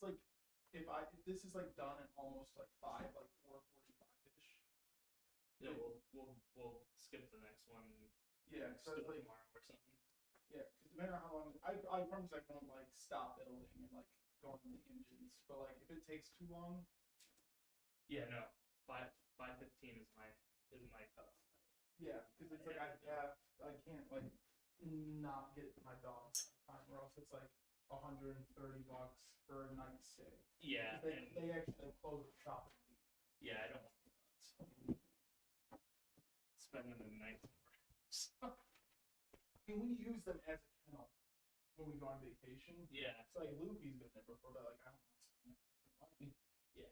like if this is like done at almost like 4:45 ish. Yeah, we'll skip the next one. Yeah, so like tomorrow or something. Yeah, because depending on how long, I promise I won't like stop building and like go into the engines. But like if it takes too long. Yeah, no. 5:15 is my cutoff. Yeah, because it's like I can't like not get my dogs on time, or else it's like $130 for a night stay. Yeah, they actually close the shop. Yeah, I don't want dogs spending the night. I mean, we use them as a kennel when we go on vacation. Yeah. It's like Luffy's been there before, but like I don't want to spend money. Yeah.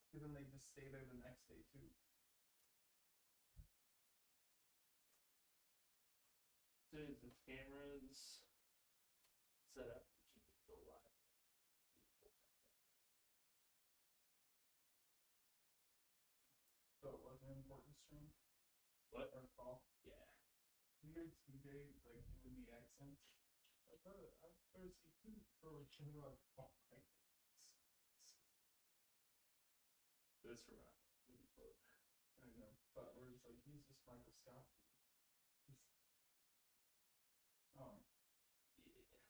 Because then they just stay there the next day too. As soon as the cameras set up, we can go live. So it was an important stream. What? Or call? Yeah. We heard TJ like doing the accent. Like, brother, I'm thirsty too. Or we can like, oh my goodness. That's from a movie quote. I know, but where it's like he's just Michael Scott. He's, yeah.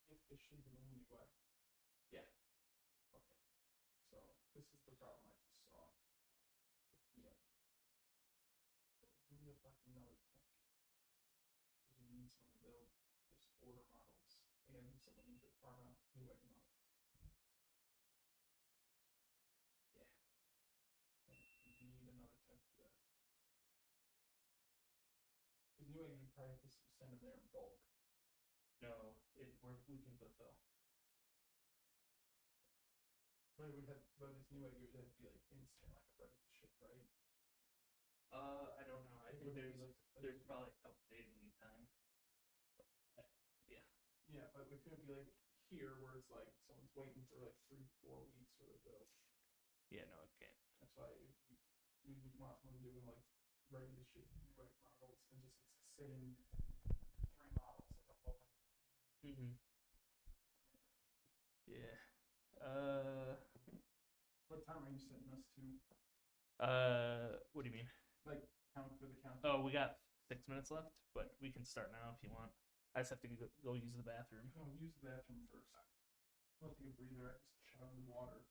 Officially doing new way. Yeah. Okay. So this is the problem I just saw. Yeah. We need a fucking another tech. Because you need someone to build just order models and someone to farm out new way models. Yeah. And you need another tech for that. Because new way you probably have to send them there in bulk. No, we can fulfill. But this new way would have to be like instant, like a ready to ship, right? I don't know. I think there's probably a couple days lead time. Yeah. Yeah, but it couldn't be like here where it's like someone's waiting for like 3-4 weeks for the bill. Yeah, no, it can't. That's why we just want someone doing like ready to ship new like models and just it's the same 3 models like a low end. Mm-hmm. Yeah. What time are you setting us to? What do you mean? Like count for the count. Oh, we got 6 minutes left, but we can start now if you want. I just have to go use the bathroom. Oh, use the bathroom first. I'll take a breather. I just chug water.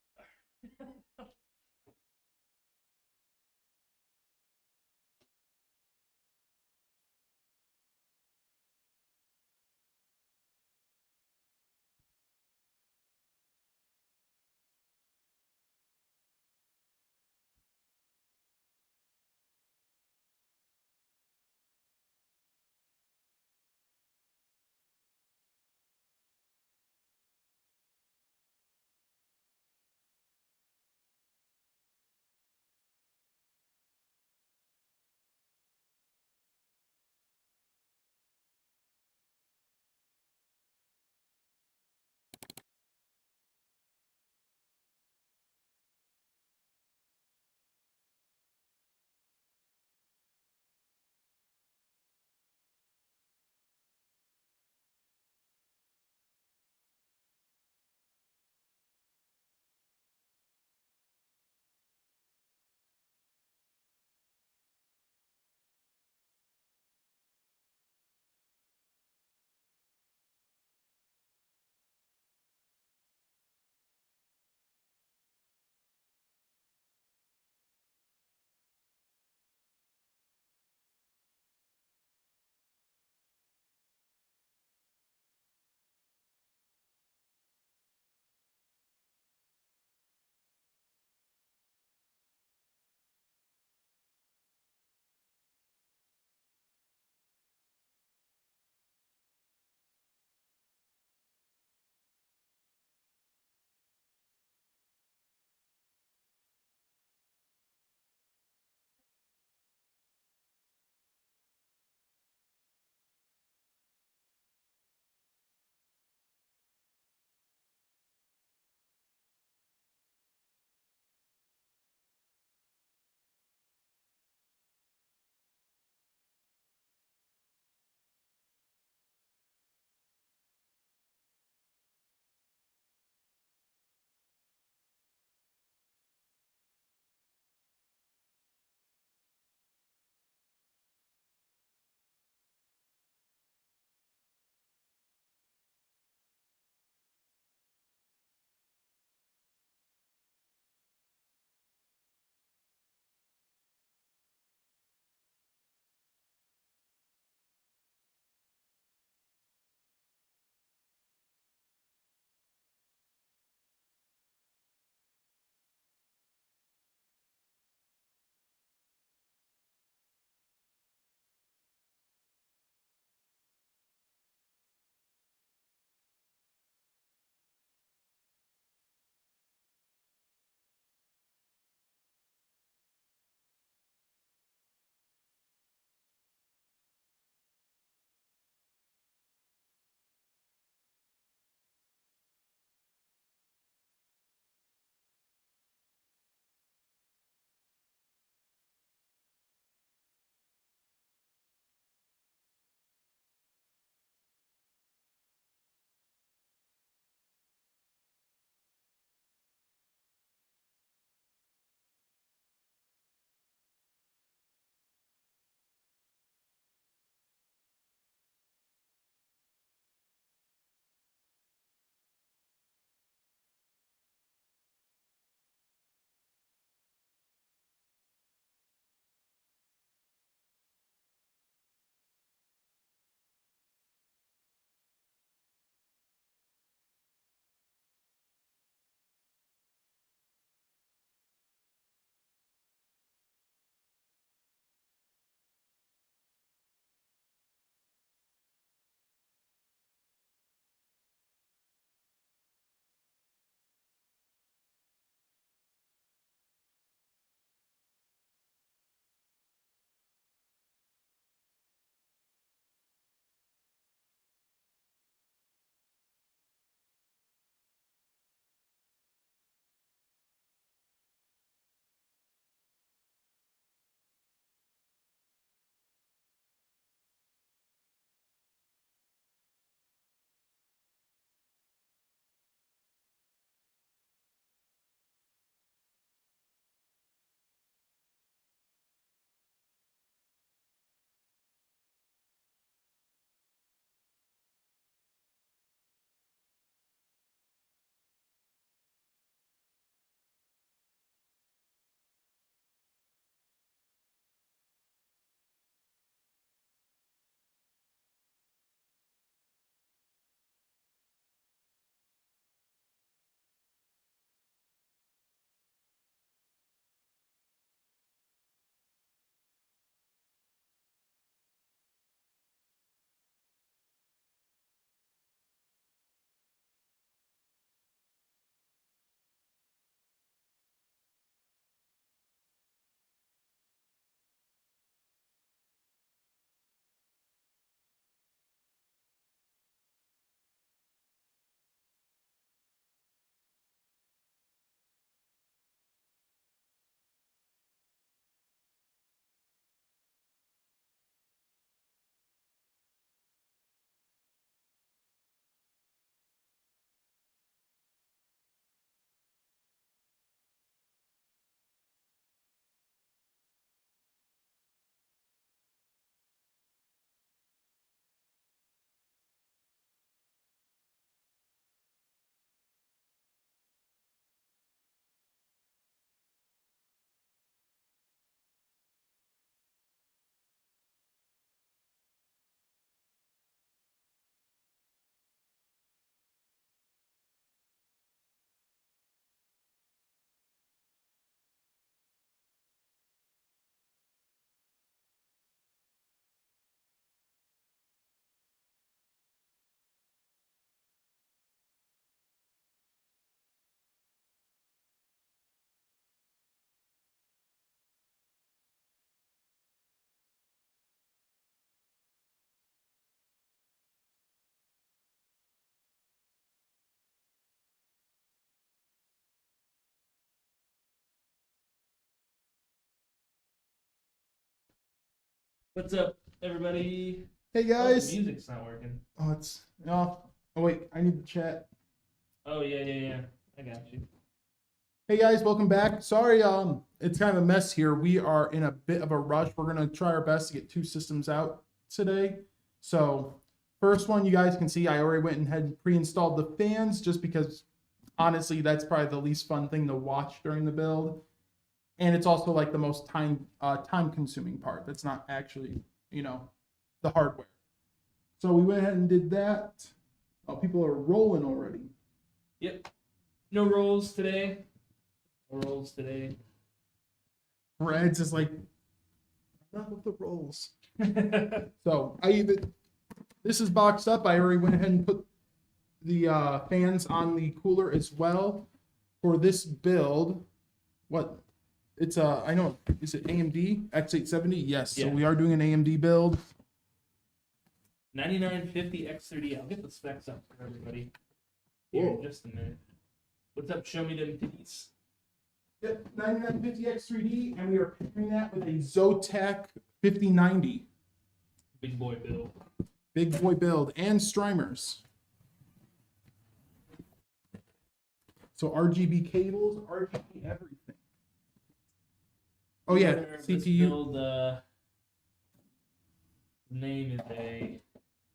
What's up, everybody? Hey Oh, the guys. music's not working. Oh, it's off. Oh wait, I need to chat. Oh yeah. I got you. Hey guys, welcome back. Sorry, it's kind of a mess here. We are in a bit of a rush. We're gonna try our best to get 2 systems out today. So, first one you guys can see, I already went and had pre-installed the fans just because honestly that's probably the least fun thing to watch during the build. And it's also like the most time consuming part. That's not actually, the hardware. So we went ahead and did that. Oh, people are rolling already. Yep. No rolls today. No rolls today. Brad's is like, enough of the rolls. So this is boxed up. I already went ahead and put the fans on the cooler as well for this build. What? It's I know, is it AMD X870? Yes. Yeah. So we are doing an AMD build. 9950 X30. I'll get the specs up for everybody here Whoa. in just a minute. What's up? Show me them titties. Yep, 9950 X3D, and we are pairing that with a Zotac 5090. Big boy build. Big boy build and streamers. So RGB cables, RGB everything. Oh yeah, Winner of this CPU. build, name is a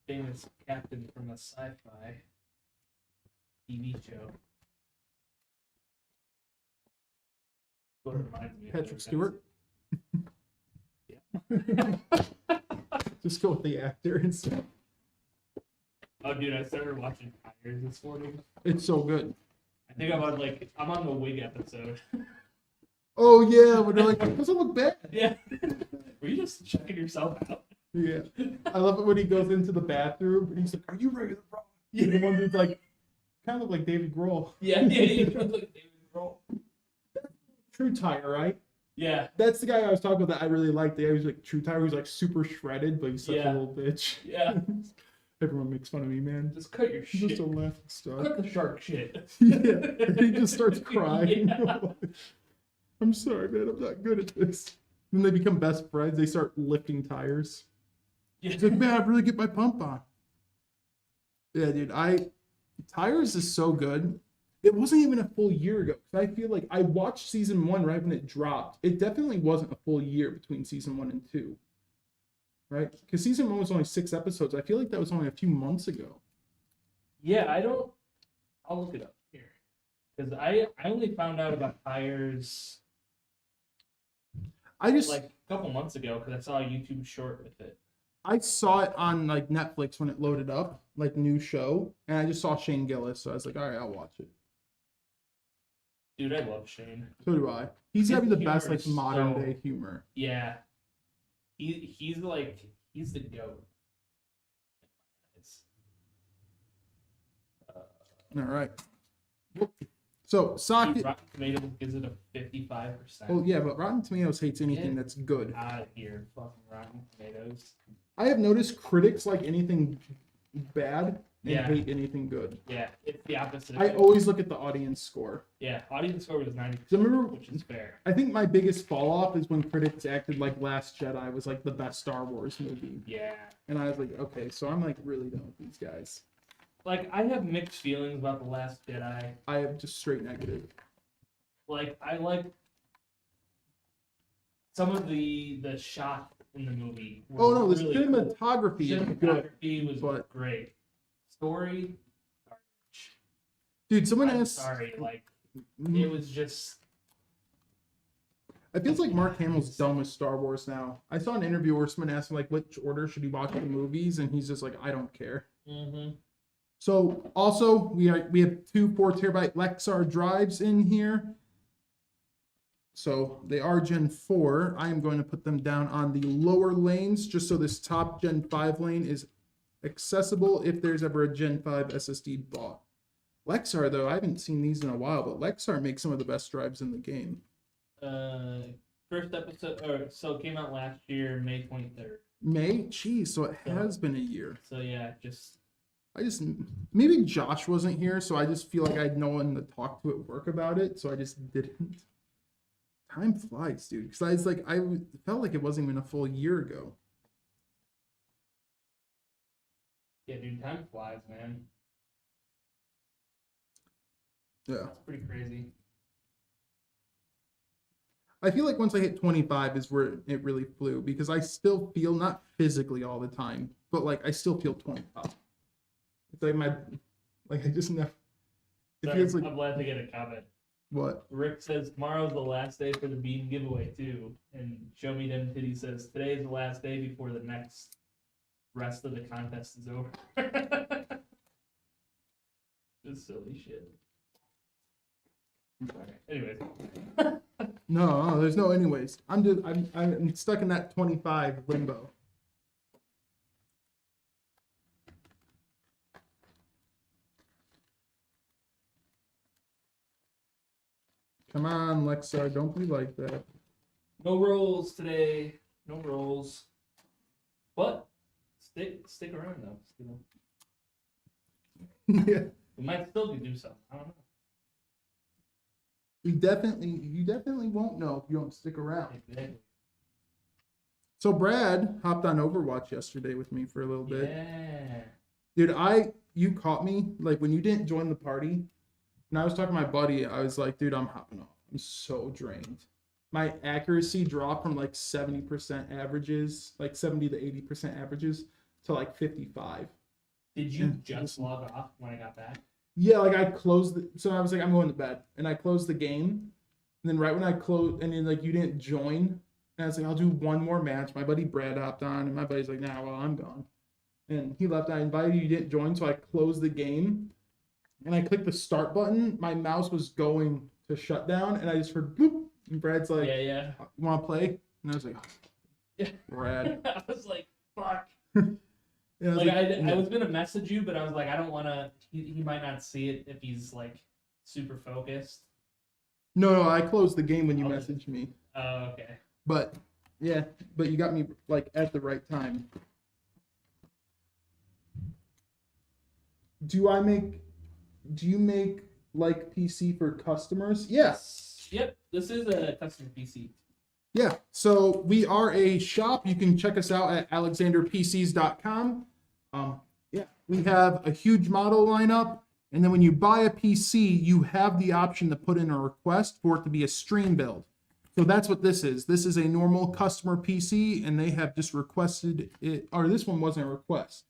famous captain from a sci-fi TV show. What it reminds me of. Patrick Stewart. Yeah. Just go with the actor and stuff. Oh, dude, I started watching Tires this morning. It's so good. I think I'm on the wig episode. Oh yeah, but they're like, doesn't look bad. Yeah. Were you just checking yourself out? Yeah. I love it when he goes into the bathroom and he's like, "Are you ready to rock?" Yeah. And the one dude's like, kind of look like David Grohl. Yeah, you look like David Grohl. True Tire, right? Yeah, That's the guy I was talking about that I really liked. The guy who's like True Tire, who's like super shredded, but he's such Yeah. a little bitch. yeah. Everyone makes fun of me, man. Just cut your He's shit. just a laughing stock. Cut the shark shit. Yeah, and he just starts crying. Yeah. I'm sorry, man. I'm not good at this. Then they become best friends. They start lifting tires. Yeah. He's like, man, I really get my pump on. Yeah, dude. Tires is so good. It wasn't even a full year ago. 'Cause I feel like I watched season 1 right when it dropped. It definitely wasn't a full year between season 1 and 2. Right? Because season 1 was only 6 episodes. I feel like that was only a few months ago. Yeah, I'll look it up here. Because I only found out about Tires I just like a couple months ago because I saw a YouTube short with it. I saw it on like Netflix when it loaded up, like new show, and I just saw Shane Gillis, so I was like, all right, I'll watch it. Dude, I love Shane. So do I. He's His having the humor best like is modern so- day humor. Yeah. He's the goat. All right. So socket. Rotten Tomatoes gives it a 55%. Oh yeah, but Rotten Tomatoes hates anything that's good. Out of here, fucking Rotten Tomatoes. I have noticed critics like anything bad and Yeah. hate anything good. Yeah, it's the opposite. I always look at the audience score. Yeah, audience score was 90%, So remember, which is fair. I think my biggest fall off is when critics acted like Last Jedi was like the best Star Wars movie, Yeah. and I was like, okay, so I'm like really done with these guys. Like, I have mixed feelings about The Last Jedi. I have just straight negative. Like, I like some of the shot in the movie. Was Oh no, the really cool. cinematography is good. Cinematography was but- great. Story, garbage. Dude, someone I'm asked. sorry, like, Mhm. it was just... It feels like Mark Hamill's done with Star Wars now. I saw an interview where someone asked him like, which order should he watch the movies, and he's just like, I don't care. Mm-hmm. So also we have 2 4TB Lexar drives in here. So they are Gen 4. I am going to put them down on the lower lanes just so this top Gen 5 lane is accessible if there's ever a Gen 5 SSD bought. Lexar though, I haven't seen these in a while, but Lexar makes some of the best drives in the game. First episode, so it came out last year, May 23rd. May? Jeez, so it has been a year. So yeah, Maybe Josh wasn't here, so I just feel like I had no one to talk to at work about it, so I just didn't. Time flies, dude. Because I felt like it wasn't even a full year ago. Yeah, dude, time flies, man. Yeah. It's pretty crazy. I feel like once I hit 25 is where it really flew because I still feel not physically all the time, but like I still feel 25. It's like I just never. It Sorry, feels like I'm glad to get a comment. what? Rick says tomorrow's the last day for the bean giveaway too, and Show Me Them Titty says today is the last day before the next rest of the contest is over. Just silly shit. Okay. Anyways. No, there's no anyways. I'm stuck in that 25 limbo. Come on, Lexar, don't be like that. No rolls today. No rolls. But stick around though. Still. Yeah. We might still do something. I don't know. You definitely won't know if you don't stick around. Exactly. So Brad hopped on Overwatch yesterday with me for a little bit. Yeah. Dude, you caught me like when you didn't join the party. And I was talking to my buddy, I was like, dude, I'm hopping off. I'm so drained. My accuracy dropped from like 70% averages, like 70 to 80% averages to like 55. Did you just log off when I got back? Yeah, like I closed so I was like, I'm going to bed. And I closed the game. And then right when I closed, and then like you didn't join. And I was like, I'll do one more match. My buddy Brad hopped on, and my buddy's like, nah, well, I'm gone. And he left. I invited you, you didn't join, so I closed the game. And I clicked the start button. My mouse was going to shut down, and I just heard boop. And Brad's like, Yeah. You want to play? And I was like, Yeah. Brad. I was like, fuck. Yeah, I was Like, like, I was gonna message you, but I was like, I don't want to. He might not see it if he's like super focused. No, I closed the game when you I'll messaged me. Oh, okay. But yeah, but you got me like at the right time. Do you make like PC for customers? Yes. Yep. This is a custom PC. Yeah. So we are a shop. You can check us out at alexanderpcs.com. Yeah, we have a huge model lineup. And then when you buy a PC, you have the option to put in a request for it to be a stream build. So that's what this is. This is a normal customer PC, and they have just requested it. Or this one wasn't a request.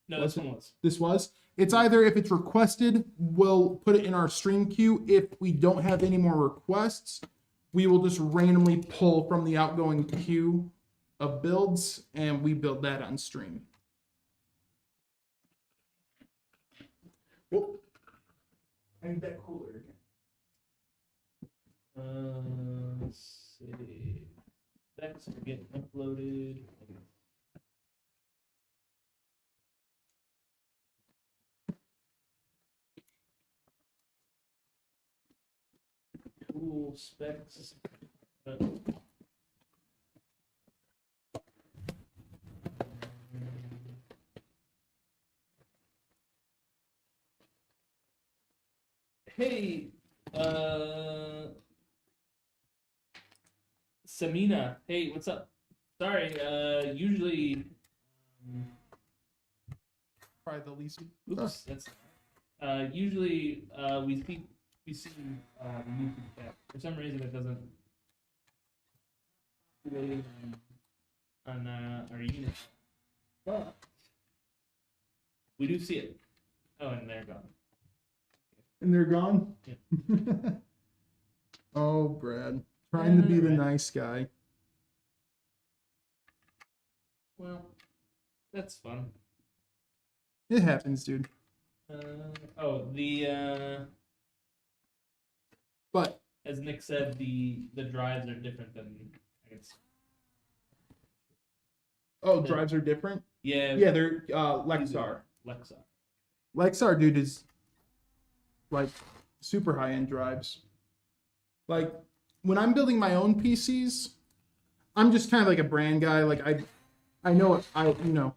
No, this one was. This was. It's either if it's requested, we'll put it in our stream queue. If we don't have any more requests, we will just randomly pull from the outgoing queue of builds, and we build that on stream. Whoop. I need that cooler again. Let's see. Specs are getting uploaded. Cool specs. Hey, Samina. Hey, what's up? Sorry, usually. Probably the least. Oops, that's. Usually, we see the YouTube chat. For some reason, it doesn't. On our unit, but we do see it. Oh, and they're gone. And they're gone? Yeah. Oh, Brad. Trying to be the Right. nice guy. Well, that's fun. It happens, dude. But As Nick said, the drives are different than I guess. drives are different? Yeah. Yeah, they're Lexar. Lexar. Lexar, dude, is like super high-end drives. Like when I'm building my own PCs, I'm just kind of like a brand guy. Like I know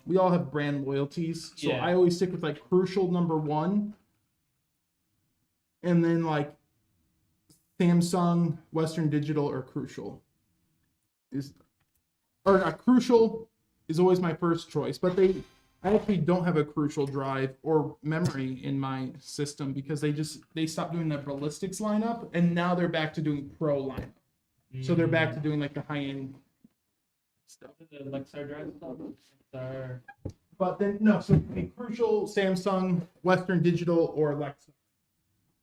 we all have brand loyalties, so Yeah. I always stick with like Crucial #1, and then like Samsung, Western Digital, or Crucial Crucial is always my first choice. But I actually don't have a crucial drive or memory in my system because they stopped doing that ballistics lineup and now they're back to doing pro lineup. So they're back to doing like the high end stuff. The Lexar drive stuff. Lexar. But then no, so it'd be crucial, Samsung, Western Digital, or Lexar.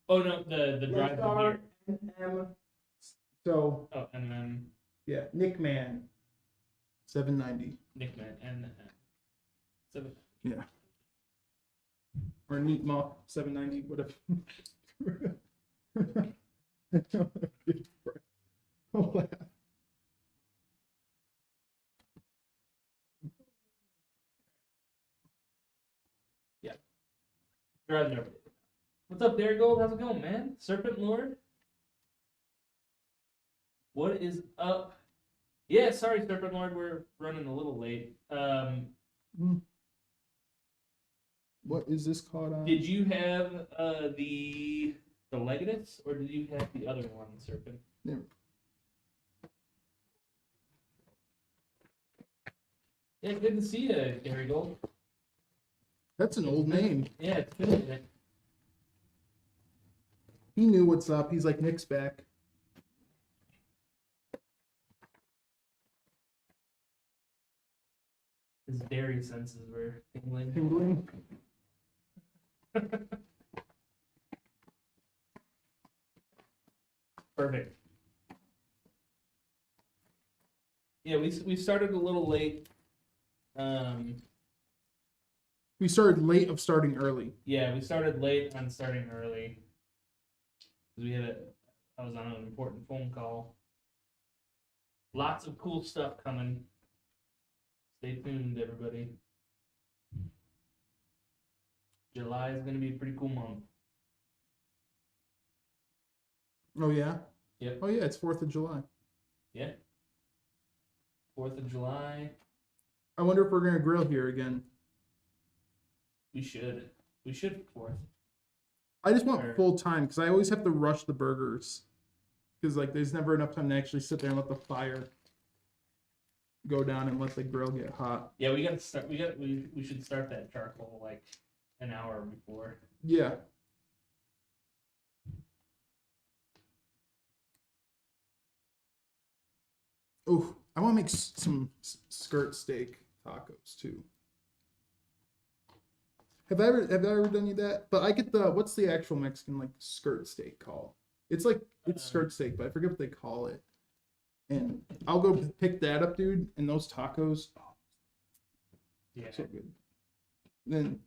Oh no, the drive Lexar, here. MM. So Oh, and then yeah, Nickman, 790. Nickman and 7. Yeah. Or Neat Muff, 790, whatever. Oh, laugh. Driving over. What's up, Derek Gold? How's it going, man? Serpent Lord? What is up? Yeah, sorry, Serpent Lord, we're running a little late. What is this called on? Did you have the Legatus, or did you have the other one, Serpent? Yeah. Yeah, good to see you, Gary Gold. That's an old name. Yeah, it's good. He knew what's up. He's like, Nick's back. His dairy senses were tingling. Tingling. Perfect. Yeah, we started a little late. We started late of starting early. Yeah, we started late on starting early. I was on an important phone call. Lots of cool stuff coming. Stay tuned, everybody. July is going to be a pretty cool month. Oh, yeah? Yep. Oh, yeah, it's 4th of July. Yeah. 4th of July. I wonder if we're going to grill here again. We should. We should for 4th. I just want Sure. full time because I always have to rush the burgers. Because, like, there's never enough time to actually sit there and let the fire go down and let the grill get hot. Yeah, we got to start. We should start that charcoal like an hour before. Yeah. Ooh, I want to make some skirt steak tacos too. Have I ever done any of that? But I get what's the actual Mexican like skirt steak called? It's like it's skirt steak, but I forget what they call it. And I'll go pick that up, dude. And those tacos, Yeah. so good. Then,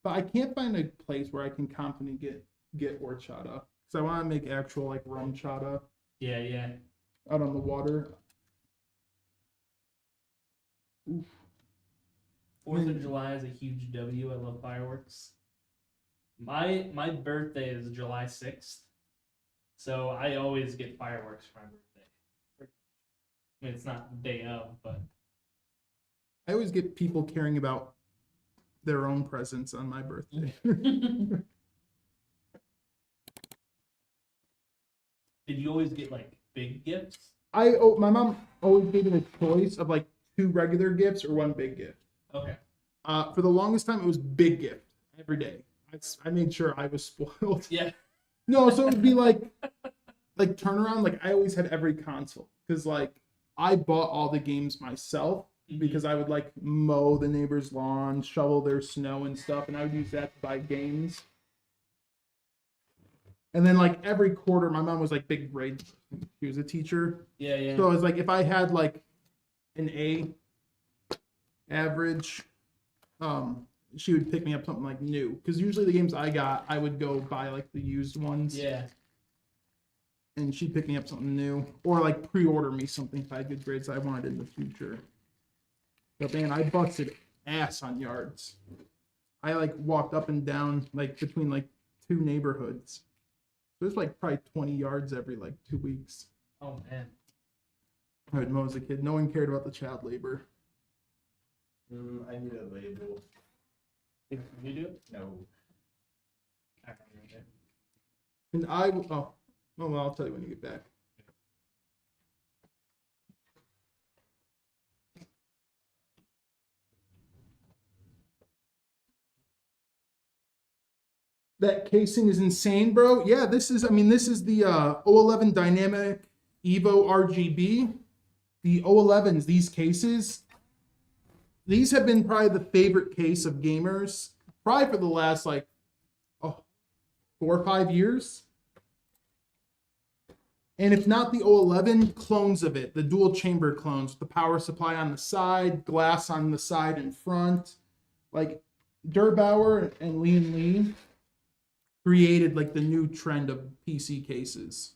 but I can't find a place where I can confidently get horchata because I want to make actual like rum chata Yeah, yeah. out on the water. Oof. 4th of July is a huge W. I love fireworks. My birthday is July 6th, so I always get fireworks for my birthday. I mean, it's not the day of, but I always get people caring about their own presents on my birthday. did you always get like big gifts? My mom always gave me the choice of like 2 regular gifts or 1 big gift. Okay. For the longest time, it was big gift every day. I made sure I was spoiled. Yeah. No, so it would be like turnaround. Like I always had every console because like I bought all the games myself because I would like mow the neighbor's lawn, shovel their snow and stuff, and I would use that to buy games. And then like every quarter, my mom was like big grade. She was a teacher. Yeah, yeah. So it was like if I had like an A average, she would pick me up something like new. Because usually the games I got, I would go buy like the used ones. Yeah. And she'd pick me up something new. Or like pre-order me something if I had good grades I wanted in the future. But man, I busted ass on yards. I like walked up and down like between like 2 neighborhoods. So it's like probably 20 yards every like 2 weeks. Oh man. I would mow as a kid. No one cared about the child labor. I need a label. Did you do it? No. I don't remember. And I well, I'll tell you when you get back. That casing is insane, bro. Yeah, this is the 011 Dynamic Evo RGB. The 011s, these cases, these have been probably the favorite case of gamers, probably for the last 4 or 5 years. And if not the 011, clones of it, the dual chamber clones, with the power supply on the side, glass on the side and front. Like Durbauer and Lean Lee created like the new trend of PC cases.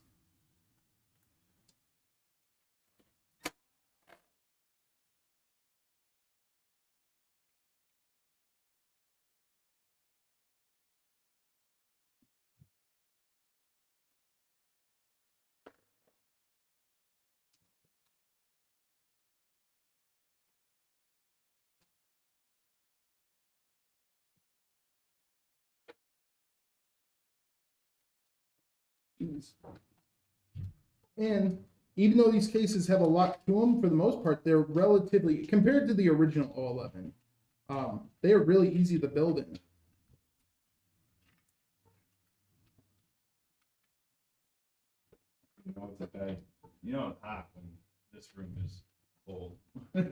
And even though these cases have a lot to them, for the most part, they're relatively, compared to the original 011, they are really easy to build in. You know, it's okay. You know it's hot when this room is cold.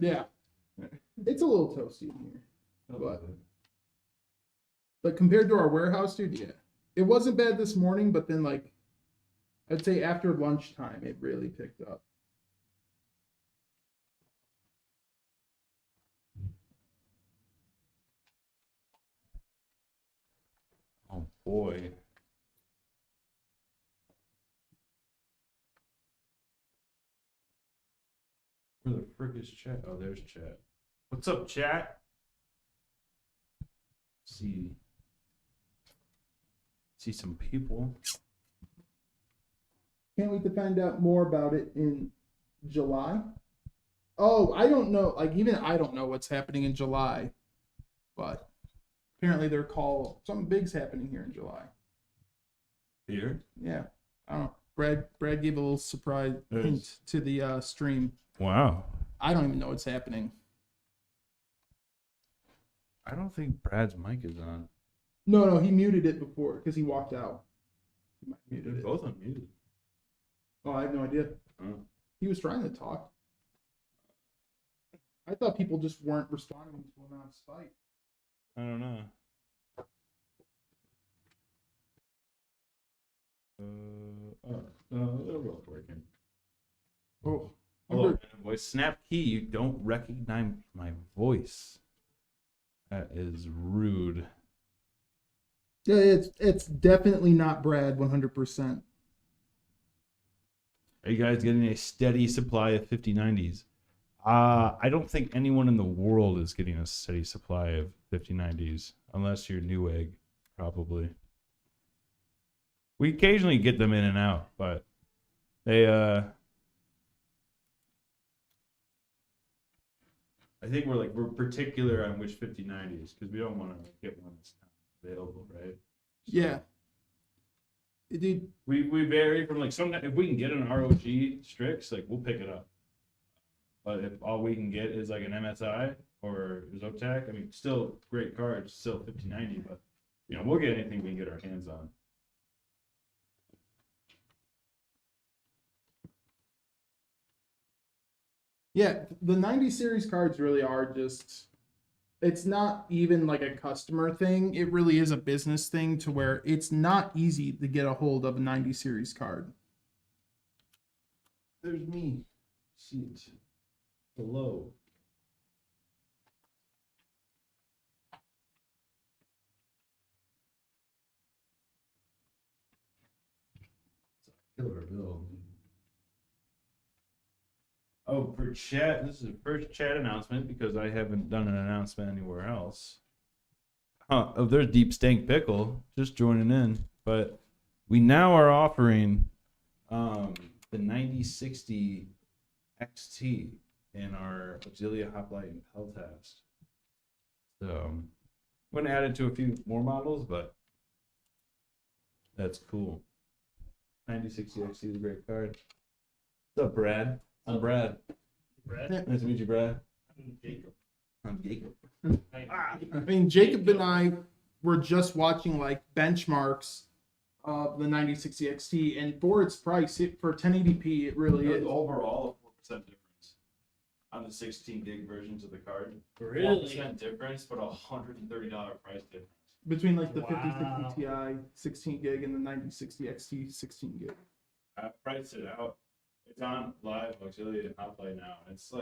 Yeah. It's a little toasty in here. But compared to our warehouse, dude, yeah. It wasn't bad this morning, but then like I'd say after lunchtime it really picked up. Oh boy. Where the frick is chat? Oh, there's chat. What's up, chat? See some people. Can't wait to find out more about it in July. Oh, I don't know. Like, even I don't know what's happening in July. But apparently something big's happening here in July. Here? Yeah. I don't know. Brad gave a little surprise hint to the stream. Wow. I don't even know what's happening. I don't think Brad's mic is on. No, he muted it before because he walked out. He might have muted They're it. both unmuted. Oh, I have no idea. Oh. He was trying to talk. I thought people just weren't responding to him on spite. I don't know. They're both working. Oh, Hello, voice. Snap key. You don't recognize my voice. That is rude. yeah, it's definitely not Brad 100%. Are you guys getting a steady supply of 5090s? I don't think anyone in the world is getting a steady supply of 5090s, unless you're Newegg, probably. We occasionally get them in and out, but they I think we're particular on which 5090s because we don't want to get one that's not available, right? So Yeah. Dude, we vary from like sometimes if we can get an ROG Strix, like we'll pick it up. But if all we can get is like an MSI or Zotac, I mean, still great cards, still 5090, but you know we'll get anything we can get our hands on. yeah, the 90 series cards really are just, it's not even like a customer thing. It really is a business thing to where it's not easy to get a hold of a 90 series card. There's me. See it. Hello. It's a killer build. Oh, for chat, this is the first chat announcement because I haven't done an announcement anywhere else. Oh, there's Deep Stank Pickle just joining in. But we now are offering the 9060 XT in our Auxilia Hoplite and Peltast. So I'm going to add it to a few more models, but that's cool. 9060 XT is a great card. What's up, Brad? I'm Brad. Brad? Nice to meet you, Brad. I'm Jacob. I'm Jacob. I mean, Jacob and I we're just watching like benchmarks of the 9060 XT, and for its price, for 1080p, it really is. Overall, a 4% difference on the 16 gig versions of the card. Really? 4% difference, but $130 price difference. Between like the Wow. 5060 Ti 16 gig and the 9060 XT 16 gig. I priced it out. It's on live auxiliary and hot play now. It's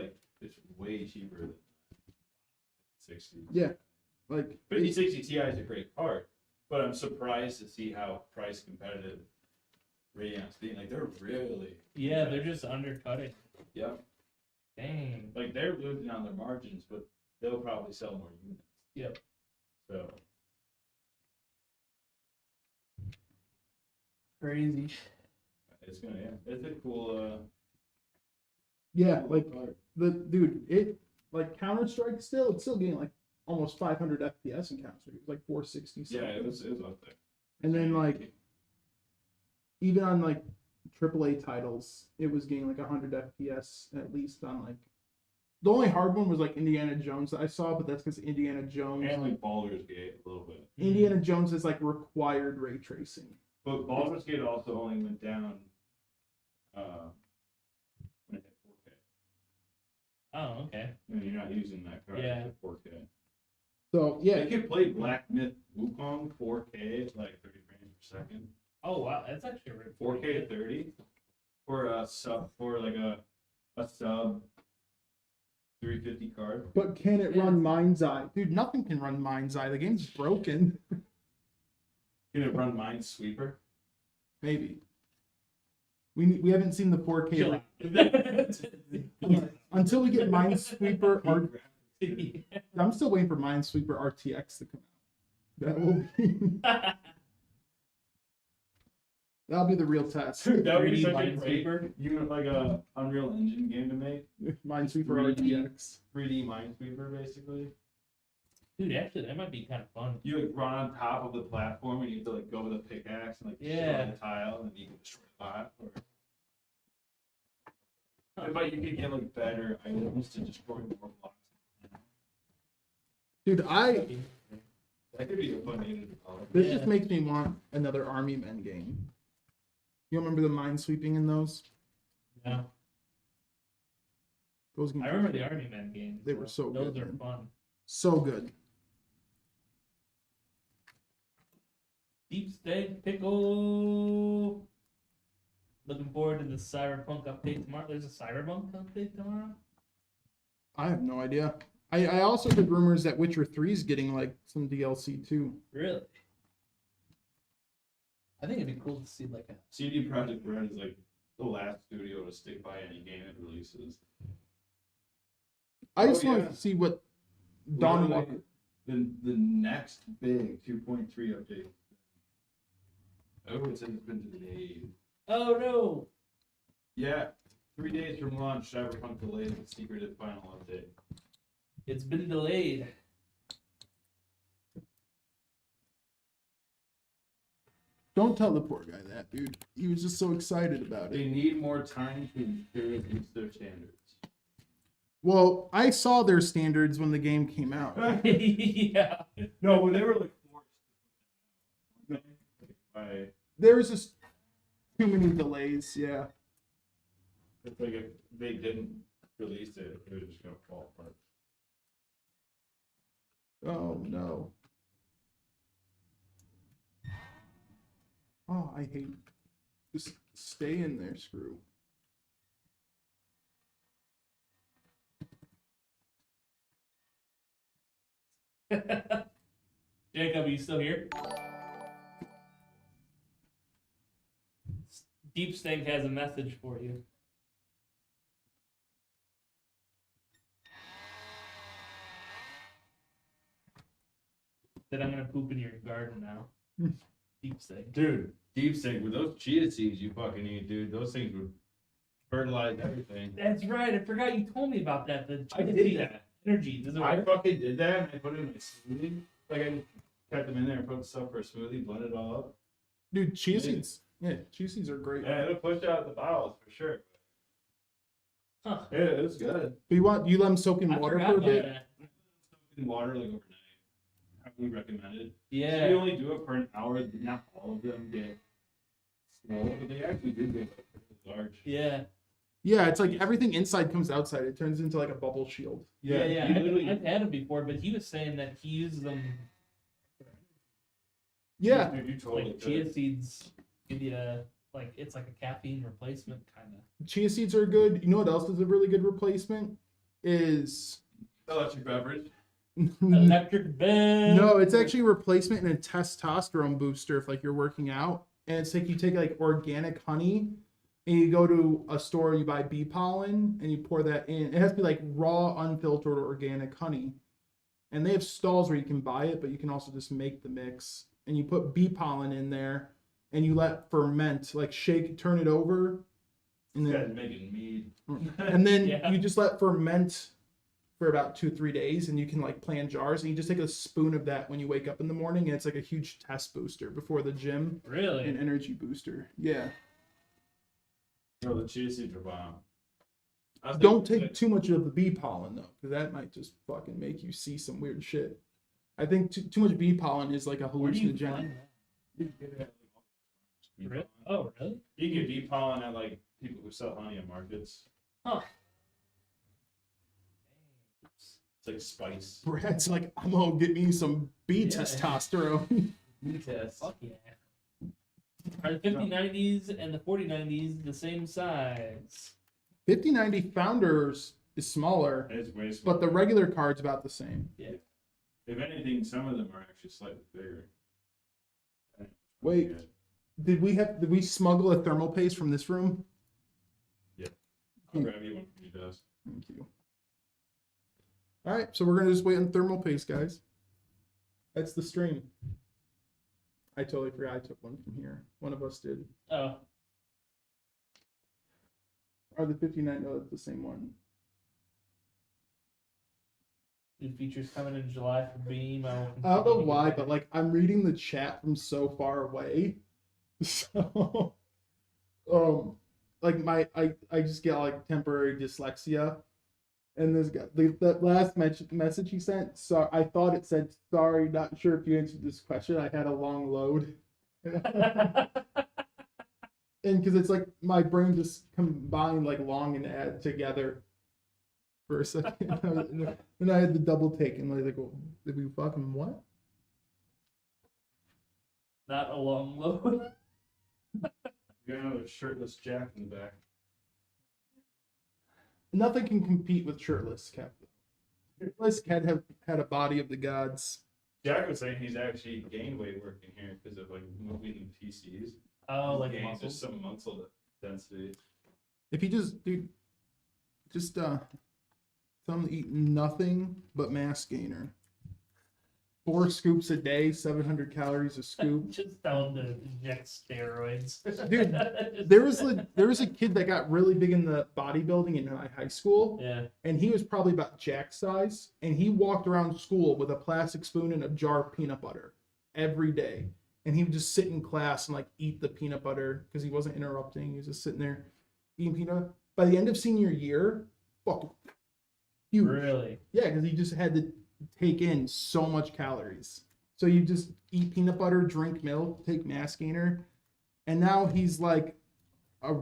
way cheaper than 60. Yeah, like 5060 Ti is a great card, but I'm surprised to see how price competitive Radeon's being. Like they're really, Yeah, they're just undercutting. yep. Dang. Like they're losing on their margins, but they'll probably sell more units. Yep. So Crazy. it's a cool. yeah, cool like card. it like Counter-Strike it's still getting like almost 500 FPS in Counter-Strike. It was like 460 something. Yeah, it was up there. And then like even on like AAA titles, it was getting like 100 FPS at least on like the only hard one was like Indiana Jones that I saw, but that's because Indiana Jones And like Baldur's Gate a little bit. Indiana Jones is like required ray tracing. But Baldur's Gate also only went down when it hit 4K. Oh, okay. And you're not using that card Yeah. at 4K. So yeah, They could play Black Myth Wukong 4K at like 30 frames per second. Oh wow, that's actually really 4K at 30 for a sub 350 card. but can it run Mind's Eye? Dude, nothing can run Mind's Eye. The game's broken. Can it run Minesweeper? Maybe. We haven't seen the 4K until we get Minesweeper. I'm still waiting for Minesweeper RTX to come out. That will be that'll be the real test. Dude, that would be 3D such a great Minesweeper. unit, like a Unreal Engine game to make. Minesweeper 3D. RTX. 3D Minesweeper, basically. Dude, actually, that might be kind of fun. You like run on top of the platform and you have to like go with a pickaxe and like Yeah. destroy the tile and then you can destroy the bot. But you could get like better items to destroy more blocks. Dude, That could be a fun game to develop. this Yeah. just makes me want another Army Men game. You remember the minesweeping in those? Yeah. Those games I remember the Army Men games. They were so Those good, are man. fun. so good. Deep steak pickle. Looking forward to the Cyberpunk update tomorrow. There's a Cyberpunk update tomorrow? I have no idea. I also heard rumors that Witcher 3 is getting like some DLC too. Really? I think it'd be cool to see like a CD Projekt Red is like the last studio to stick by any game it releases. I just Oh, want yeah. to see what Dawn Literally, Walker. the next big 2.3 update. Oh, it says it's been delayed. Oh no! Yeah, 3 days from launch, Cyberpunk delayed its secretive final update. It's been delayed. Don't tell the poor guy that, dude. He was just so excited about They it. need more time to reduce their standards. Well, I saw their standards when the game came out. Yeah. No, when they were like forced by, There was just too many delays. Yeah. it's like if they didn't release it, it was just gonna fall apart. Oh no. Oh, I hate. Just stay in there, screw. Jacob, are you still here? Deep Stank has a message for you. Said I'm gonna poop in your garden now. Deep Stank. Dude, deep sink with those chia seeds you fucking eat, dude. Those things would fertilize everything. That's right. I forgot you told me about that. The I did that. energy. Does it I work? fucking did that and I put it in my smoothie. Like I just kept them in there and put stuff for a smoothie, blend it all up. Dude, chia Yeah. seeds. Yeah, chia seeds are great. Yeah, it'll push out the bowels for sure. Huh. Yeah, it was good. But you let them soak in I water forgot for a about bit. that. In water like overnight. I we recommended. Yeah. So we only do it for an hour. Not all of them get small, but they actually do get really large. Yeah. Yeah, it's like everything inside comes outside. It turns into like a bubble shield. Yeah. you literally- I've had him before, but he was saying that he uses them Yeah. Dude, you totally like could. chia seeds. Give you like it's like a caffeine replacement kind of. Chia seeds are good. You know what else is a really good replacement? Is Electric beverage. Electric bed. no, it's actually a replacement and a testosterone booster if like you're working out. And it's like you take like organic honey and you go to a store and you buy bee pollen and you pour that in. It has to be like raw, unfiltered organic honey. And they have stalls where you can buy it, but you can also just make the mix. And you put bee pollen in there and you let ferment, like shake, turn it over. And This then guy's making mead. and then Yeah. you just let ferment for about 2-3 days, and you can like plan jars, and you just take a spoon of that when you wake up in the morning, and it's like a huge test booster before the gym, Really? an energy booster. Yeah. No, the chia seeds are bomb. I was Don't thinking take too much of the bee pollen though, because that might just fucking make you see some weird shit. I think too much bee pollen is like a Where do you hallucinogen. find you can get it at, like, bee that? pollen. Oh, really? You can get bee pollen at like people who sell honey at markets. Huh. It's like spice. Brad's like, I'm gonna get me some bee Yeah. testosterone. Bee test. Fuck yeah. Are the 5090s and the 4090s the same size? 5090 Founders is smaller, It's way smaller. but the regular card's about the same. If anything, some of them are actually slightly bigger. Wait. Did we smuggle a thermal paste from this room? I'll grab you one from your desk. Thank you. All right, so we're gonna just wait on thermal paste, guys. That's the stream. I totally forgot I took one from here. One of us did. Oh, Or the 59? No, that's the same one. new features coming in July for Beam. I don't know why, but like I'm reading the chat from so far away, so like I just get like temporary dyslexia, and this guy that last message he sent. So I thought it said sorry, not sure if you answered this question. I had a long load. And because it's like my brain just combined like long and add together for a second. And I had the double take and like, well, did we fucking what? Not a long load. You got another shirtless Jack in the back. Nothing can compete with shirtless Kev. Shirtless Kev had a body of the gods. Jack was saying he's actually gained weight working here because of like moving the PCs. Oh, like Gained muscles. just some muscle density. If you just tell him to eat nothing but mass gainer. 4 scoops a day, 700 calories a scoop. Just down to inject steroids. Dude, there was a kid that got really big in the bodybuilding in high school, Yeah. and he was probably about Jack's size, and he walked around school with a plastic spoon and a jar of peanut butter every day. And he would just sit in class and like eat the peanut butter because he wasn't interrupting. He was just sitting there eating peanut. By the end of senior year, fucking huge. Really? Yeah, because he just had to take in so much calories. So you just eat peanut butter, drink milk, take mass gainer, and now he's like a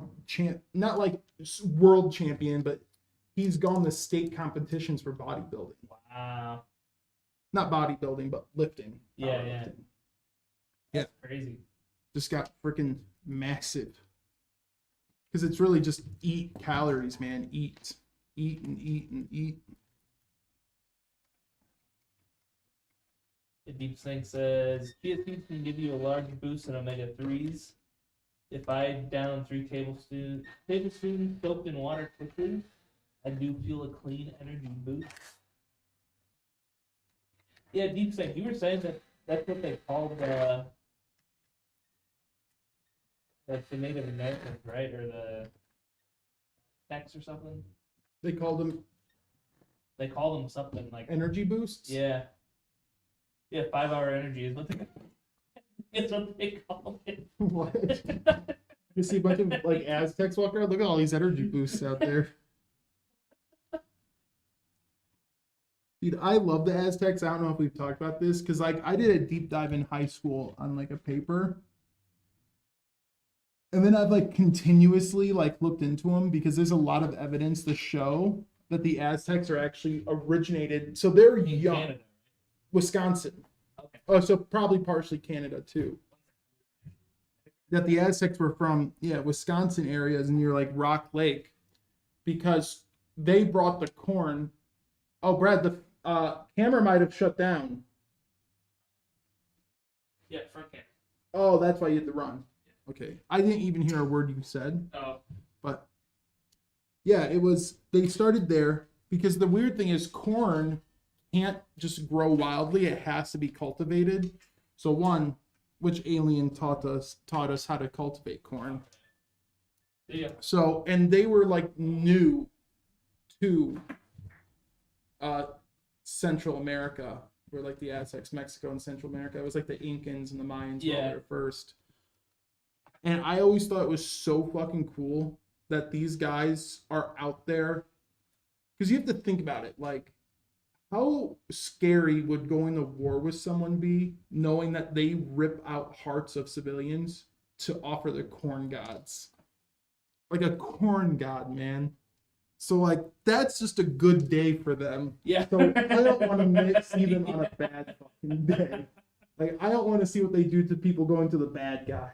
not like world champion, but he's gone to state competitions for bodybuilding. Wow. Not bodybuilding, but lifting. Yeah, yeah. powerlifting. That's crazy. Just got freaking massive. Because it's really just eat calories, man. Eat and eat and eat. The Deep Snake says chia seeds can give you a large boost in omega-3s. If I down 3 tablespoons soaked in water quickly, I do feel a clean energy boost. Yeah, Deep Snake, you were saying that that's what they called like the Native Americans, right? Or the Tex or something. They called them They call them something like energy boosts. yeah. Yeah, 5-hour energy is what they it's what they call it. What? You see a bunch of like Aztecs walk around. Look at all these energy boosts out there. Dude, I love the Aztecs. I don't know if we've talked about this because like I did a deep dive in high school on like a paper. And then I've like continuously like looked into them because there's a lot of evidence to show that the Aztecs are actually originated. So they're In young. Canada. Wisconsin. Okay. Oh, so probably partially Canada too. That the Aztecs were from, Wisconsin areas near like Rock Lake because they brought the corn. Oh, Brad, the camera might have shut down. Yeah, front camera. Oh, that's why you had to run. Okay. I didn't even hear a word you said. Oh. But yeah, they started there because the weird thing is corn can't just grow wildly. It has to be cultivated. So one, which alien taught us how to cultivate corn. Yeah. So, and they were like new to Central America, where like the Aztecs, Mexico and Central America. It was like the Incans and the Mayans were all there first. And I always thought it was so fucking cool that these guys are out there. Because you have to think about it. Like, how scary would going to war with someone be, knowing that they rip out hearts of civilians to offer the corn gods? Like a corn god, man. So, like, that's just a good day for them. Yeah. So I don't want to see them on a bad fucking day. Like, I don't want to see what they do to people going to the bad guys.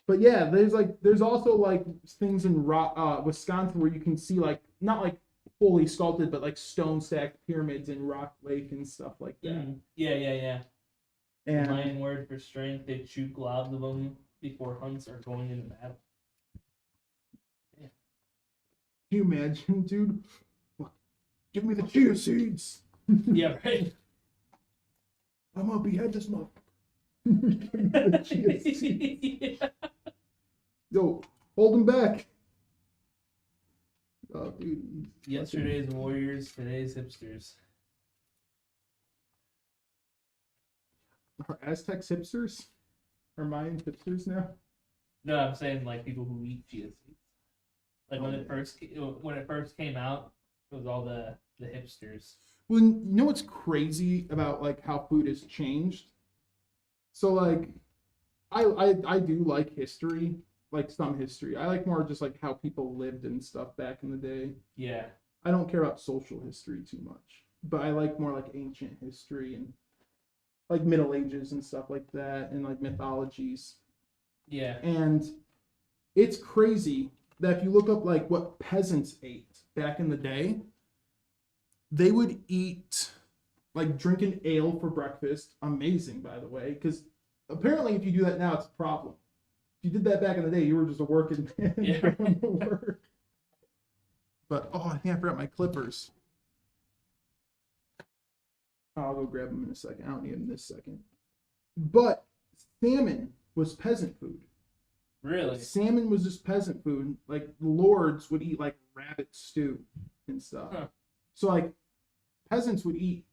But yeah, there's also like things in Wisconsin where you can see like not like fully sculpted, but like stone stacked pyramids in Rock Lake and stuff like that. Mm. Yeah. And Mayan word for strength. They chew globs of them before hunts are going into battle. can you imagine, dude? Give me the chia seeds. Yeah, right. I'm gonna behead this motherfucker. Give me the chia seeds. Yeah. Yo, hold him back. Oh, dude. Yesterday's warriors, today's hipsters. Are Aztecs hipsters? Are Mayans hipsters now? No, I'm saying like people who eat chia seeds. Like when it first came out, it was all the hipsters. Well, you know what's crazy about like how food has changed? So like, I do like history, like some history. I like more just like how people lived and stuff back in the day. Yeah. I don't care about social history too much, but I like more like ancient history and like Middle Ages and stuff like that, and like mythologies. Yeah. And it's crazy that if you look up like what peasants ate back in the day, they would eat like drinking ale for breakfast. Amazing, by the way, because apparently if you do that now, it's a problem. If you did that back in the day, you were just a working man going to work. But oh, I think I forgot my clippers. I'll go grab them in a second. I don't need them this second. But salmon was peasant food. Really? Salmon was just peasant food. Like lords would eat like rabbit stew and stuff. Huh. So like peasants would eat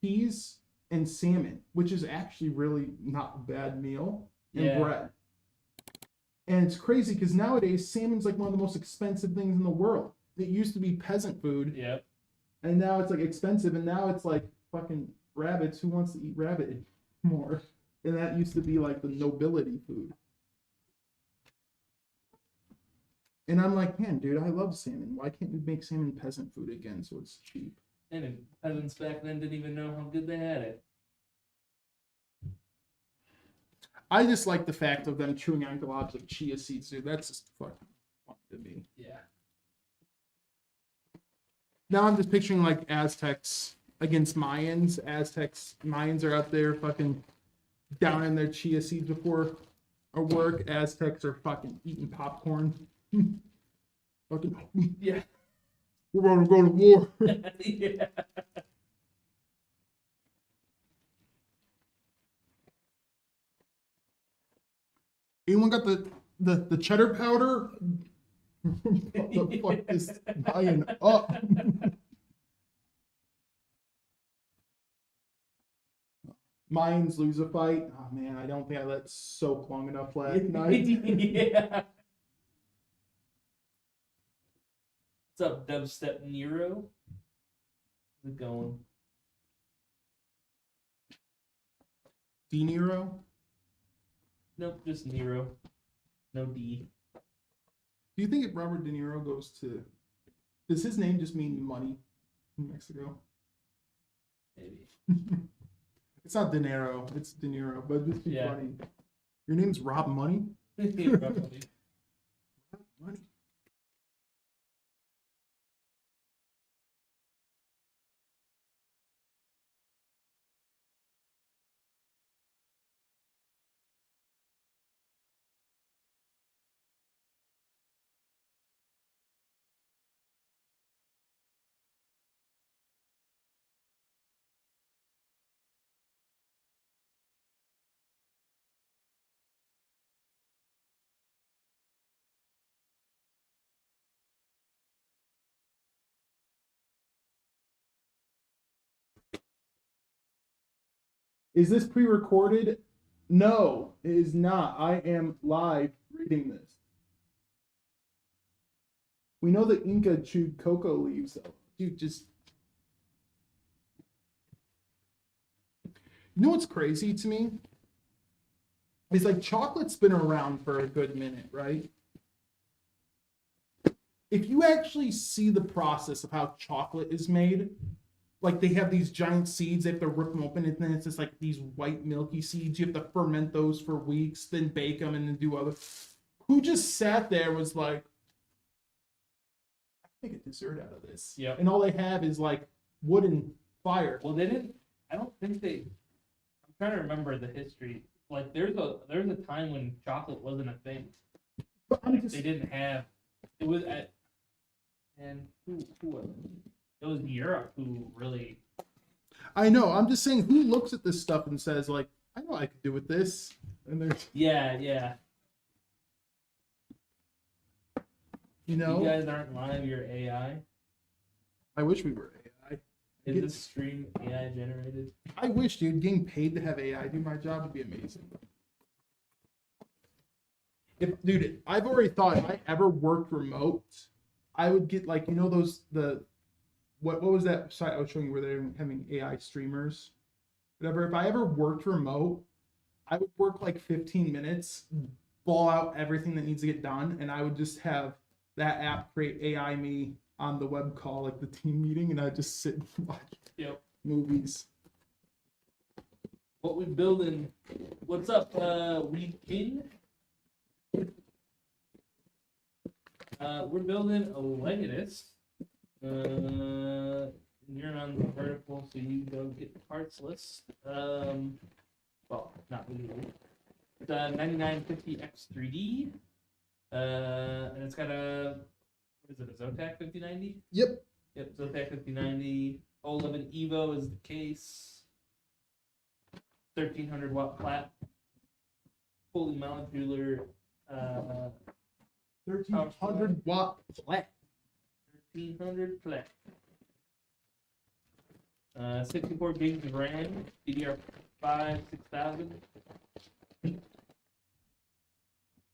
peas and salmon, which is actually really not a bad meal, and bread. And it's crazy because nowadays salmon's like one of the most expensive things in the world. It used to be peasant food. Yep. And now it's like expensive, and now it's like fucking rabbits. Who wants to eat rabbit more? And that used to be like the nobility food. And I'm like, man, dude, I love salmon. Why can't we make salmon peasant food again so it's cheap? And peasants back then didn't even know how good they had it. I just like the fact of them chewing on globs of chia seeds, dude. That's just fucking fun to me. Yeah. Now I'm just picturing like Aztecs against Mayans. Mayans are out there fucking down in their chia seeds before work. Aztecs are fucking eating popcorn. Fucking Yeah. we're gonna go to war. Yeah. Anyone got the cheddar powder? What the fuck is Mayan up? Mayans lose a fight. Oh man, I don't think I let soak long enough last night. Yeah. What's up, Dubstep Nero? How's it going? De Niro. Nope, just Nero. No D. Do you think if Robert De Niro goes to, does his name just mean money in Mexico? Maybe. It's not De Niro, it's De Niro, but it's too Yeah. funny. Your name's Rob Money? Yeah, probably. Rob Money. Is this pre-recorded? No, it is not. I am live reading this. We know the Inca chewed cocoa leaves, though. Dude, just. You know what's crazy to me? It's like chocolate's been around for a good minute, right? If you actually see the process of how chocolate is made, like they have these giant seeds, they have to rip them open, and then it's just like these white milky seeds. You have to ferment those for weeks, then bake them, and then do other. Who just sat there was like, I can make a dessert out of this. Yep. And all they have is like wood and fire. Well, they didn't. I don't think they. I'm trying to remember the history. Like, there's a time when chocolate wasn't a thing. But I'm Like, just, they didn't have. It was at. And who was it? It was Europe who really. I know. I'm just saying, who looks at this stuff and says like, I know what I could do with this, and there's, Yeah, yeah. you know, You guys aren't live. You're AI. I wish we were AI. Is this stream AI generated? I wish, dude, getting paid to have AI do my job would be amazing. If, dude, I've already thought if I ever worked remote, I would get like, you know, those what was that site I was showing you where they're having AI streamers, whatever. If I ever worked remote, I would work like 15 minutes, ball out everything that needs to get done, and I would just have that app create AI me on the web call, like the team meeting, and I'd just sit and watch Yep. movies. What we building? What's up, Weed King? We're building a Legatus. You're on the vertical, so you go get the parts list. Well, not legally. It's a 9950X3D. And it's got a, what is it, a Zotac 5090? Yep. Yep, Zotac 5090. 011 Evo is the case. 1300 watt plat. Fully modular. 1300 watt flat. 1300 plat. 64 gigs of RAM. DDR5 6000.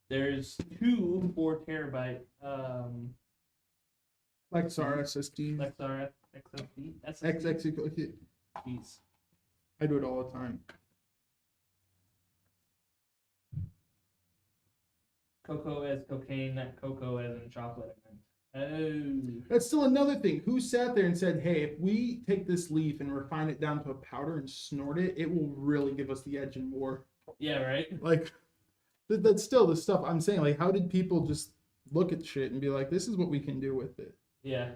There's two 4 terabyte Lexar SSD. Lexar XSD. XX. Jeez. I do it all the time. Cocoa as cocaine, not cocoa as in chocolate. I meant. That's still another thing. Who sat there and said, hey, if we take this leaf and refine it down to a powder and snort it, it will really give us the edge in war. Oh, yeah, right? Like, that's still the stuff I'm saying. Like, how did people just look at shit and be like, this is what we can do with it? Yeah.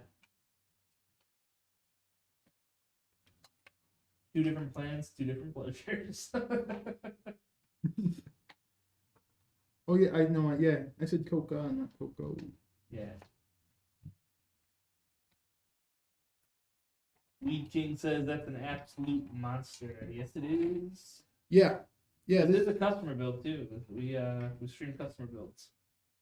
2 different plans, 2 different pleasures. Oh, yeah, I know. Yeah, I said coca, not cocoa. Yeah. Weed King says that's an absolute monster. Yes, it is. Yeah. Yeah, This this, is a customer build too. We stream customer builds.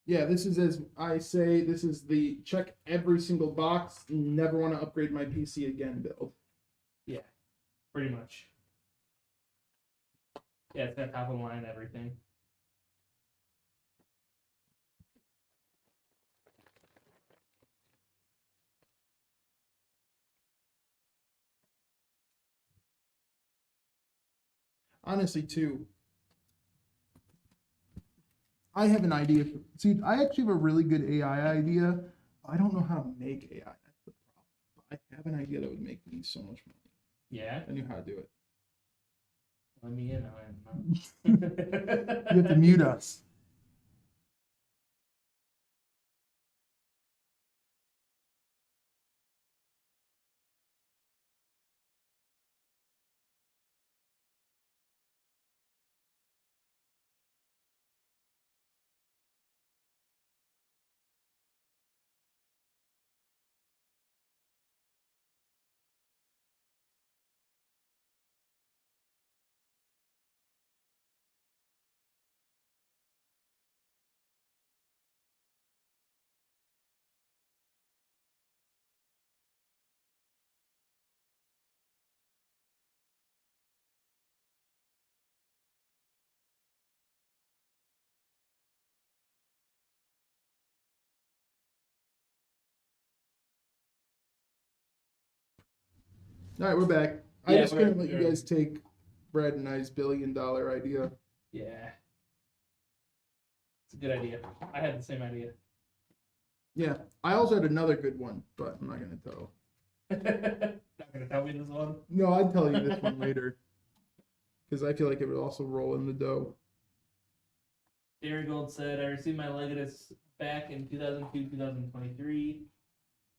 yeah, this is, as I say, this is the check every single box, never want to upgrade my PC again build. Yeah, pretty much. Yeah, it's got top of the line everything. honestly too, I have an idea. See, I actually have a really good AI idea. I don't know how to make AI. That's the problem. But I have an idea that would make me so much money. Yeah. I knew how to do it. Let me in. You have to mute us. All right, we're back. I Yeah, just couldn't let you guys take Brad and I's $1 billion idea. Yeah. It's a good idea. I had the same idea. Yeah, I also had another good one, but I'm not gonna tell. Not gonna tell me this one. No, I'd tell you this one later, because I feel like it would also roll in the dough. Darren Gold said, I received my Legatus back in 2002, 2023,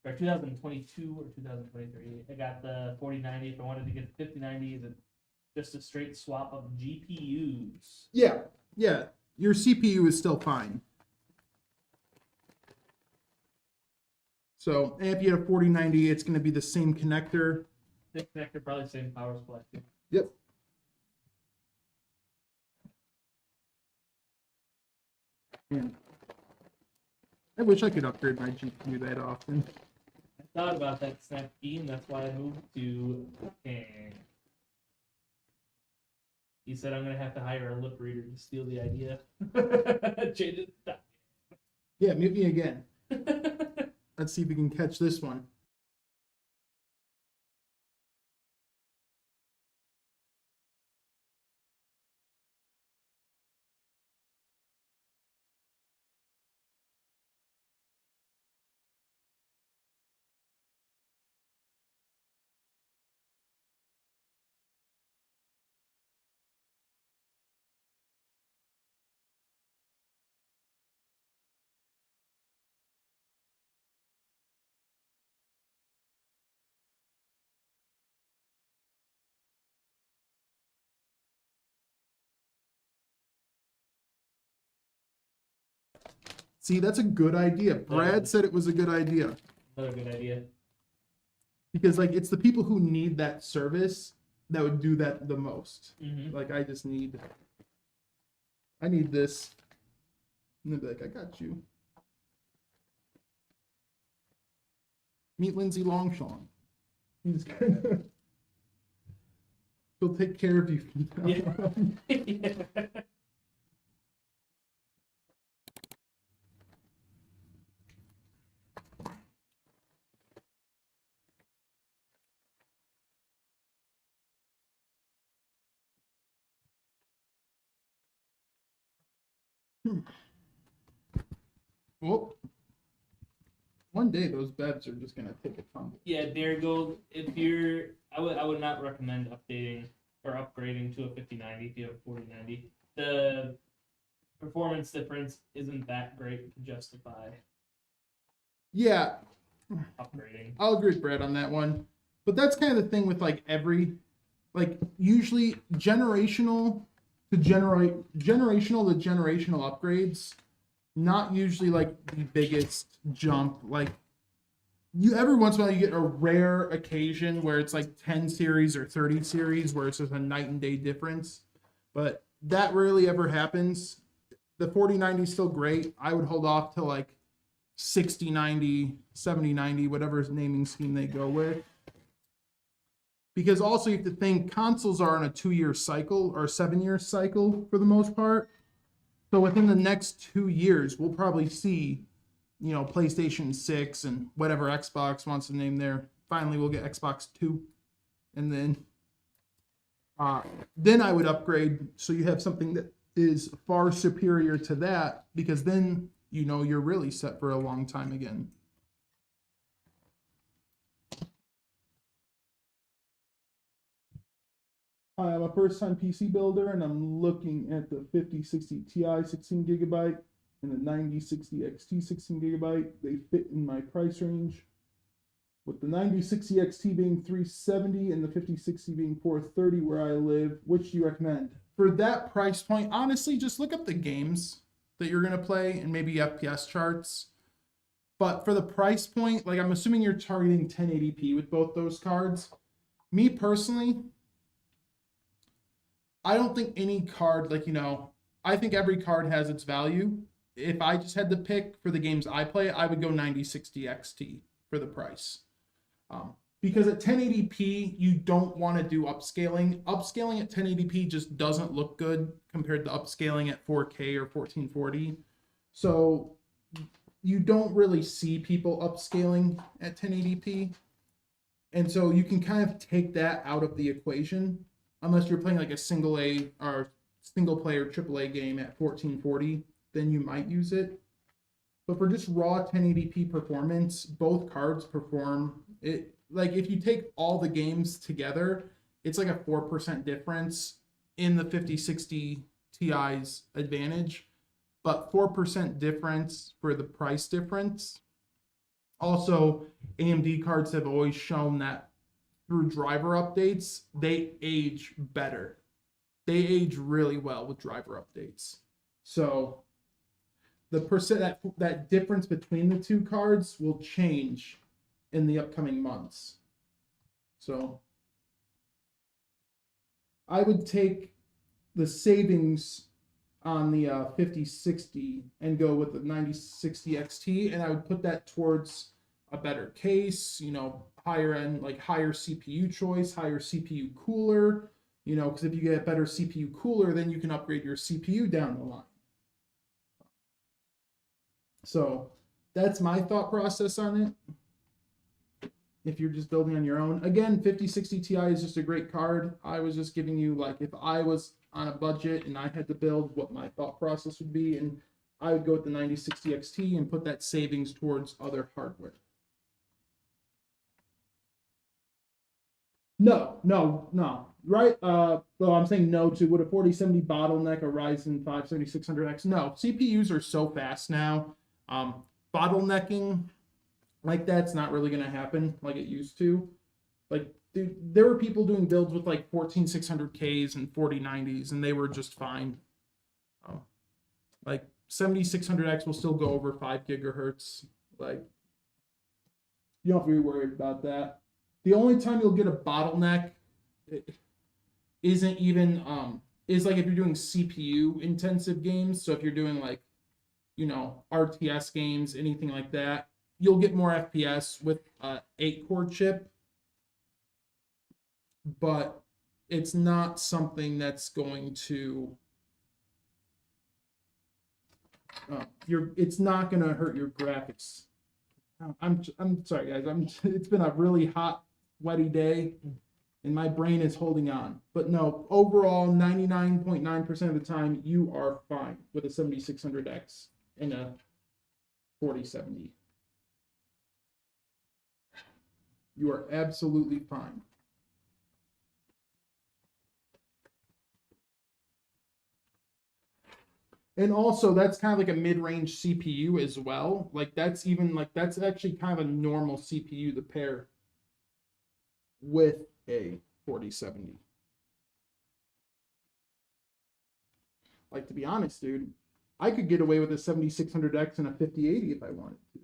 or 2022 or 2023. I got the 4090. If I wanted to get the 5090, is it just a straight swap of GPUs? Yeah, your CPU is still fine. So, and if you had a 4090, it's going to be the same connector. Same connector, probably same power supply too. Yep. Man, I wish I could upgrade my GPU that often. I thought about that snap key, and that's why I moved to King. He said I'm gonna have to hire a lip reader to steal the idea. Change it. Yeah, mute me again. Let's see if we can catch this one. See, that's a good idea. Brad said it was a good idea. Another good idea. Because, like, it's the people who need that service that would do that the most. Mm-hmm. Like, I need this. And they'll be like, I got you. Meet Lindsay Longshawn. He's gonna... He'll take care of you from now on. Yeah. Well, one day those beds are just gonna take a tumble. Yeah, Dairy Gold. If you're, I would not recommend updating or upgrading to a 5090 if you have a 4090. The performance difference isn't that great to justify Yeah, upgrading. I'll agree with Brad on that one. But that's kind of the thing with like usually generational to generational upgrades, not usually like the biggest jump. Like you every once in a while you get a rare occasion where it's like 10 series or 30 series where it's just a night and day difference. But that rarely ever happens. The 4090 is still great. I would hold off till like 6090, 7090, whatever naming scheme they go with. Because also you have to think consoles are on a 2-year cycle or a 7-year cycle for the most part. So within the next 2 years, we'll probably see, you know, PlayStation 6 and whatever Xbox wants to name there. Finally, we'll get Xbox 2. And then then I would upgrade so you have something that is far superior to that, because then you know you're really set for a long time again. Hi, I'm a first-time PC builder, and I'm looking at the 5060 Ti 16 gigabyte and the 9060 XT 16 gigabyte. They fit in my price range, with the 9060 XT being $370 and the 5060 being $430 where I live. Which do you recommend? For that price point, honestly, just look up the games that you're going to play and maybe FPS charts. But for the price point, like I'm assuming you're targeting 1080p with both those cards. Me personally, I don't think any card, like, you know, I think every card has its value. If I just had to pick for the games I play, I would go 9060 XT for the price. Because at 1080p, you don't want to do upscaling. Upscaling at 1080p just doesn't look good compared to upscaling at 4K or 1440. So you don't really see people upscaling at 1080p. And so you can kind of take that out of the equation, unless you're playing like a single player AAA game at 1440, then you might use it. But for just raw 1080p performance, both cards perform it. Like if you take all the games together, it's like a 4% difference in the 5060 Ti's advantage, but 4% difference for the price difference. Also, AMD cards have always shown that through driver updates, they age better. They age really well with driver updates. So the percent that difference between the two cards will change in the upcoming months. So I would take the savings on the 5060 and go with the 9060 XT, and I would put that towards a better case, you know, higher end, like higher CPU choice, higher CPU cooler, you know, because if you get a better CPU cooler, then you can upgrade your CPU down the line. So that's my thought process on it. If you're just building on your own, again, 5060 Ti is just a great card. I was just giving you, like, if I was on a budget and I had to build, what my thought process would be, and I would go with the 9060 XT and put that savings towards other hardware. No. Right? Well, I'm saying no to, would a 4070 bottleneck a Ryzen 5 7600X? No. CPUs are so fast now. Bottlenecking like that's not really going to happen like it used to. Like, dude, there were people doing builds with like 14600Ks and 4090s, and they were just fine. Like 7600X will still go over 5 gigahertz. Like, you don't have to be worried about that. The only time you'll get a bottleneck isn't even is like if you're doing CPU intensive games. So if you're doing like, you know, RTS games, anything like that, you'll get more FPS with a 8-core chip, but it's not something that's going to it's not going to hurt your graphics. I'm sorry guys, it's been a really hot, sweaty day and my brain is holding on. But no, overall 99.9% of the time you are fine with a 7600X and a 4070. You are absolutely fine. And also, that's kind of like a mid-range CPU as well. Like, that's actually kind of a normal CPU to pair with a 4070. Like, to be honest, dude, I could get away with a 7600X and a 5080 if I wanted to.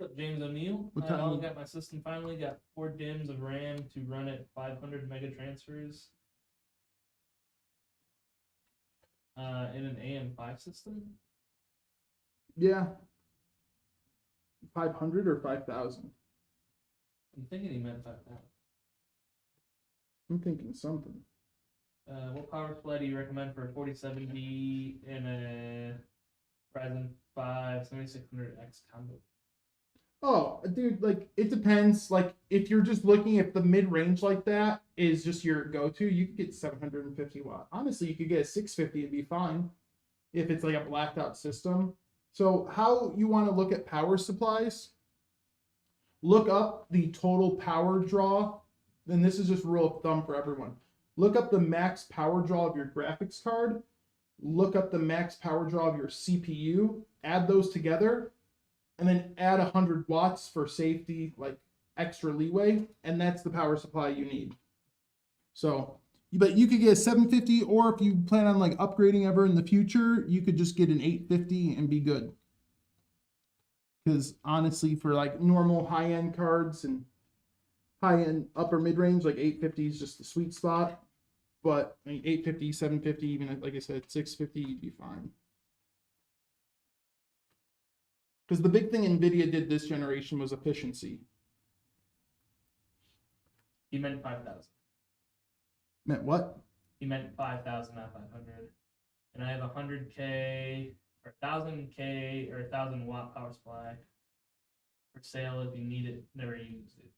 What's up, James O'Neill? What I time? all got my system finally got 4 DIMMs of RAM to run at 500 mega transfers in an AM5 system. Yeah. 500 or 5,000? I'm thinking he meant 5,000. I'm thinking something. What power supply do you recommend for a 4070 and a Ryzen 5 7600X combo? Oh, dude, like it depends. Like if you're just looking if the mid range like that is just your go to, you could get 750 watt. Honestly, you could get a 650 and be fine if it's like a blacked out system. So how you want to look at power supplies? Look up the total power draw, and this is just rule of thumb for everyone. Look up the max power draw of your graphics card. Look up the max power draw of your CPU. Add those together and then add 100 watts for safety, like extra leeway, and that's the power supply you need. So, but you could get a 750, or if you plan on like upgrading ever in the future, you could just get an 850 and be good. Because honestly, for like normal high-end cards and high-end upper mid-range, like 850 is just the sweet spot. But I mean, 850, 750, even like I said, 650, you'd be fine. Because the big thing NVIDIA did this generation was efficiency. He meant 5,000. Meant what? He meant 5,000, not 500. And I have 100K or 1,000K or 1,000 watt power supply for sale if you need it. Never used it.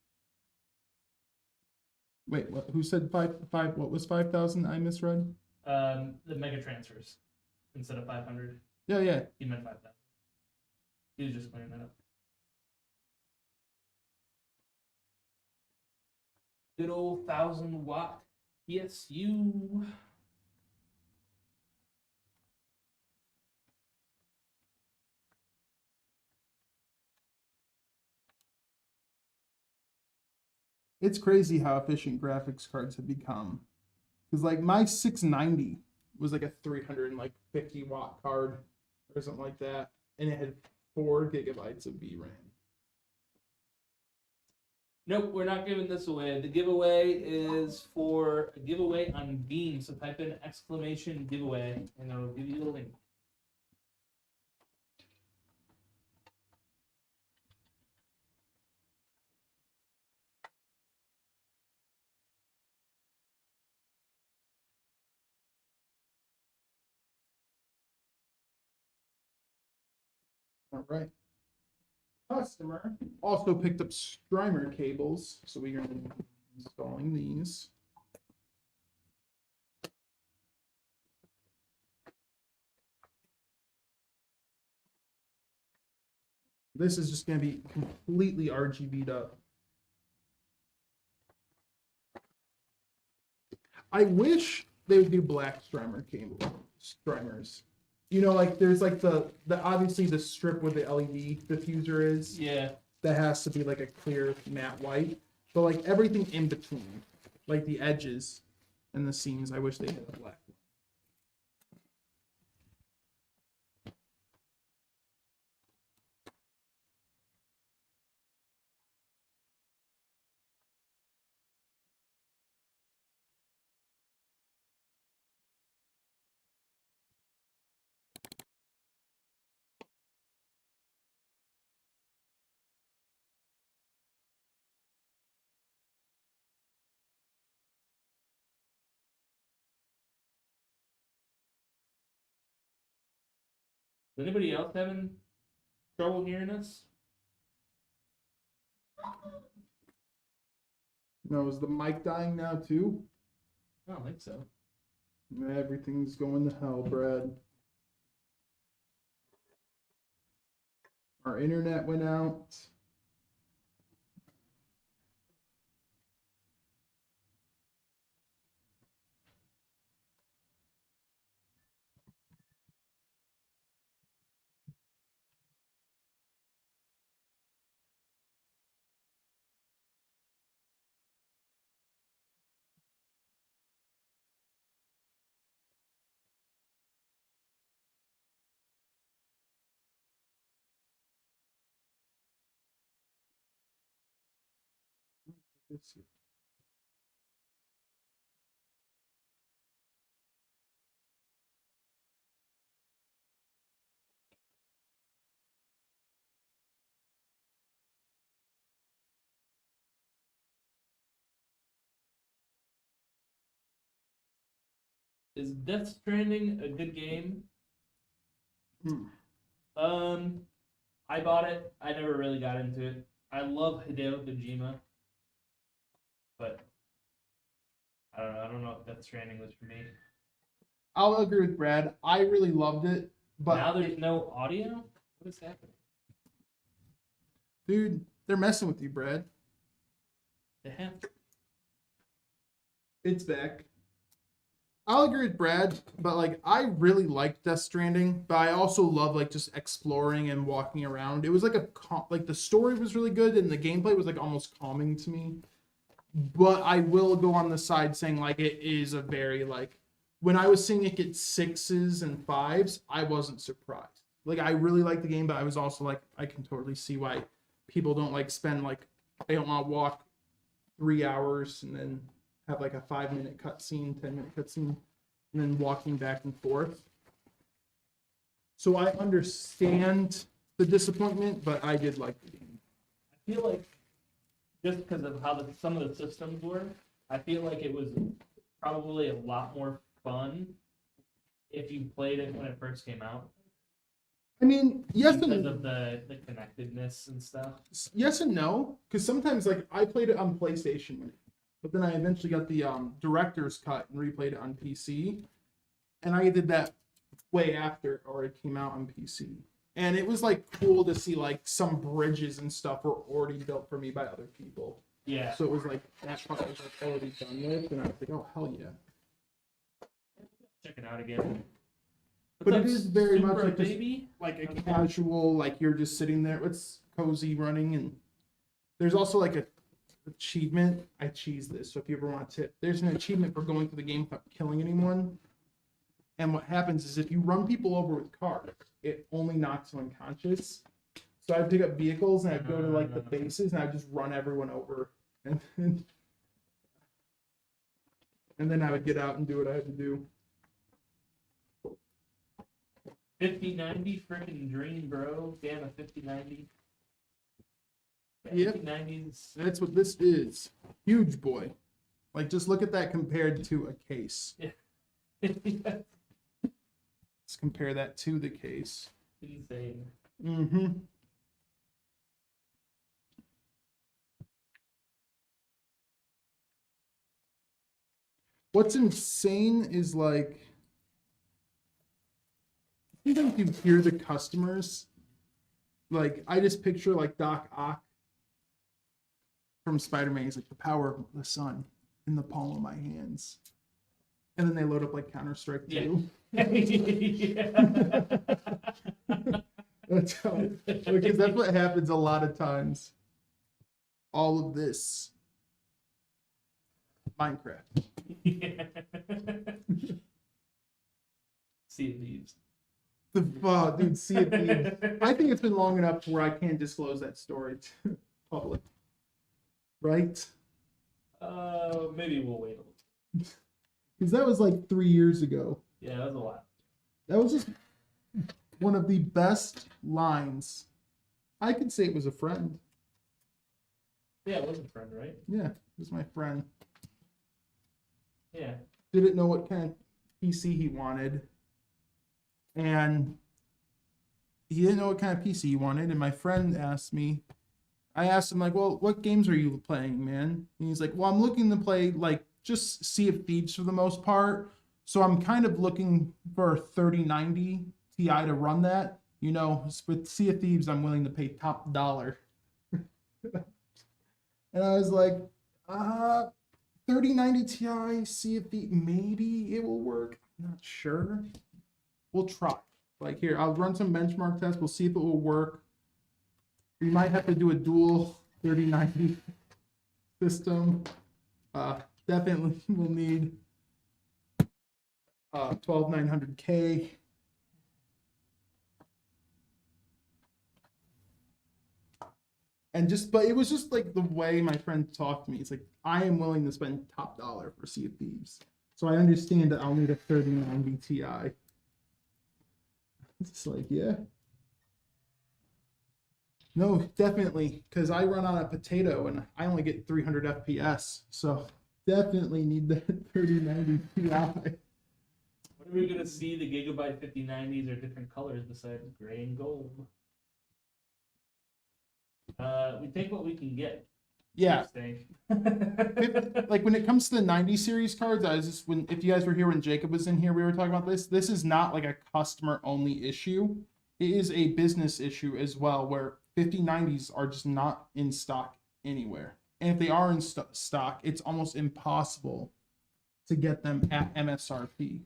Wait, what? Who said five? What was 5,000? I misread. The mega transfers instead of 500. Yeah. He meant 5,000. He was just clearing that up. Good old 1,000 watt PSU. It's crazy how efficient graphics cards have become. Because like my 690 was like a 350 watt card or something like that, and it had 4 gigabytes of VRAM. Nope, we're not giving this away. The giveaway is for a giveaway on Beam. So type in exclamation giveaway and it'll give you the link. All right. Customer also picked up strimer cables, so we are installing these. This is just going to be completely RGB'd up. I wish they would do black strimer cable strimers. You know, like there's like the obviously the strip where the LED diffuser is. Yeah. That has to be like a clear matte white. But like everything in between, like the edges and the seams, I wish they had a black. Is anybody else having trouble hearing us? No, is the mic dying now too? I don't think so. Everything's going to hell, Brad. Our internet went out. Let's see. Is Death Stranding a good game? Hmm. I bought it. I never really got into it. I love Hideo Kojima, but I don't know. I don't know if Death Stranding was for me. I'll agree with Brad. I really loved it, but Now there's no audio. What is happening? dude, they're messing with you, Brad. They have. It's back. I'll agree with Brad, but like I really liked Death Stranding, but I also love like just exploring and walking around. It was like like the story was really good and the gameplay was like almost calming to me. But I will go on the side saying like it is a very like when I was seeing it get 6s and 5s, I wasn't surprised. Like I really liked the game, but I was also like I can totally see why people don't like spend like they don't want to walk 3 hours and then have like a 5-minute cutscene, 10-minute cutscene, and then walking back and forth. So I understand the disappointment, but I did like the game. I feel like just because of how some of the systems were, I feel like it was probably a lot more fun if you played it when it first came out. I mean, yes Because and of the connectedness and stuff. yes and no, because sometimes like I played it on PlayStation, but then I eventually got the director's cut and replayed it on PC, and I did that way after or it came out on PC. And it was like cool to see like some bridges and stuff were already built for me by other people. Yeah. So it was like that part was like already done with, and I was like, oh hell yeah. Check it out again. But What's it up, is very much Super like this, baby. like a casual, like you're just sitting there. It's cozy running, and there's also like a achievement. I cheese this, so if you ever want a tip, there's an achievement for going through the game without killing anyone. And what happens is if you run people over with cars, it only knocks them unconscious. So I'd pick up vehicles and I'd go to like the bases and I'd just run everyone over, and then I would get out and do what I had to do. 5090 freaking dream, bro. Damn, a 5090. Yep. 5090s. That's what this is. Huge boy. Like just look at that compared to a case. Let's compare that to the case. Insane. Mm-hmm. What's insane is like sometimes you hear the customers. Like I just picture like Doc Ock from Spider-Man. He's like the power of the sun in the palm of my hands. And then they load up like Counter-Strike 2. That's how, because that's what happens a lot of times. All of this. Minecraft. Sea of Thieves. Dude, Sea of Thieves. I think it's been long enough where I can't disclose that story to public. Right? Maybe we'll wait a little. Because that was like 3 years ago. Yeah, that was a lot. That was just one of the best lines. I could say it was a friend. Yeah, it was a friend, right? Yeah, it was my friend. Yeah. Didn't know what kind of PC he wanted. And he didn't know what kind of PC he wanted. And my friend asked me, I asked him, like, well, what games are you playing, man? And he's like, well, I'm looking to play, like, just Sea of Thieves for the most part. So I'm kind of looking for a 3090 Ti to run that. You know, with Sea of Thieves, I'm willing to pay top dollar. And I was like, 3090 Ti, Sea of Thieves, maybe it will work. I'm not sure. We'll try. Like here, I'll run some benchmark tests. We'll see if it will work. We might have to do a dual 3090 system. Definitely will need 12900K. And just, but it was just like the way my friend talked to me. It's like, I am willing to spend top dollar for Sea of Thieves. So I understand that I'll need a 3090 Ti. It's like, yeah. No, definitely, because I run on a potato and I only get 300 FPS. So definitely need that 3090 Ti. When are we gonna see the Gigabyte 5090s or different colors besides gray and gold? We take what we can get. Yeah, Stay. like when it comes to the 90 series cards, I was just when if you guys were here when Jacob was in here, we were talking about this. This is not like a customer only issue. It is a business issue as well, where 5090s are just not in stock anywhere. And if they are in stock, it's almost impossible to get them at MSRP.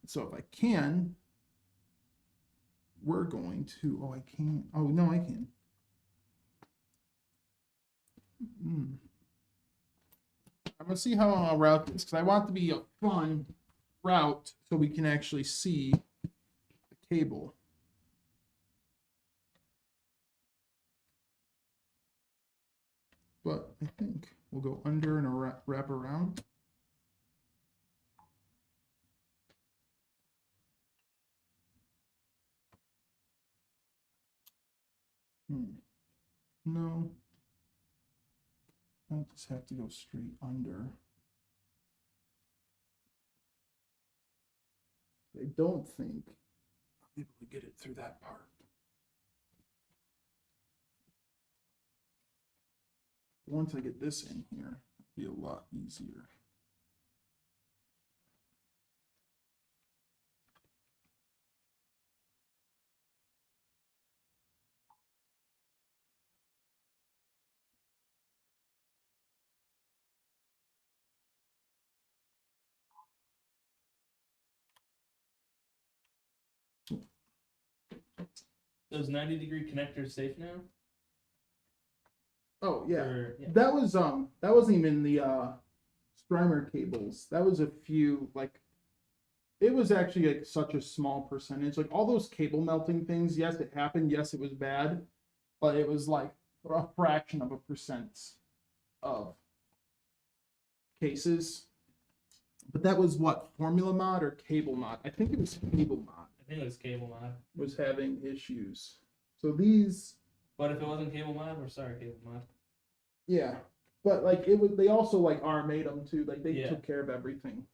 So if I can, we're going to, oh, I can't. Oh, no, I can. I'm going to see how I'll route this because I want it to be a fun route so we can actually see the cable. But I think we'll go under and wrap around. No. I just have to go straight under. I don't think I'll be able to get it through that part. Once I get this in here, it'll be a lot easier. Those 90-degree connectors safe now? Oh yeah. Yeah. That wasn't even the Strimer cables. That was a few, like, it was actually like such a small percentage. Like all those cable melting things, yes, it happened, yes, it was bad, but it was like a fraction of a percent of cases. But that was what, Formula Mod or Cable Mod? I think it was Cable Mod I think it was Cable Mod. was having issues. So these, But if it wasn't Cable Mod, we're sorry, Cable Mod. yeah. But like it was, they also like made them too. Like they Yeah. took care of everything.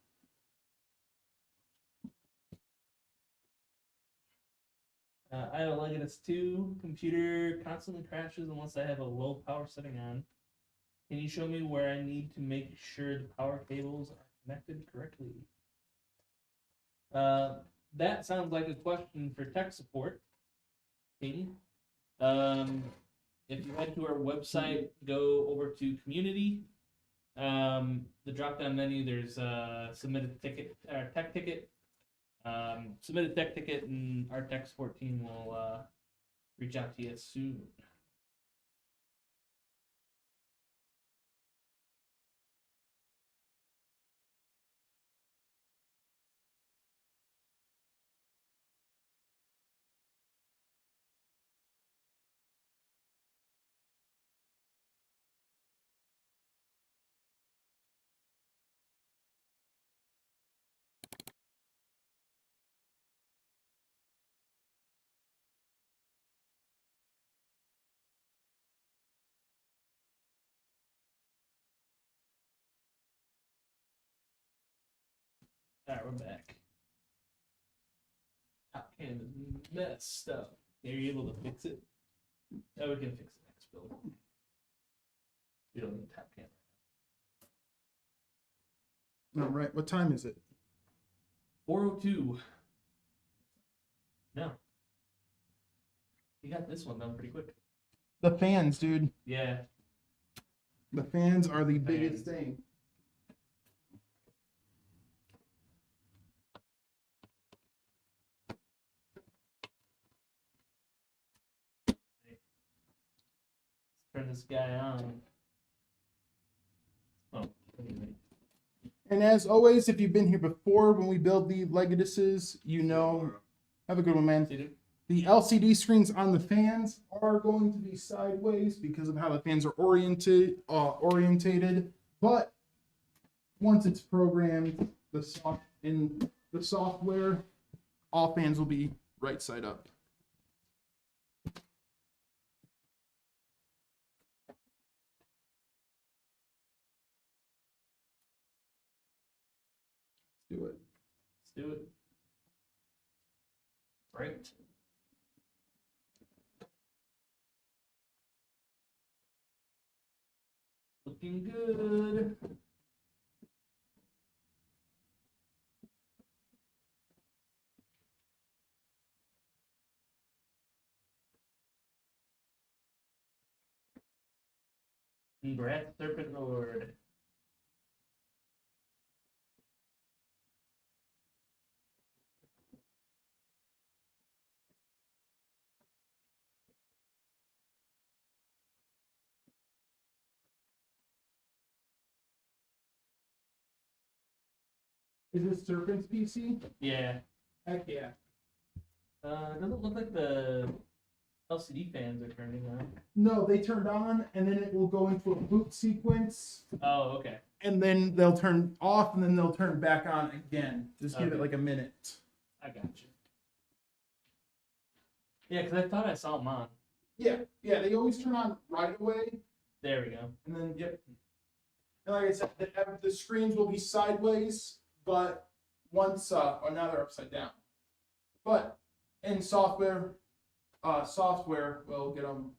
I have a Legatus 2 computer constantly crashes unless I have a low power setting on. Can you show me where I need to make sure the power cables are connected correctly? That sounds like a question for tech support, King. If you head to our website, go over to community. The drop-down menu, there's submit a ticket, tech ticket. Submit a tech ticket, and our tech support team will reach out to you soon. Alright, we're back. Top cam is messed up. Are you able to fix it? Oh, we can fix it next build. We don't need top cam. All right. What time is it? 4:02. No. You got this one done pretty quick. The fans, dude. Yeah. The fans are the biggest thing. Turn this guy on. Oh, anyway. And as always, if you've been here before when we build the Legatuses, you know, have a good one, man. See, dude? The LCD screens on the fans are going to be sideways because of how the fans are orientated. But once it's programmed, in the software, all fans will be right side up. Do it. Let's do it. Right. Looking good. Congrats, Serpent Lord. Is this Serpent's PC? Yeah. Heck yeah. It doesn't look like the LCD fans are turning on. No, they turned on, and then it will go into a boot sequence, Oh, okay. and then they'll turn off, and then they'll turn back on again. Just give it Okay. like a minute. I got you. Yeah, because I thought I saw them on. Yeah, they always turn on right away, There we go. and then yep. And like I said, the screens will be sideways, but once or now they're upside down. But in software will get them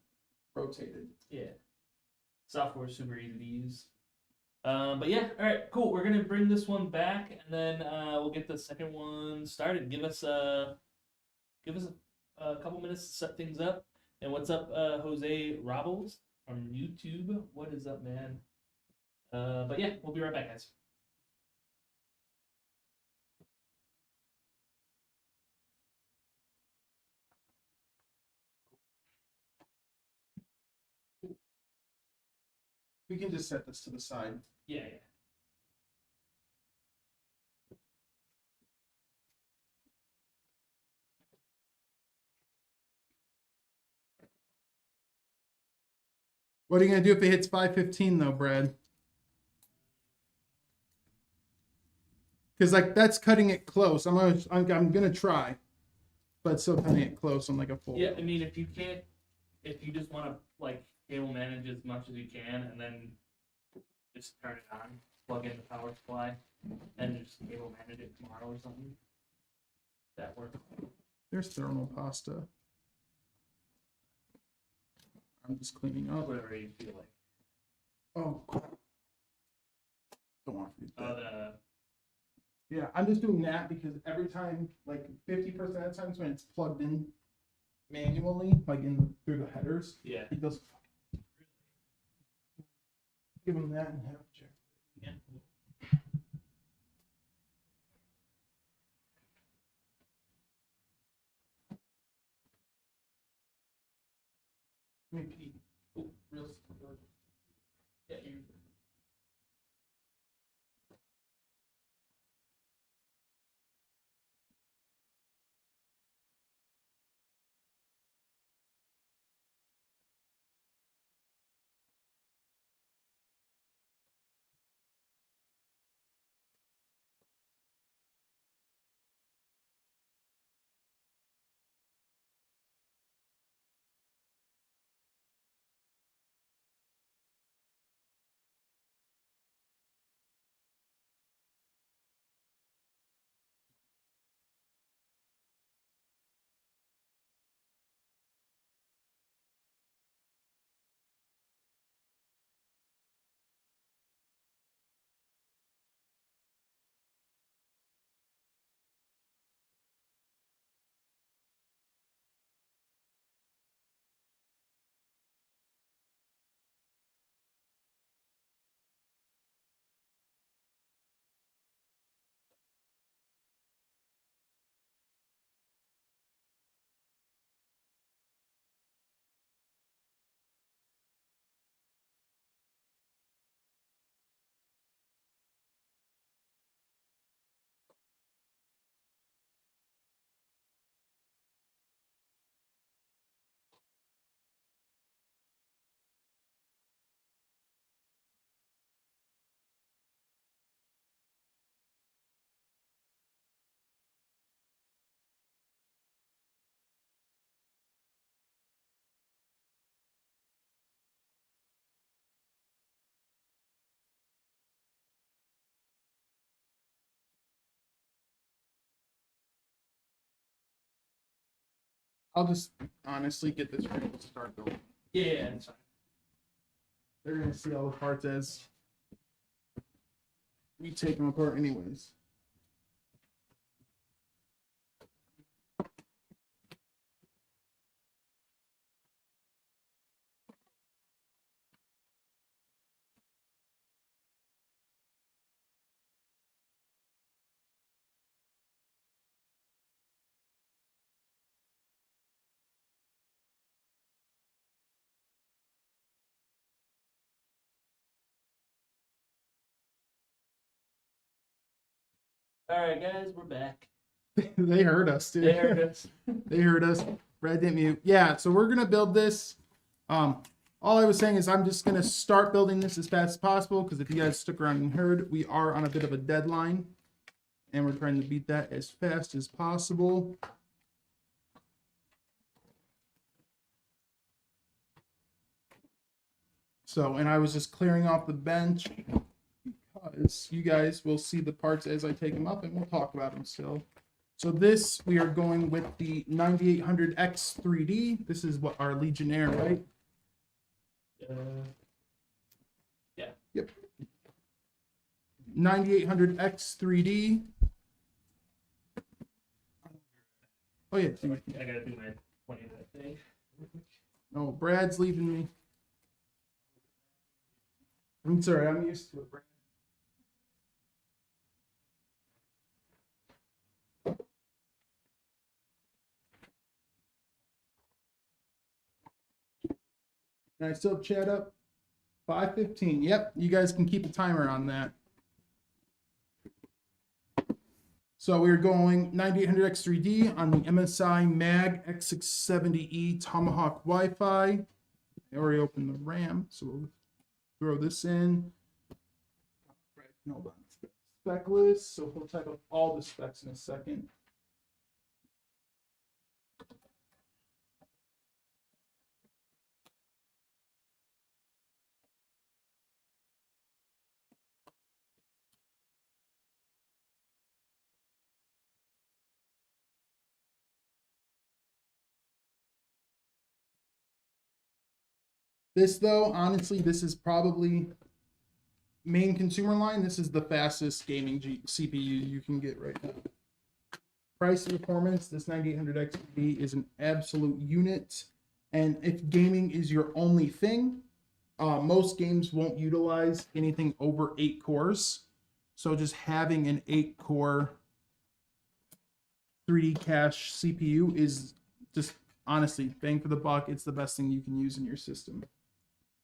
rotated. Yeah. Software's super easy to use. But yeah, all right, cool. We're gonna bring this one back, and then we'll get the second one started. Give us a couple minutes to set things up. And what's up, Jose Robles from YouTube? What is up, man? But yeah, we'll be right back, guys. We can just set this to the side. Yeah. What are you gonna do if it hits 515 though, Brad? Because like that's cutting it close. I'm gonna try, but it's still cutting it close on like a full. Yeah, I mean, if you just want to like cable manage as much as you can, and then just turn it on, plug in the power supply, and just cable manage it tomorrow or something. That works. There's thermal pasta. I'm just cleaning up. Whatever you feel like. Oh, crap. Don't want to do that. Yeah, I'm just doing that because every time, like 50% of the times when it's plugged in manually, like through the headers, Yeah. it does. Give them that and have it check. Yeah. Let me pee. Oh, real. Yeah, you. I'll just honestly get this ready to start going. Yeah, it's fine. They're gonna see all the parts as we take them apart anyways. All right, guys, we're back. They heard us, dude. They heard us. They heard us. Brad didn't mute. Yeah, so we're gonna build this. All I was saying is I'm just gonna start building this as fast as possible because if you guys stuck around and heard, we are on a bit of a deadline, and we're trying to beat that as fast as possible. So, and I was just clearing off the bench because you guys will see the parts as I take them up, and we'll talk about them still. So this, we are going with the 9800X 3D. This is what our Legionnaire, right? Yeah. Yep. 9800X 3D. Oh yeah. I gotta do my 20-minute thing. Oh, Brad's leaving me. I'm sorry, I'm used to it, Brad. Can I still chat up? 5:15. Yep, you guys can keep a timer on that. So we're going 9800X 3D on the MSI Mag X670E Tomahawk Wi-Fi. I already opened the RAM, so we'll throw this in. Hold on. Spec list. So we'll type up all the specs in a second. This though, honestly, this is probably main consumer line. This is the fastest gaming CPU you can get right now. Price and performance, this 9800X is an absolute unit. And if gaming is your only thing, most games won't utilize anything over 8 cores. So just having an 8-core 3D cache CPU is just honestly bang for the buck. It's the best thing you can use in your system.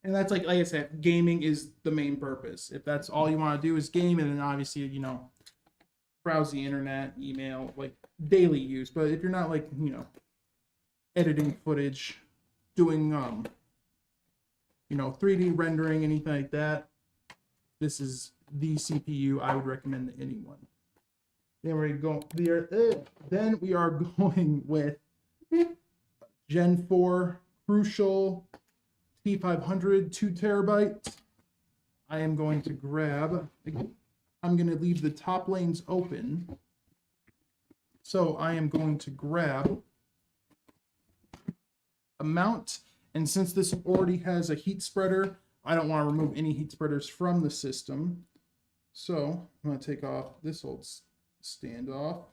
And that's like I said, gaming is the main purpose. If that's all you want to do is game, and then obviously, you know, browse the internet, email, like daily use. But if you're not like, you know, editing footage, doing, you know, 3D rendering, anything like that, this is the CPU I would recommend to anyone. Then we go there. Then we are going with Gen 4 Crucial T500 2 terabyte. I am going to grab. I'm going to leave the top lanes open. So I am going to grab a mount, and since this already has a heat spreader, I don't want to remove any heat spreaders from the system. So I'm going to take off this old standoff.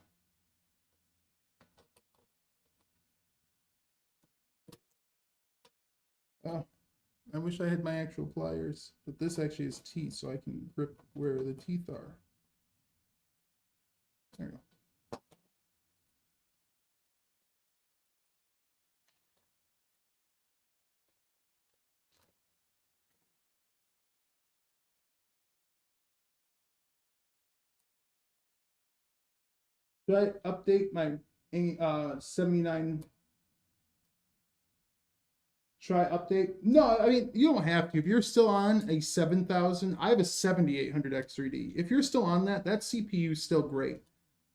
Oh, I wish I had my actual pliers, but this actually is teeth, so I can grip where the teeth are. There we go. Should I update my 79? Should I update? No, I mean, you don't have to. If you're still on a 7000, I have a 7800X3D. If you're still on that, that CPU is still great.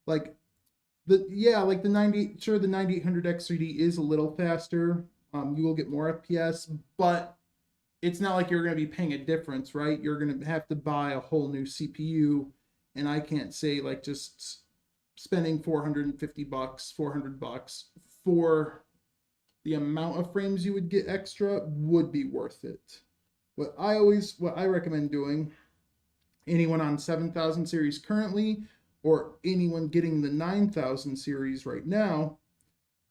Like, the 9800X3D is a little faster. You will get more FPS, but it's not like you're going to be paying a difference, right? You're going to have to buy a whole new CPU, and I can't say, like, just spending $450, $400 for the amount of frames you would get extra would be worth it. What I recommend doing, anyone on 7000 series currently, or anyone getting the 9000 series right now,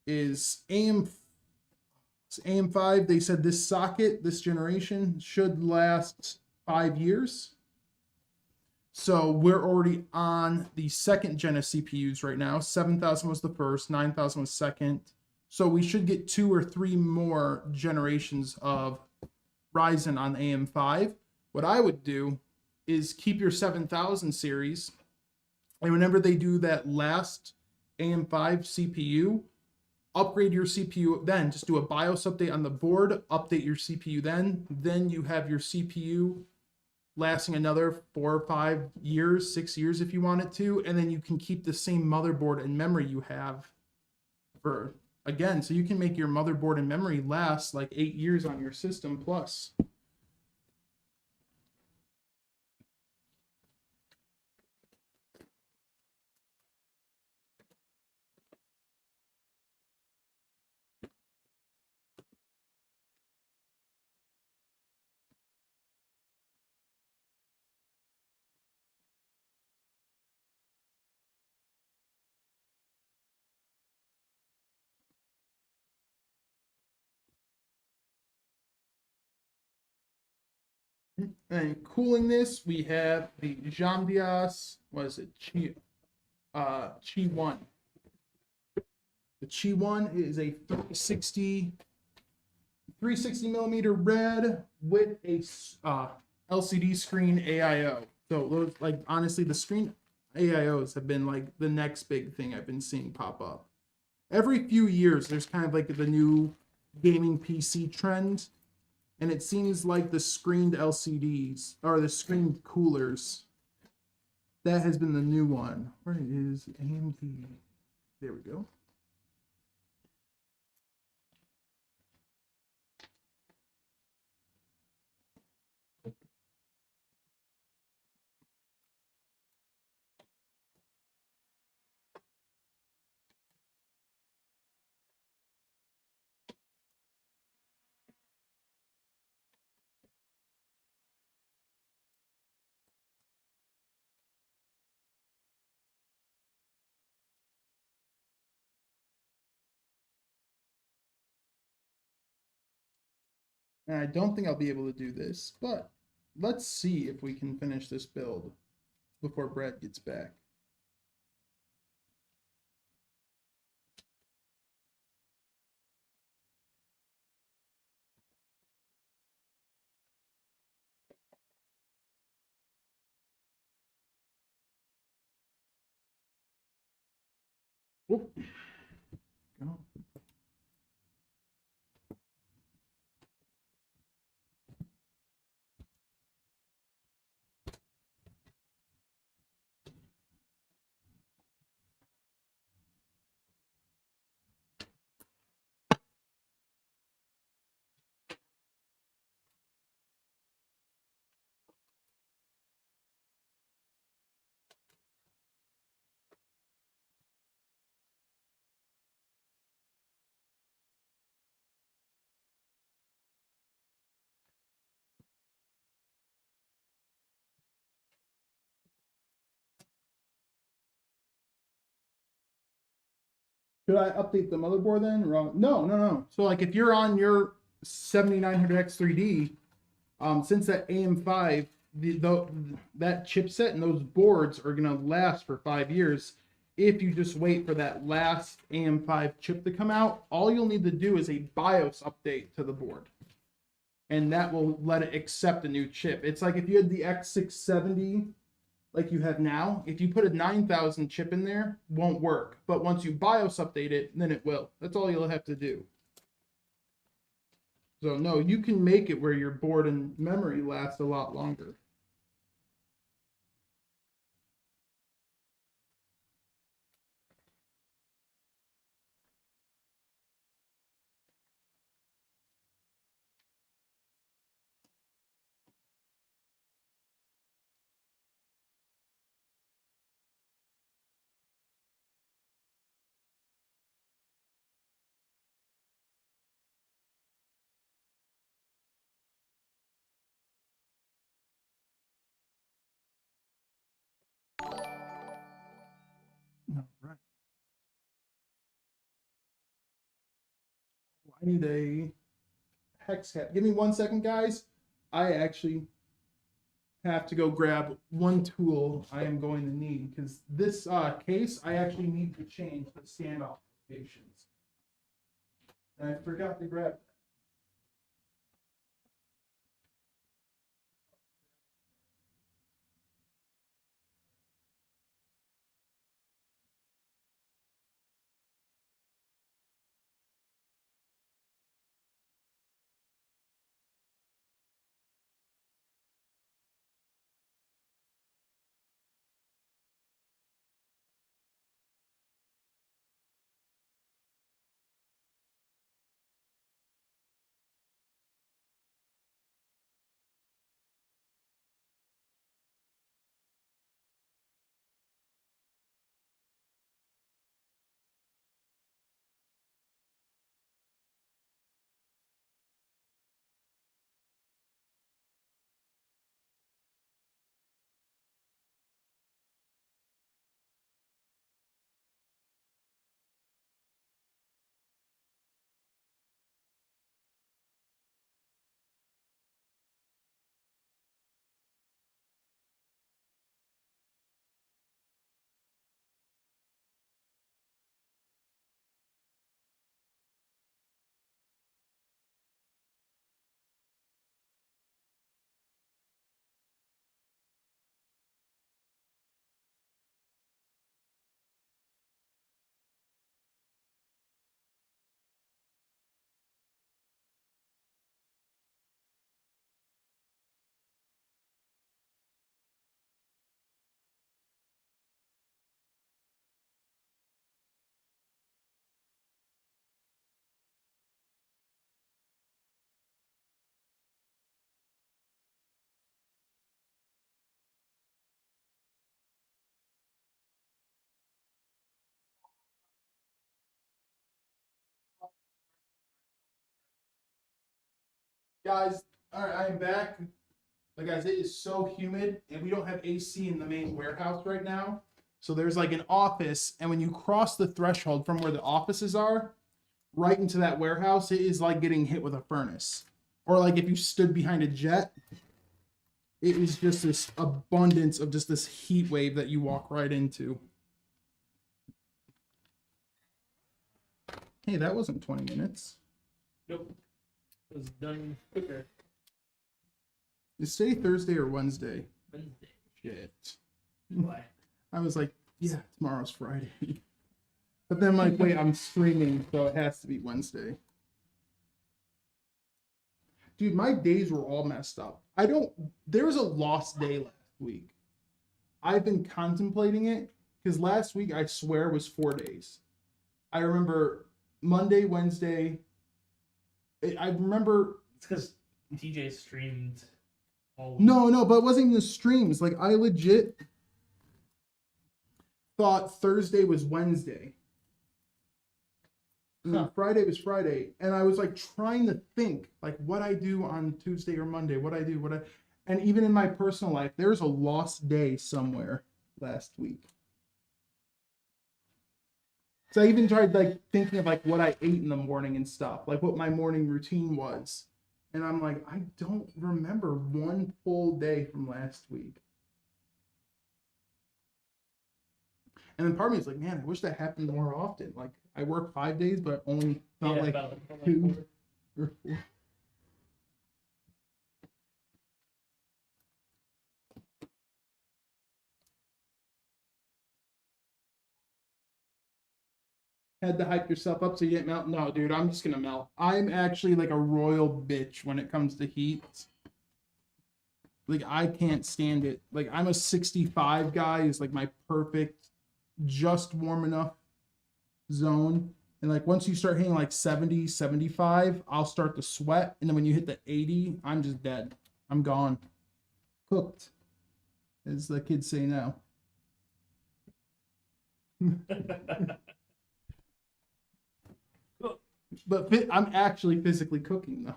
is AM5. They said this socket, this generation, should last 5 years. So we're already on the second gen of CPUs right now. 7000 was the first, 9000 was second. So we should get 2 or 3 more generations of Ryzen on AM5. What I would do is keep your 7000 series, and whenever they do that last AM5 CPU, upgrade your CPU then. Just do a BIOS update on the board, update your CPU then you have your CPU lasting another 4 or 5 years, 6 years if you want it to, and then you can keep the same motherboard and memory you have for, again, so you can make your motherboard and memory last like 8 years on your system plus. And cooling this, we have the Jambias, what is it? Chi 1. The Chi 1 is a 360 millimeter red with a LCD screen AIO. So those, like, honestly, the screen AIOs have been like the next big thing I've been seeing pop up. Every few years, there's kind of like the new gaming PC trend. And it seems like the screened LCDs, or the screened coolers, that has been the new one. Where is AMD? There we go. And I don't think I'll be able to do this, but let's see if we can finish this build before Brad gets back. Whoop. Go. Should I update the motherboard then? No. So like if you're on your 7900X3D, since that AM5, that chipset and those boards are gonna last for 5 years. If you just wait for that last AM5 chip to come out, all you'll need to do is a BIOS update to the board, and that will let it accept a new chip. It's like if you had the X670 like you have now, if you put a 9000 chip in there, won't work. But once you BIOS update it, then it will. That's all you'll have to do. So no, you can make it where your board and memory last a lot longer. All right. I need a hex cap. Give me 1 second, guys. I actually have to go grab one tool I am going to need because this case I actually need to change the standoff locations. And I forgot to grab that. Guys, all right, I am back. But guys, it is so humid, and we don't have AC in the main warehouse right now. So there's like an office, and when you cross the threshold from where the offices are, right into that warehouse, it is like getting hit with a furnace. Or like if you stood behind a jet, it is just this abundance of just this heat wave that you walk right into. Hey, that wasn't 20 minutes. Nope. It was done quicker. Is today Thursday or Wednesday? Wednesday. Shit. Why? I was like, yeah, tomorrow's Friday. But then I'm like, wait, I'm streaming, so it has to be Wednesday. Dude, my days were all messed up. There was a lost day last week. I've been contemplating it because last week I swear was 4 days. I remember Monday, Wednesday. I remember. It's because TJ streamed all week. No, but it wasn't even the streams. Like, I legit thought Thursday was Wednesday. Huh. Friday was Friday, and I was like trying to think like what I do on Tuesday or Monday, and even in my personal life, there's a lost day somewhere last week. So I even tried like thinking of like what I ate in the morning and stuff, like what my morning routine was, and I'm like, I don't remember one full day from last week. And then part of me is like, man, I wish that happened more often. Like, I work 5 days, but only felt like about 2 or 4. Had to hype yourself up so you didn't melt. No, dude, I'm just gonna melt. I'm actually like a royal bitch when it comes to heat. Like, I can't stand it. Like, I'm a 65 guy is like my perfect, just warm enough zone. And like once you start hitting like 70, 75, I'll start to sweat. And then when you hit the 80, I'm just dead. I'm gone. Cooked, as the kids say now. But I'm actually physically cooking though.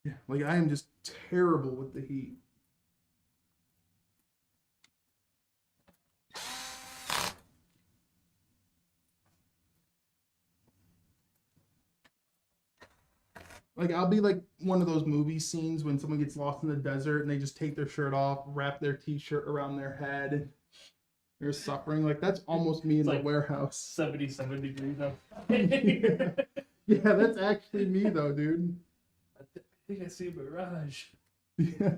Yeah, like I am just terrible with the heat. Like I'll be like one of those movie scenes when someone gets lost in the desert and they just take their shirt off, wrap their t-shirt around their head, and they're suffering. Like that's almost me in It's the like warehouse. 77 degrees out. Yeah, that's actually me though, dude. I think I see a mirage. Yeah.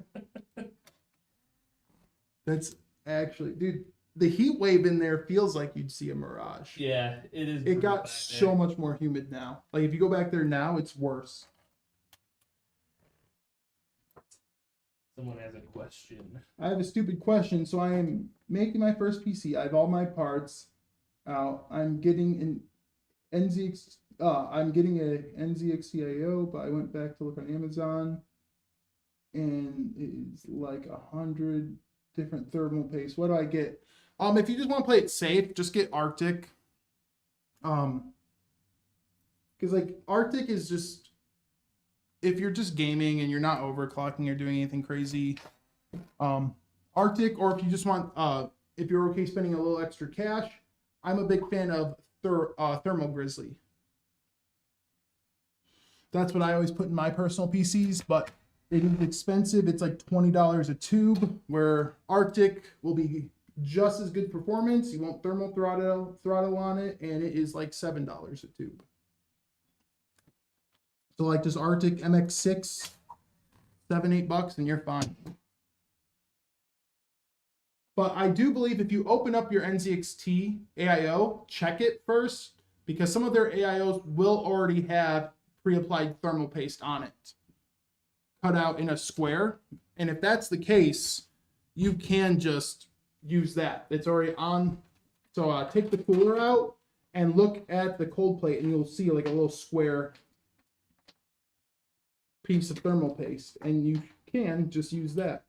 That's actually, dude, the heat wave in there feels like you'd see a mirage. Yeah, it is. It brutal got back so there. much more humid now. Like if you go back there now, it's worse. Someone has a question. I have a stupid question. So I am making my first PC. I have all my parts. I'm getting an NZX. I'm getting a NZX CIO, but I went back to look on Amazon, and it's like 100 different thermal pastes. What do I get? If you just want to play it safe, just get Arctic. Because like Arctic is just, if you're just gaming and you're not overclocking or doing anything crazy, Arctic, or if you just want, if you're okay spending a little extra cash, I'm a big fan of Thermal Grizzly. That's what I always put in my personal PCs, but it is expensive. It's like $20 a tube, where Arctic will be just as good performance. You won't thermal throttle on it, and it is like $7 a tube. So like this Arctic MX6, $7-8, and you're fine. But I do believe if you open up your NZXT AIO, check it first, because some of their AIOs will already have pre-applied thermal paste on it, cut out in a square. And if that's the case, you can just use that. It's already on. So take the cooler out and look at the cold plate, and you'll see like a little square piece of thermal paste, and you can just use that.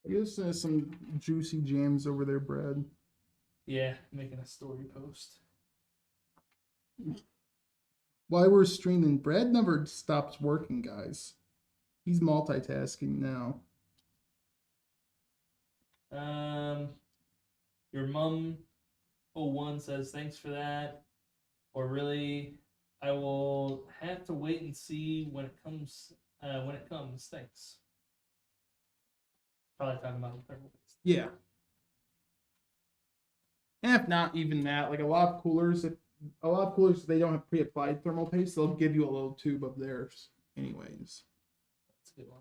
I guess there's some juicy jams over there, Brad. Yeah, making a story post. While we're streaming, Brad never stops working, guys. He's multitasking now. Your mom 01 says thanks for that. Or really, I will have to wait and see when it comes. Thanks. Probably talking about the thermal paste. Yeah. And if not even that, like a lot of coolers, if they don't have pre-applied thermal paste, they'll give you a little tube of theirs anyways. That's a good one.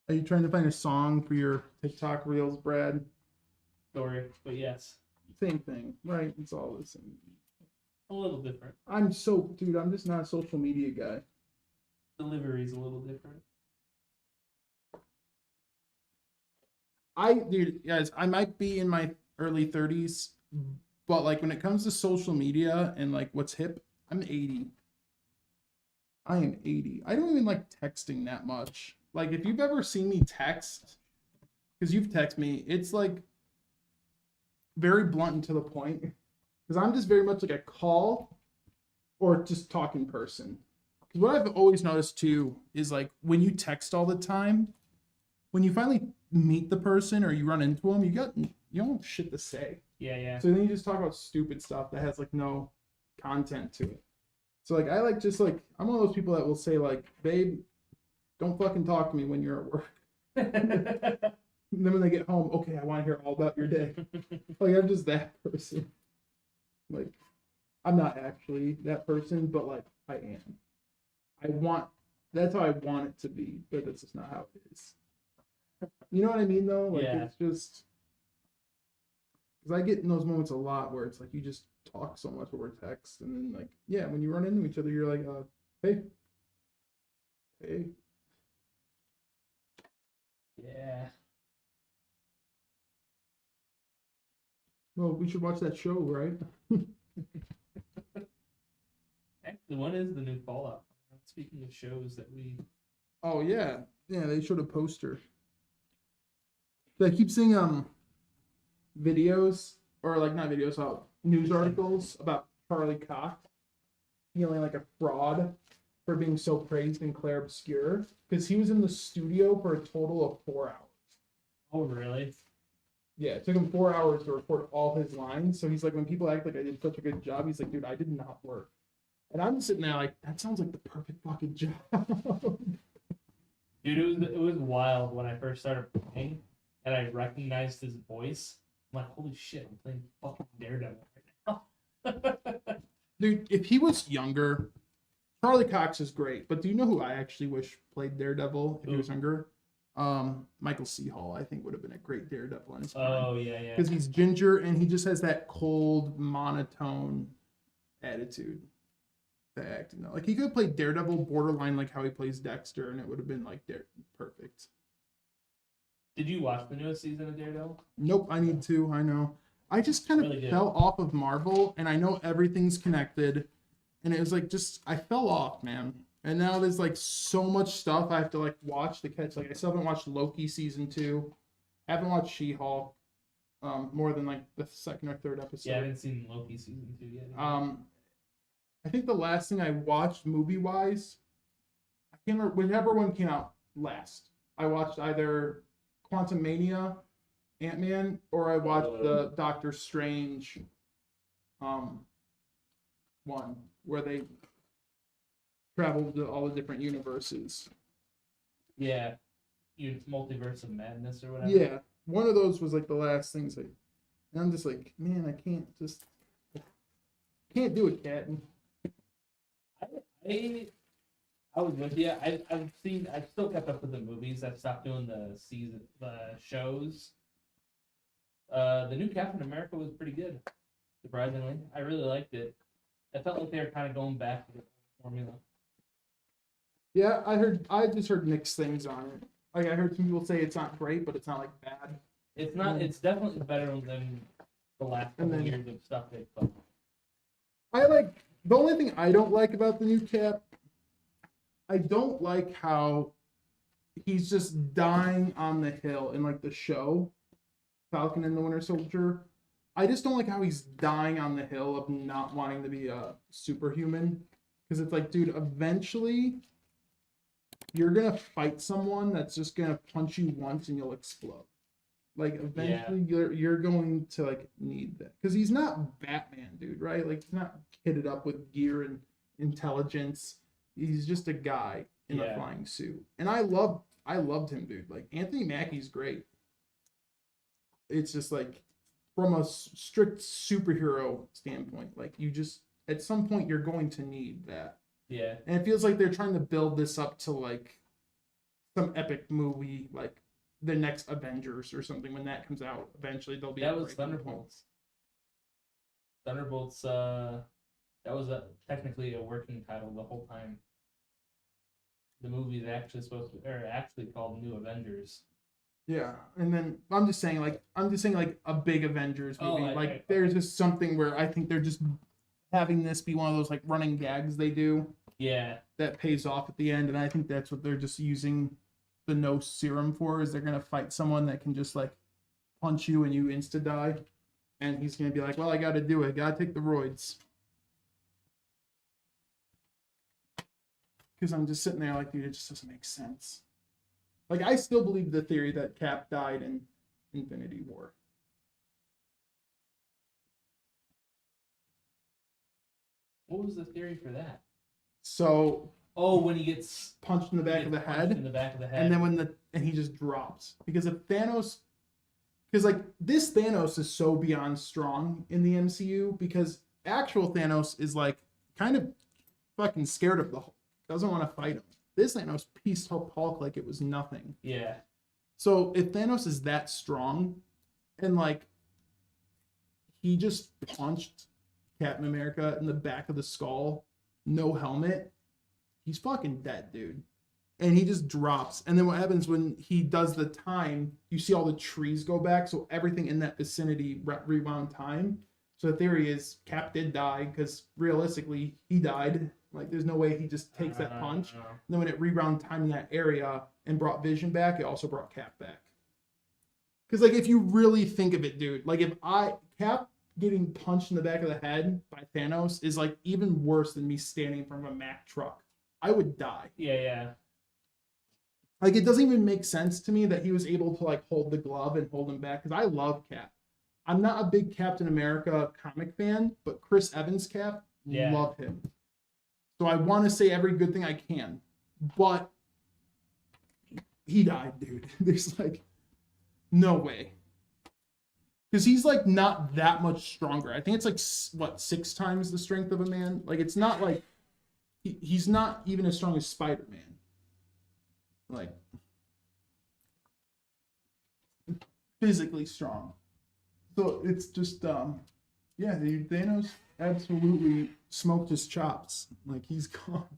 Are you trying to find a song for your TikTok reels, Brad? Story, but yes, Same thing, right? It's all the same. a little different. I'm just not a social media guy. Delivery's a little different. Dude, guys, I might be in my early 30s, but like when it comes to social media and like what's hip, I'm 80. I am 80. I don't even like texting that much. Like if you've ever seen me text, because you've texted me, it's like very blunt and to the point. Because I'm just very much like a call or just talking person. Because what I've always noticed too is like when you text all the time, when you finally meet the person or you run into them, you don't have shit to say. Yeah. So then you just talk about stupid stuff that has like no content to it. So like I like just like I'm one of those people that will say like, babe, don't fucking talk to me when you're at work. And then when they get home, okay, I want to hear all about your day. Like I'm just that person. Like I'm not actually that person, but like I am. I want That's how I want it to be, but that's just not how it is. You know what I mean, though? Like, Yeah. it's just because I get in those moments a lot where it's like you just talk so much over text, and then like, yeah, when you run into each other, you're like, hey, hey. Yeah. Well, we should watch that show, right? Actually, when is the new Fallout? Speaking of shows that we. Oh yeah, yeah. They showed a poster. I keep seeing videos or like not videos, news articles about Charlie Cox feeling like a fraud for being so praised in Claire Obscure because he was in the studio for a total of 4 hours. Oh, really? Yeah, it took him 4 hours to record all his lines. So he's like, when people act like I did such a good job, he's like, dude, I did not work. And I'm sitting there like, that sounds like the perfect fucking job. Dude, it was wild when I first started playing and I recognized his voice. I'm like, holy shit, I'm playing fucking Daredevil right now. Dude, if he was younger, Charlie Cox is great. But do you know who I actually wish played Daredevil if he was younger? Michael C. Hall, I think, would have been a great Daredevil in his prime. Oh, yeah. Because he's ginger and he just has that cold, monotone attitude. The acting, though. Like, he could have played Daredevil borderline like how he plays Dexter, and it would have been, like, perfect. Did you watch the newest season of Daredevil? Nope, I need to, I know. I just kind of Really good. fell off of Marvel, and I know everything's connected, and it was like, just, I fell off, man. And now there's, like, so much stuff I have to, like, watch to catch. Like, I still haven't watched Loki Season 2. Haven't watched She-Hulk, more than, like, the second or third episode. Yeah, I haven't seen Loki season 2 yet. I think the last thing I watched movie-wise, I can't remember, whichever one came out last. I watched either Quantumania, Ant-Man, or I watched the Doctor Strange one, where they traveled to all the different universes. Yeah. Multiverse of Madness or whatever. Yeah, one of those was like the last things. And I'm just like, man, I can't do it, Cat. I was with you. I've still kept up with the movies. I've stopped doing the shows. The new Captain America was pretty good, surprisingly. I really liked it. I felt like they were kind of going back to the formula. Yeah, I just heard mixed things on it. Like, I heard some people say it's not great, but it's not like bad. It's not. It's definitely better than the last couple years of stuff they've done. The only thing I don't like about the new Cap, I don't like how he's just dying on the hill in like the show, Falcon and the Winter Soldier. I just don't like how he's dying on the hill of not wanting to be a superhuman. Because it's like, dude, eventually you're going to fight someone that's just going to punch you once and you'll explode. Like, eventually you're going to, like, need that. Because he's not Batman, dude, right? Like, he's not kitted up with gear and intelligence. He's just a guy in a flying suit. And I loved him, dude. Like, Anthony Mackie's great. It's just, like, from a strict superhero standpoint, like, you just, at some point, you're going to need that. Yeah. And it feels like they're trying to build this up to, like, some epic movie, like, the next Avengers or something. When that comes out, eventually there'll be that was Thunderbolts. Thunderbolts. That was technically a working title the whole time. The movie is actually called New Avengers. Yeah, and then I'm just saying like a big Avengers movie. There's just something where I think they're just having this be one of those like running gags they do. Yeah. That pays off at the end, and I think that's what they're just using the no serum for, is they're gonna fight someone that can just like punch you and you insta die, and he's gonna be like, well, I gotta do it, gotta take the roids. Because I'm just sitting there like, dude, it just doesn't make sense. Like, I still believe the theory that Cap died in Infinity War. What was the theory for that? So, when he gets punched in the back of the head. In the back of the head. And then and he just drops. Because if Thanos, because like this Thanos is so beyond strong in the MCU, because actual Thanos is like kind of fucking scared of the Hulk. Doesn't want to fight him. This Thanos pieced up Hulk like it was nothing. Yeah. So if Thanos is that strong, and like he just punched Captain America in the back of the skull, no helmet, he's fucking dead, dude. And he just drops. And then what happens when he does the time, you see all the trees go back, so everything in that vicinity rewound time. So the theory is Cap did die, because realistically, he died. Like, there's no way he just takes that punch. And then when it rewound time in that area and brought Vision back, it also brought Cap back. Because, like, if you really think of it, dude, like, if Cap getting punched in the back of the head by Thanos is, like, even worse than me standing from a Mack truck. I would die. Yeah. Like, it doesn't even make sense to me that he was able to, like, hold the glove and hold him back, because I love Cap. I'm not a big Captain America comic fan, but Chris Evans Cap, love him. So I want to say every good thing I can, but he died, dude. There's, like, no way. Because he's, like, not that much stronger. I think it's, like, 6 times the strength of a man? Like, it's not, like, he's not even as strong as Spider-Man. Like, physically strong. So it's just, yeah, dude, Thanos absolutely smoked his chops. Like, he's gone.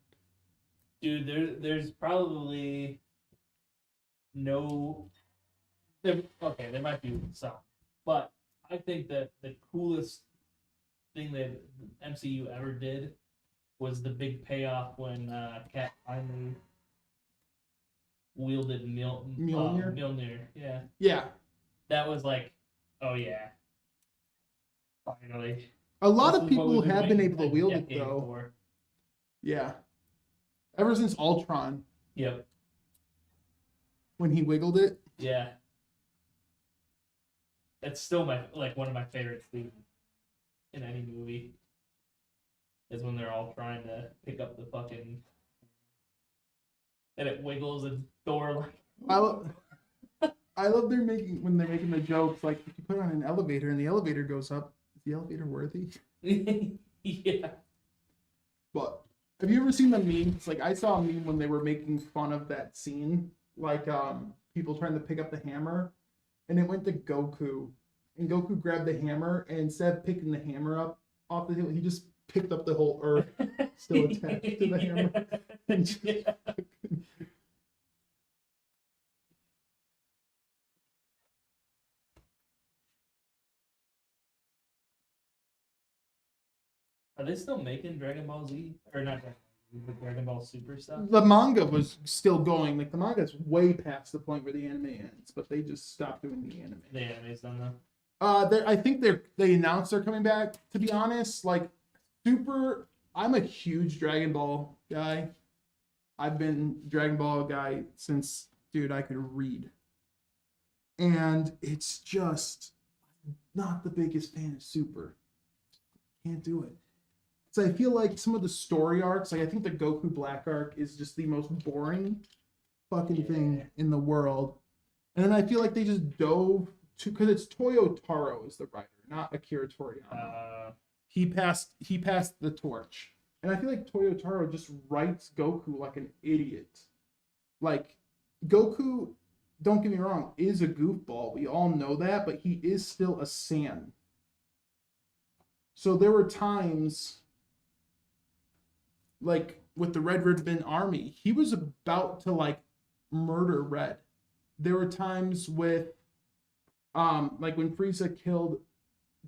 Dude, there's probably no. There might be some, but I think that the coolest thing that MCU ever did was the big payoff when Cap finally wielded Mjolnir? Mjolnir. Yeah, Yeah. that was like, oh yeah, finally. A lot This of is what people we've have been waiting able to a wield it, decade though. for. Yeah. Ever since Ultron, Yep. when he wiggled it. Yeah. It's still one of my favorite scenes in any movie. Is when they're all trying to pick up the fucking, and it wiggles and Thor like. I love when they're making the jokes, like, if you put it on an elevator and the elevator goes up, is the elevator worthy? Yeah. But have you ever seen the memes? Like, I saw a meme when they were making fun of that scene, like people trying to pick up the hammer, and it went to Goku, and Goku grabbed the hammer, and instead of picking the hammer up off the hill, he just picked up the whole earth still attached to the hammer. And just, Are they still making Dragon Ball Z or not? The Dragon Ball Super stuff. the manga was still going. Like, the manga's way past the point where the anime ends, but they just stopped doing the anime. The anime's done though. I think they announced they're coming back. To be honest, like, I'm a huge Dragon Ball guy. I've been Dragon Ball guy since, dude, I could read. And it's just not the biggest fan of Super. Can't do it. So I feel like some of the story arcs, like, I think the Goku Black arc is just the most boring fucking thing in the world. And then I feel like they just dove to, because it's Toyo Taro is the writer, not Akira Toriyama. He passed the torch. And I feel like Toyo Taro just writes Goku like an idiot. Like, Goku, don't get me wrong, is a goofball. We all know that, but he is still a Saiyan. So there were times, like, with the Red Ribbon Army, he was about to, like, murder Red. There were times with, like, when Frieza killed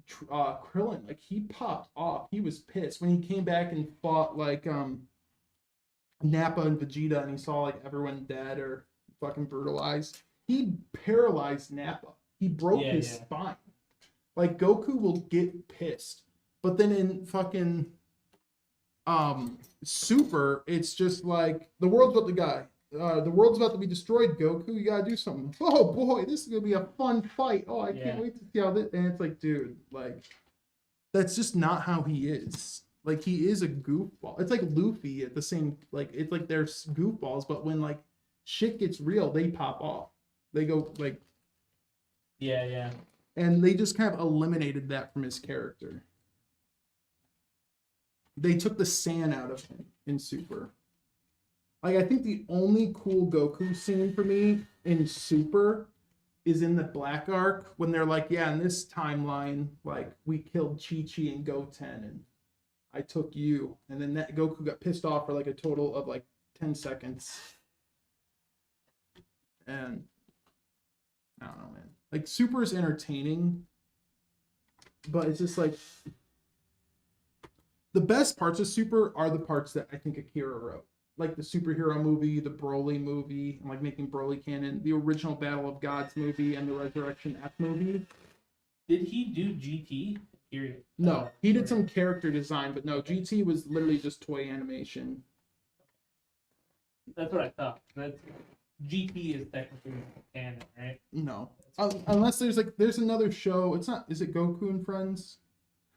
Krillin, like, he popped off. He was pissed when he came back and fought, like, Nappa and Vegeta, and he saw, like, everyone dead or fucking brutalized. He paralyzed Nappa. He broke his spine. Like, Goku will get pissed. But then in fucking Super, it's just like, the world's about to be destroyed, Goku. You gotta do something. Oh boy, this is gonna be a fun fight. Oh, I can't wait to see how this. And it's like, dude, like, that's just not how he is. Like, he is a goofball. It's like Luffy at the same, like, it's like they're goofballs, but when, like, shit gets real, they pop off. They go, like, yeah. And they just kind of eliminated that from his character. They took the sand out of him in Super. Like, I think the only cool Goku scene for me in Super is in the Black Arc when they're like, yeah, in this timeline, like, we killed Chi-Chi and Goten and I took you. And then that Goku got pissed off for like a total of like 10 seconds. And I don't know, man. Like, Super is entertaining, but it's just like the best parts of Super are the parts that I think Akira wrote. Like the superhero movie, the Broly movie, and like making Broly canon, the original Battle of Gods movie, and the Resurrection F movie. Did he do GT? No, he did some character design, but no, GT was literally just toy animation. That's what I thought. GT is technically canon, right? No, unless there's another show. It's not. Is it Goku and Friends?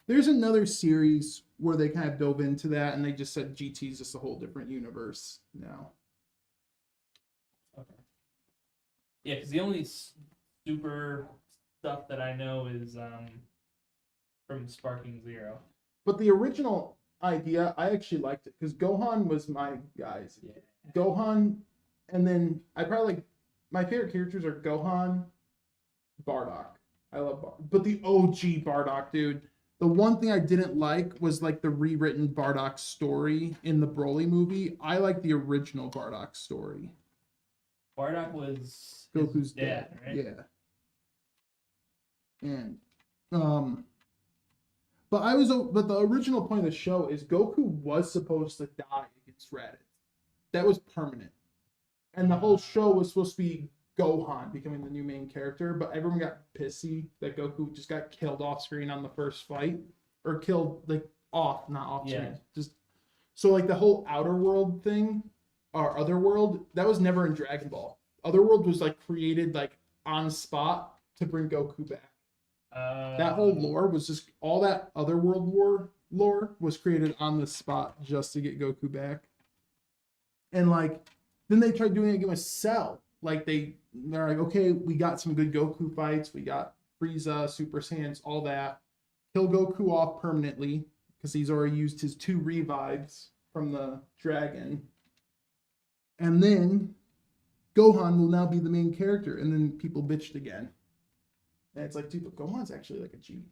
There's another series where they kind of dove into that, and they just said GT is just a whole different universe now. Okay. Yeah, because the only super stuff that I know is from Sparking Zero. But the original idea, I actually liked it because Gohan was my guys. Yeah. Gohan, and then I probably like my favorite characters are Gohan, Bardock. I love Bardock, but the OG Bardock, dude. The one thing I didn't like was like the rewritten Bardock story in the Broly movie. I like the original Bardock story. Bardock was Goku's dad, right? Yeah. And but the original point of the show is Goku was supposed to die against Raditz. That was permanent. And the whole show was supposed to be Gohan becoming the new main character, but everyone got pissy that Goku just got killed off screen on the first fight. Or killed like not off screen. Just so like the whole outer world thing or Otherworld, that was never in Dragon Ball. Otherworld was like created like on spot to bring Goku back. That whole lore was just all that Otherworld lore was created on the spot just to get Goku back. And like then they tried doing it again with Cell. Like they're like, okay, we got some good Goku fights, we got Frieza, Super Saiyans, all that. Kill Goku off permanently because he's already used his 2 revives from the dragon. And then Gohan will now be the main character, and then people bitched again. And it's like, dude, but Gohan's actually like a G.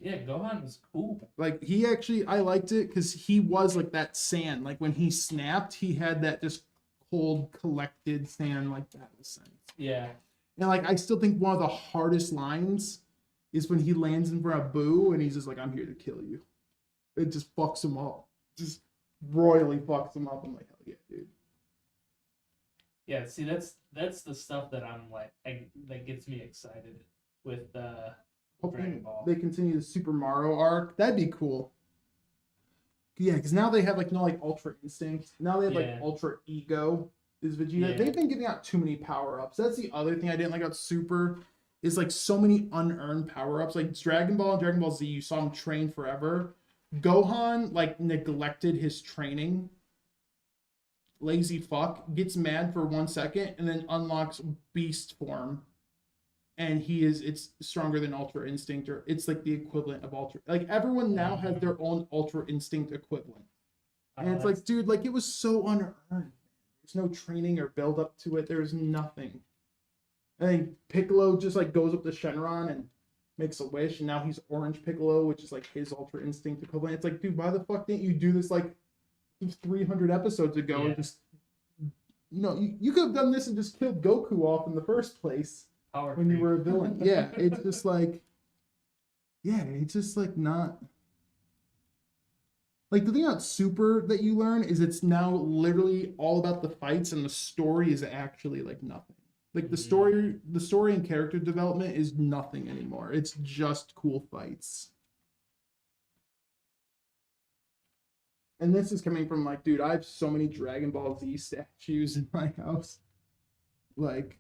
Yeah, Gohan was cool. Like he actually, I liked it because he was like that Saiyan. Like when he snapped, he had that just cold, collected Saiyan like that was sense. Yeah. And like I still think one of the hardest lines is when he lands in front of Boo and he's just like, I'm here to kill you. It just fucks him up. Just royally fucks him up. I'm like, hell yeah, dude. Yeah, see that's the stuff that I'm like that gets me excited with Dragon Hoping Ball. they continue the Super Mario arc. That'd be cool. Yeah, because now they have like like Ultra Instinct. Now they have like Ultra Ego is Vegeta. Yeah. They've been giving out too many power-ups. That's the other thing I didn't like about Super is like so many unearned power-ups. Like Dragon Ball and Dragon Ball Z, you saw him train forever. Gohan like neglected his training. Lazy fuck, gets mad for 1 second and then unlocks beast form. And it's stronger than Ultra Instinct, or it's like the equivalent of Ultra. Like everyone now has their own Ultra Instinct equivalent. And it's like, dude, like it was so unearned. There's no training or build up to it. There's nothing. I think Piccolo just like goes up to Shenron and makes a wish, and now he's Orange Piccolo, which is like his Ultra Instinct equivalent. It's like, dude, why the fuck didn't you do this like 300 episodes ago? And just, you could have done this and just killed Goku off in the first place. Power When you creep. were a villain. Yeah, it's just like, it's just like not. Like the thing about Super that you learn is it's now literally all about the fights, and the story is actually like nothing. Like the story and character development is nothing anymore. It's just cool fights. And this is coming from like, dude, I have so many Dragon Ball Z statues in my house. Like,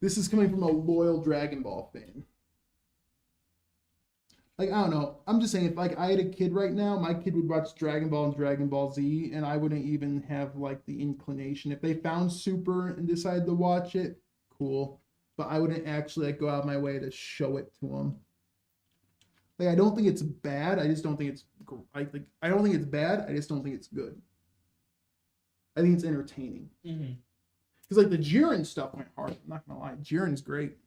this is coming from a loyal Dragon Ball fan. Like, I don't know. I'm just saying, if like I had a kid right now, my kid would watch Dragon Ball and Dragon Ball Z, and I wouldn't even have like the inclination. If they found Super and decided to watch it, cool. But I wouldn't actually like go out of my way to show it to them. Like I don't think it's bad. I just don't think it's. I don't think it's bad. I just don't think it's good. I think it's entertaining. Mm-hmm. Because like the Jiren stuff went hard. I'm not gonna lie, Jiren's great.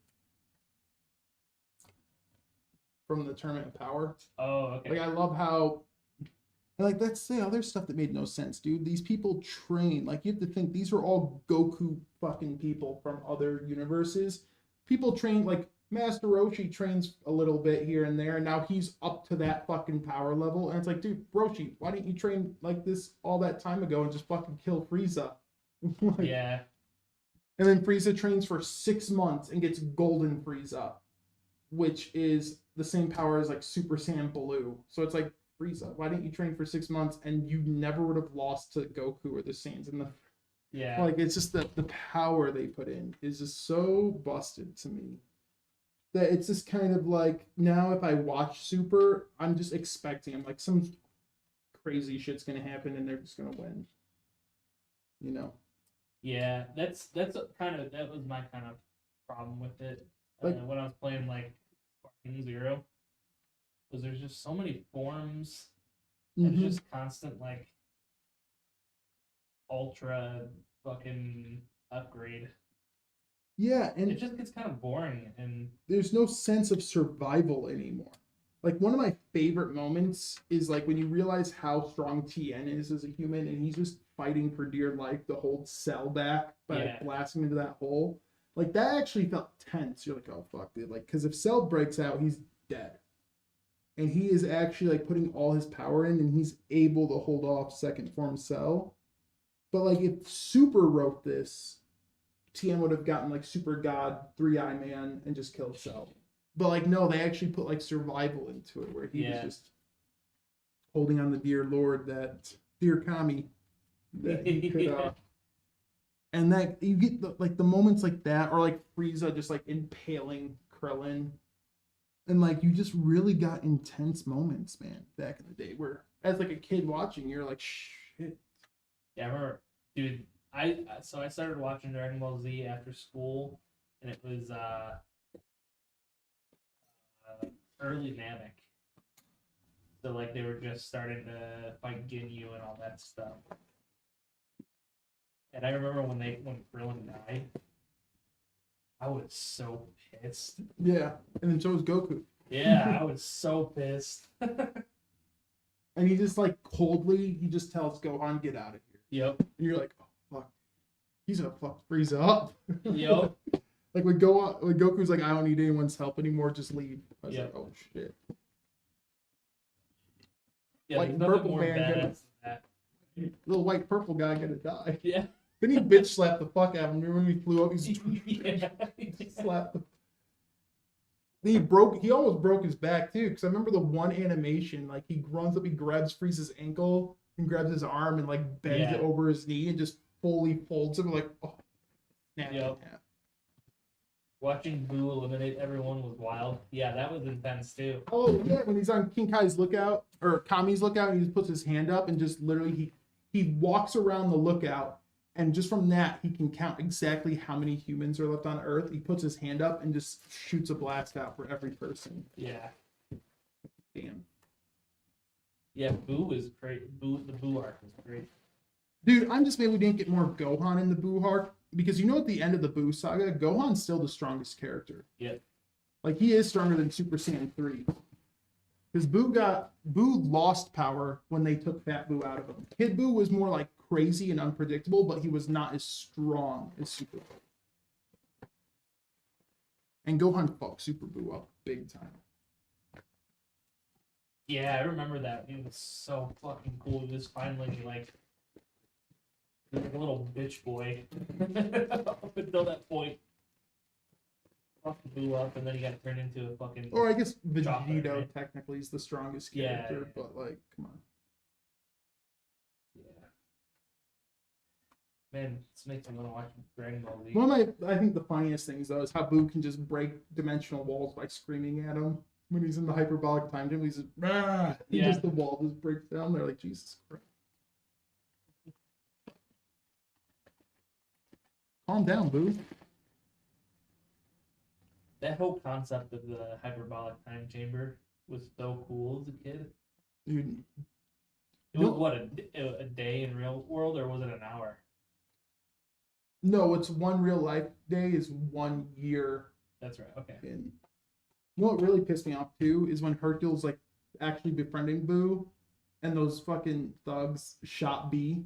From the Tournament of Power. Oh, okay. Like I love how, and like that's the other stuff that made no sense, dude. These people train. Like you have to think these are all Goku fucking people from other universes. People train like Master Roshi trains a little bit here and there, and now he's up to that fucking power level. And it's like, dude, Roshi, why didn't you train like this all that time ago and just fucking kill Frieza? Like, Yeah. and then Frieza trains for 6 months and gets Golden Frieza, which is the same power as like Super Saiyan Blue. So it's like, Frieza, why didn't you train for 6 months and you never would have lost to Goku or the Saiyans? And Yeah. like it's just the power they put in is just so busted to me. That it's just kind of like now if I watch Super, I'm just expecting like some crazy shit's gonna happen and they're just gonna win. You know? Yeah, that's kind of that was my kind of problem with it Like- when I was playing like Sparking Zero, because there's just so many forms and Mhm. it's just constant like ultra fucking upgrade. Yeah, and It just gets kind of boring and there's no sense of survival anymore. Like one of my favorite moments is like when you realize how strong Tien is as a human, and he's just fighting for dear life to hold Cell back by Yeah. blasting him into that hole. Like that actually felt tense. You're like, oh fuck, dude. Like, because if Cell breaks out, he's dead, and he is actually like putting all his power in, and he's able to hold off second form Cell. But like if Super wrote this, Tien would have gotten like Super God, 3-Eye Man, and just killed Cell. But like no, they actually put like survival into it, where he was just holding on the dear Lord, that dear Kami, that he could. And that you get the moments like that, or like Frieza just like impaling Krillin, and like you just really got intense moments, man, back in the day. Where as like a kid watching, you're like, shit. yeah, I remember, dude. I started watching Dragon Ball Z after school, and it was early Namek. So like they were just starting to fight Ginyu and all that stuff. And I remember when Krillin died, I was so pissed. Yeah, and then so was Goku, Yeah, I was so pissed. and he just like coldly, he just tells Gohan, "Get out of here." Yep. And you're like, oh fuck, he's gonna fuck Frieza up. Yep. Like when Goku's like, I don't need anyone's help anymore, just leave. I was Yep. like, oh shit. Yeah, Like there's nothing Purple more Man badass gonna- than that. Little white purple guy gonna die. Yeah. Then he bitch slapped the fuck out of him. Remember when he flew up? He's Yeah. slapped the. Then he almost broke his back too. Because I remember the one animation, like he runs up, he grabs Frieza's ankle and grabs his arm and like bends Yeah. it over his knee and just fully folds him like, oh, snap it in Yep. half. Watching Boo eliminate everyone was wild. Yeah, that was intense too. Oh yeah, when he's on King Kai's lookout or Kami's lookout, and he just puts his hand up and just literally he walks around the lookout, and just from that he can count exactly how many humans are left on Earth. He puts his hand up and just shoots a blast out for every person. Yeah. Damn, Yeah, Boo was great. The Boo arc was great. dude, I'm just mad we didn't get more Gohan in the Boo arc, because you know at the end of the Boo saga, Gohan's still the strongest character. Yep. Like he is stronger than Super Saiyan 3. Because Boo lost power when they took Fat Boo out of him. Kid Boo was more like crazy and unpredictable, but he was not as strong as Super Boo. And Gohan fucked Super Boo up big time. Yeah, I remember that. He was so fucking cool. He was finally like a little bitch boy. Up until that point. Fucking blew up and then he got turned into a fucking Or I guess Chocolate, Vegito right? technically is the strongest Yeah, character, yeah. but like, come on. Yeah. Man, this makes me want to watch Dragon Ball Z. One of I think the funniest things though is how Boo can just break dimensional walls by screaming at him when he's in the hyperbolic time gym. He's just, "Rah!" And Yeah. just the wall just breaks down. They're like, Jesus Christ. Calm down, Boo. That whole concept of the hyperbolic time chamber was so cool as a kid. Dude, It was No. what a day in real world, or was it an hour? no, it's one real life day is 1 year That's right. Okay. in. You know what really pissed me off too is when Hercule's like actually befriending Boo, and those fucking thugs shot B,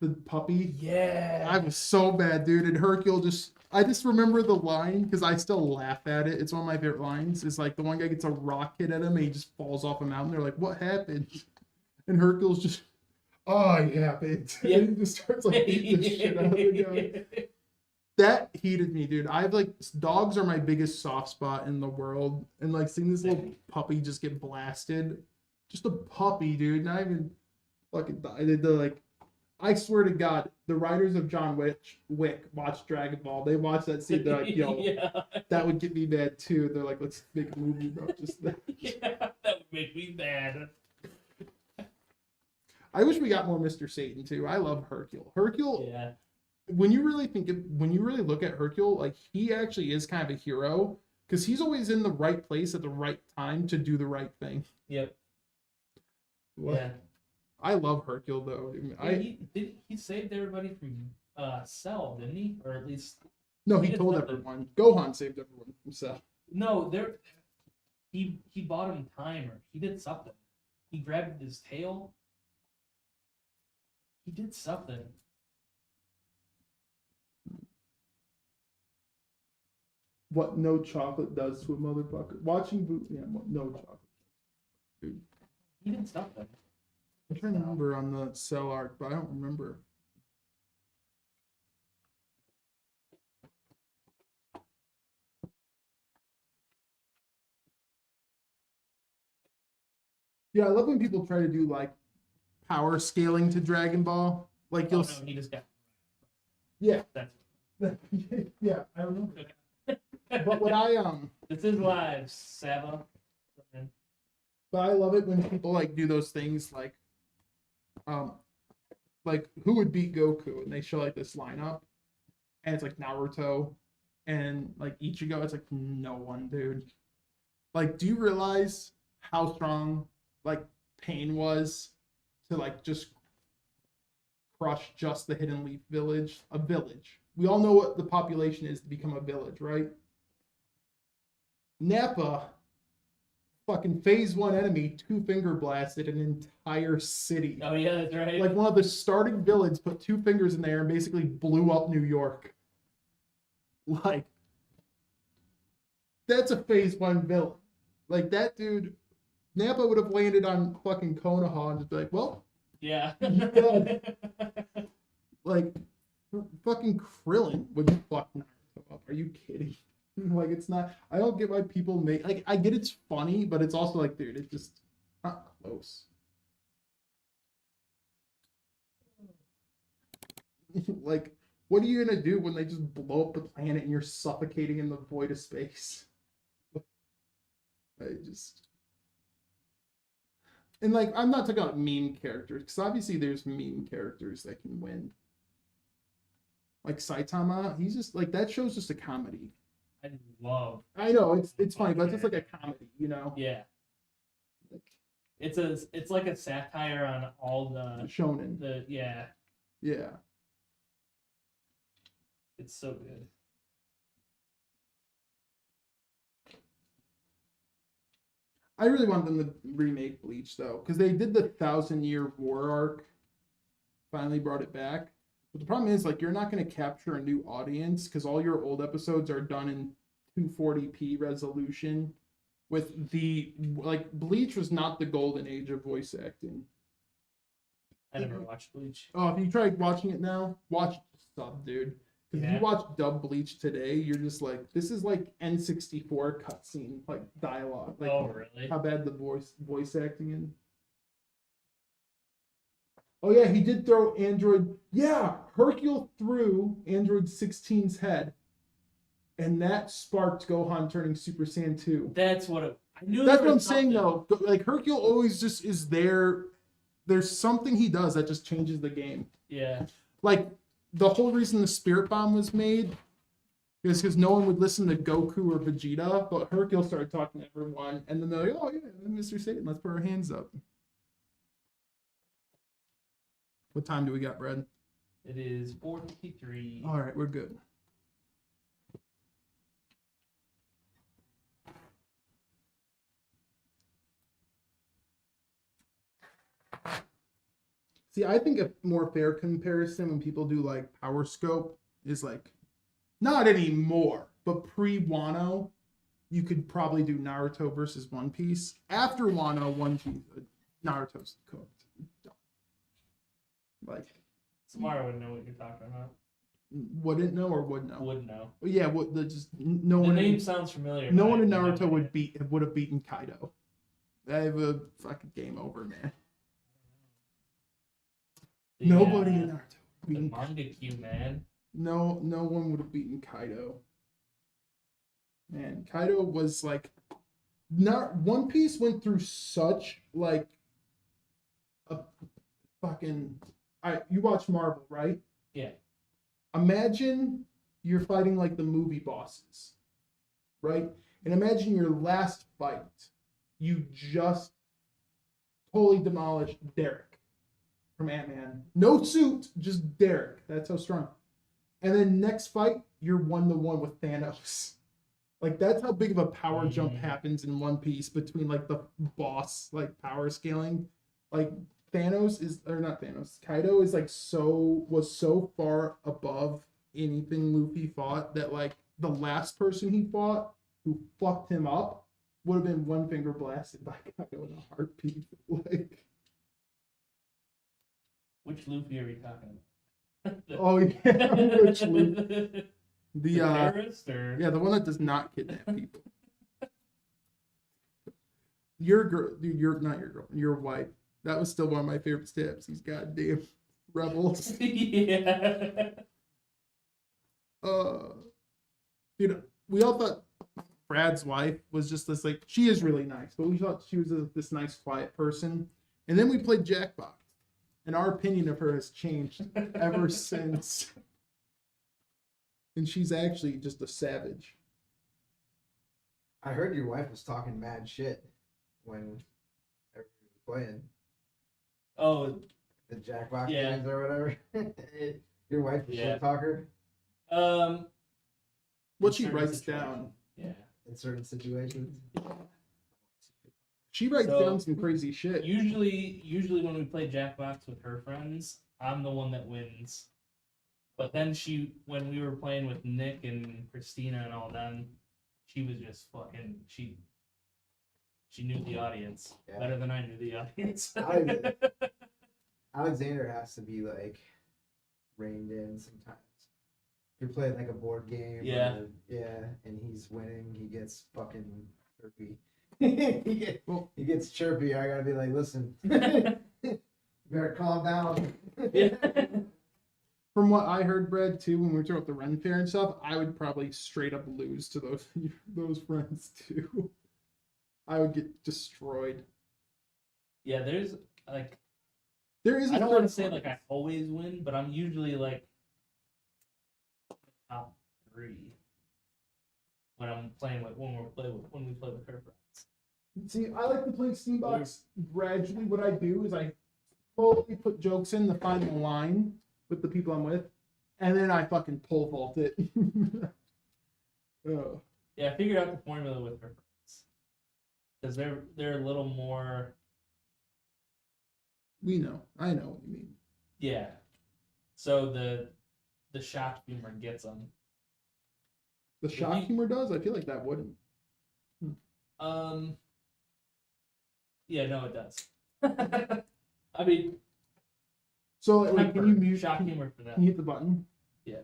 the puppy. Yeah. I was so bad, dude. And Hercule I just remember the line because I still laugh at it. It's one of my favorite lines. It's like the one guy gets a rock hit at him and he just falls off a mountain. They're like, "What happened?" And Hercule's just, "Oh, it happened." Yeah. And he just starts like beating the shit out of the guy. That heated me, dude. I've like dogs are my biggest soft spot in the world, and like seeing this little puppy just get blasted, just a puppy, dude. Not even fucking. I swear to God, the writers of John Wick watch Dragon Ball. They watch that scene. They're like, "Yo, Yeah. that would get me mad too." They're like, "Let's make a movie about just that." Yeah, that would make me mad. I wish we got more Mr. Satan too. I love Hercule. Hercule. Yeah. When you really look at Hercule, like he actually is kind of a hero because he's always in the right place at the right time to do the right thing. Yep. What? Yeah. I love Hercule though. He saved everybody from Cell, didn't he? Or at least No, he he did told something. everyone. Gohan saved everyone from Cell. no, he bought him time, or he did something. He grabbed his tail. He did something. What no chocolate does to a motherfucker. Watching no chocolate. Dude. He did something. I'm trying to remember on the Cell arc, but I don't remember. Yeah, I love when people try to do like power scaling to Dragon Ball. Like Oh you'll no, he just got. yeah. That's. Yeah, I remember. But what I This is live, Saba. but I love it when people like do those things like who would beat Goku, and they show like this lineup and it's like Naruto and like Ichigo. It's like no one, dude. Like, do you realize how strong like Pain was to like just crush just the Hidden Leaf village? A village. We all know what the population is to become a village, right? Nappa, fucking phase 1 enemy, 2-finger blasted an entire city. Oh yeah, that's right. Like one of the starting villains put 2 fingers in there and basically blew up New York. Like, that's a phase 1 villain. Like that dude, Nappa would have landed on fucking Konoha and just be like, well, yeah. like fucking Krillin would fuck Naruto up. Are you kidding? Like it's not. I don't get why people make like. I get it's funny, but it's also like, dude, it's just not close. Like, what are you gonna do when they just blow up the planet and you're suffocating in the void of space? I just. And like, I'm not talking about meme characters, because obviously there's meme characters that can win. Like Saitama, he's just like that show's just a comedy. I love. I know it's funny, but it's just like a comedy, you know. Yeah. Like, It's like a satire on all shonen. yeah. Yeah. It's so good. I really want them to remake Bleach though, because they did the 1,000-year war arc. Finally brought it back. But the problem is, like, you're not going to capture a new audience because all your old episodes are done in 240p resolution. With the like, Bleach was not the golden age of voice acting. I never watched Bleach. Oh, if you try watching it now, watch sub, dude. Because if Yeah. you watch dub Bleach today, you're just like, this is like N64 cutscene, like dialogue. Like, Oh really? how bad the voice acting in. Oh yeah, he did throw Android. Yeah, Hercule threw Android 16's head, and that sparked Gohan turning Super Saiyan 2. That's what I knew. That's there what I'm was saying something. though. Like Hercule always just is there. There's something he does that just changes the game. Yeah. Like the whole reason the Spirit Bomb was made Because no one would listen to Goku or Vegeta, but Hercule started talking to everyone, and then they're like, "Oh yeah, Mr. Satan, let's put our hands up." What time do we got, Brad? It is 4:53. All right, we're good. See, I think a more fair comparison when people do like Power Scope is like, not anymore, but pre-Wano, you could probably do Naruto versus One Piece. After Wano, One Piece, Naruto's cooked. Like, Samara would know what you're talking about. wouldn't know or would know? Would know. Yeah, what the just no The one. name sounds familiar. No but one I in have no Naruto would idea. have beaten Kaido. I have a fucking game over, man. Nobody in Naruto would The beaten. manga Q, man. No one would have beaten Kaido. Man, Kaido was like, not One Piece went through such like a fucking. You watch Marvel, right? Yeah. Imagine you're fighting like the movie bosses, right? And imagine your last fight, you just totally demolished Derek from Ant-Man. No suit, just Derek. That's how strong. And then next fight, you're 1-1 with Thanos. Like that's how big of a power jump happens in One Piece between like the boss like power scaling. Like Thanos is or not Thanos. Kaido is like was so far above anything Luffy fought that like the last person he fought who fucked him up would have been one finger blasted by Kaido in a heartbeat. Like, Which Luffy are we talking about? oh yeah, which Luffy? The terrorist or yeah, the one that does not kidnap people. Your girl, dude, not your girlfriend, your wife. That was still one of my favorite steps. These goddamn rebels. yeah. Dude, we all thought Brad's wife was just this like she is really nice, but we thought she was this nice, quiet person. And then we played Jackbox, and our opinion of her has changed ever since. And she's actually just a savage. I heard your wife was talking mad shit when everybody was playing Oh, the Jackbox Yeah. games or whatever. Your wife was a Yeah. shit talker What in she certain writes situations. down. Yeah. in certain situations. She writes So, down some crazy shit. Usually when we play Jackbox with her friends, I'm the one that wins. But then when we were playing with Nick and Christina and all them, she was just fucking she knew the audience Yeah. better than I knew the audience. Alexander has to be like reined in sometimes. If you're playing like a board game, Yeah. and he's winning, he gets fucking chirpy. he gets chirpy. I gotta be like, listen, you better calm down. Yeah. From what I heard, Brad, too, when we were talking about the Ren Fair and stuff, I would probably straight up lose to those friends too. I would get destroyed. Yeah, there's like There is. I don't want to say like I always win, but I'm usually like top 3 when I'm playing with when we play with her friends. See, I like to play Steambox gradually. What I do is I slowly put jokes in to find the line with the people I'm with, and then I fucking pole vault it. Oh. Yeah, I figured out the formula with her friends because they're a little more. We know. I know what you mean. Yeah. So the shock humor gets them. The shock humor does? I feel like that wouldn't. Yeah, no, it does. I mean, So, like, can you temper, mute? shock Can humor for that. you hit the button? Yeah.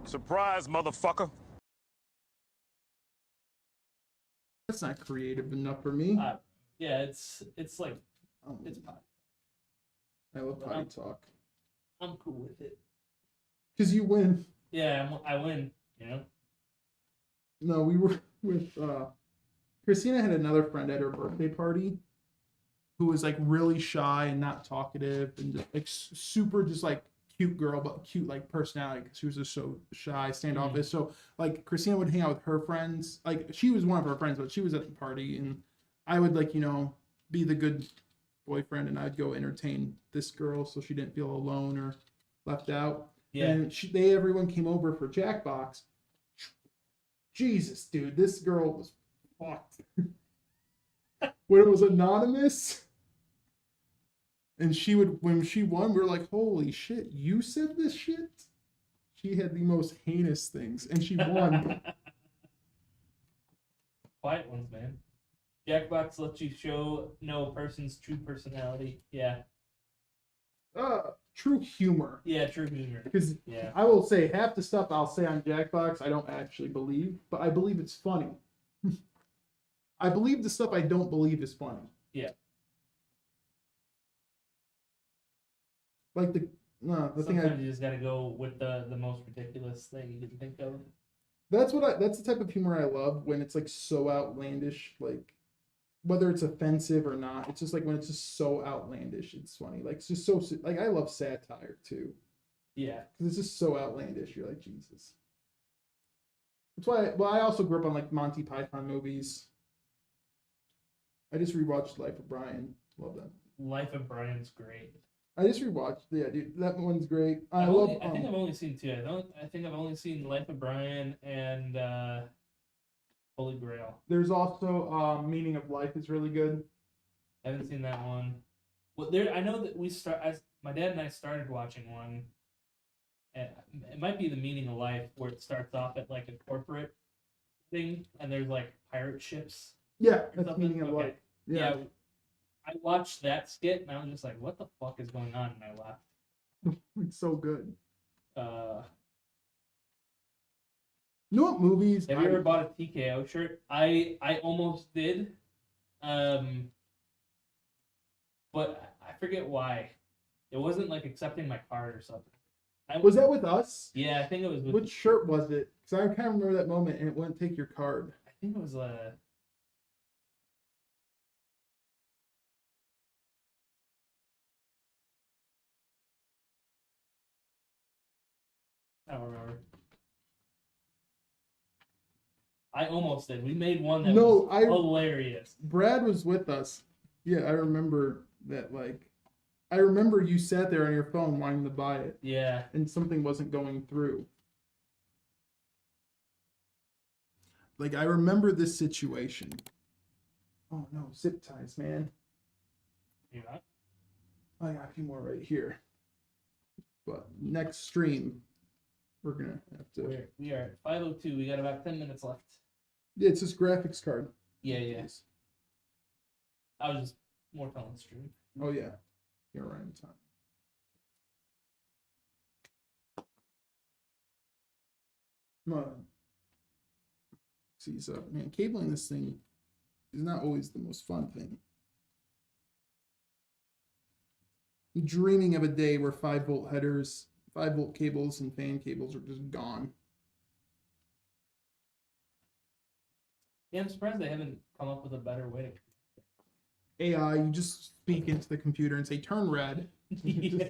Surprise, motherfucker. That's not creative enough for me. Yeah, it's like Oh, it's fine. I love potty talk. I'm cool with it. Because you win. Yeah, I win. You know. No, we were with Christina had another friend at her birthday party who was like really shy and not talkative and just like super just like cute girl, but cute like personality because she was just so shy, standoffish. So like Christina would hang out with her friends. Like she was one of her friends, but she was at the party and I would like, be the good boyfriend and I'd go entertain this girl so she didn't feel alone or left out. Yeah. And everyone came over for Jackbox. Jesus, dude, this girl was fucked. When it was anonymous, and when she won, we were like, holy shit, you said this shit? She had the most heinous things, and she won. Quiet ones, man. Jackbox lets you know a person's true personality. Yeah. True humor. Yeah, true humor. Because Yeah. I will say half the stuff I'll say on Jackbox I don't actually believe, but I believe it's funny. I believe the stuff I don't believe is funny. Yeah. Like the thing Sometimes you just gotta go with the most ridiculous thing you can think of. that's the type of humor I love when it's like so outlandish, like whether it's offensive or not. It's just like when it's just so outlandish, it's funny. Like it's just so like I love satire too. Yeah. Because it's just so outlandish. You're like, Jesus. That's why. Well, I also grew up on like Monty Python movies. I just rewatched Life of Brian. Love that. Life of Brian's great. I just rewatched. Yeah, dude, that one's great. I think I've only seen two. I think I've only seen Life of Brian and Holy Grail. There's also Meaning of Life is really good. I haven't seen that one. Well, I know that my dad and I started watching one. It might be The Meaning of Life, where it starts off at like a corporate thing, and there's like pirate ships. Yeah, that's something? Meaning of Okay. Life. Yeah. I watched that skit, and I was just like, "What the fuck is going on?" And I laughed. It's so good. Uh, You know what movies? Have you ever bought a TKO shirt? I almost did, but I forget why. It wasn't like accepting my card or something. Was that with us? Yeah, I think it was with. Which shirt was it? Because I kind of remember that moment, and it wouldn't take your card. I think it was I don't remember. I almost did. We made one that was hilarious. Brad was with us. Yeah, I remember that. Like, I remember you sat there on your phone wanting to buy it. Yeah. And something wasn't going through. Like, I remember this situation. Oh no, zip ties, man. You not? I got a few more right here. But next stream, we're gonna have to. We are at 5:02. We got about 10 minutes left. Yeah, it's this graphics card. Yeah. I was just more telling the stream. Oh yeah, you're right in time. Come on. See, so man, cabling this thing is not always the most fun thing. I'm dreaming of a day where 5-volt headers, 5-volt cables, and fan cables are just gone. Yeah, I'm surprised they haven't come up with a better way to. AI, you just speak into the computer and say, turn red. Yeah.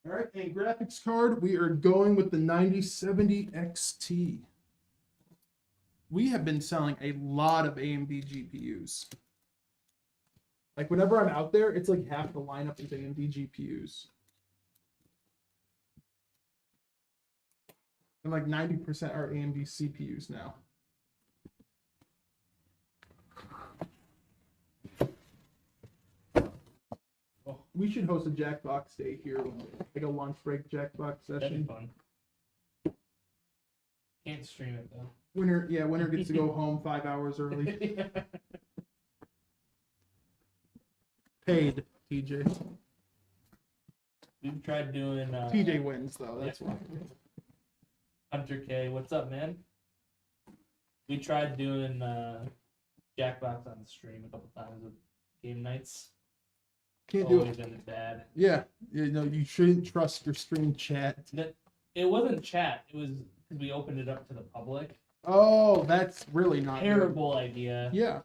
All right, and graphics card, we are going with the 9070 XT. We have been selling a lot of AMD GPUs. Like, whenever I'm out there, it's like half the lineup is AMD GPUs. And like 90% are AMD CPUs now. We should host a Jackbox day here, like a lunch break Jackbox That'd session. be fun. Can't stream it though. Winner gets to go home 5 hours early. Paid, TJ. We've tried doing TJ wins though. That's why. Hunter K. What's up, man? We tried doing Jackbox on the stream a couple times with game nights. Can't do Always it. ended bad. Yeah, you know you shouldn't trust your stream chat. It wasn't chat. It was because we opened it up to the public. Oh, that's really not good. Terrible idea. Yeah.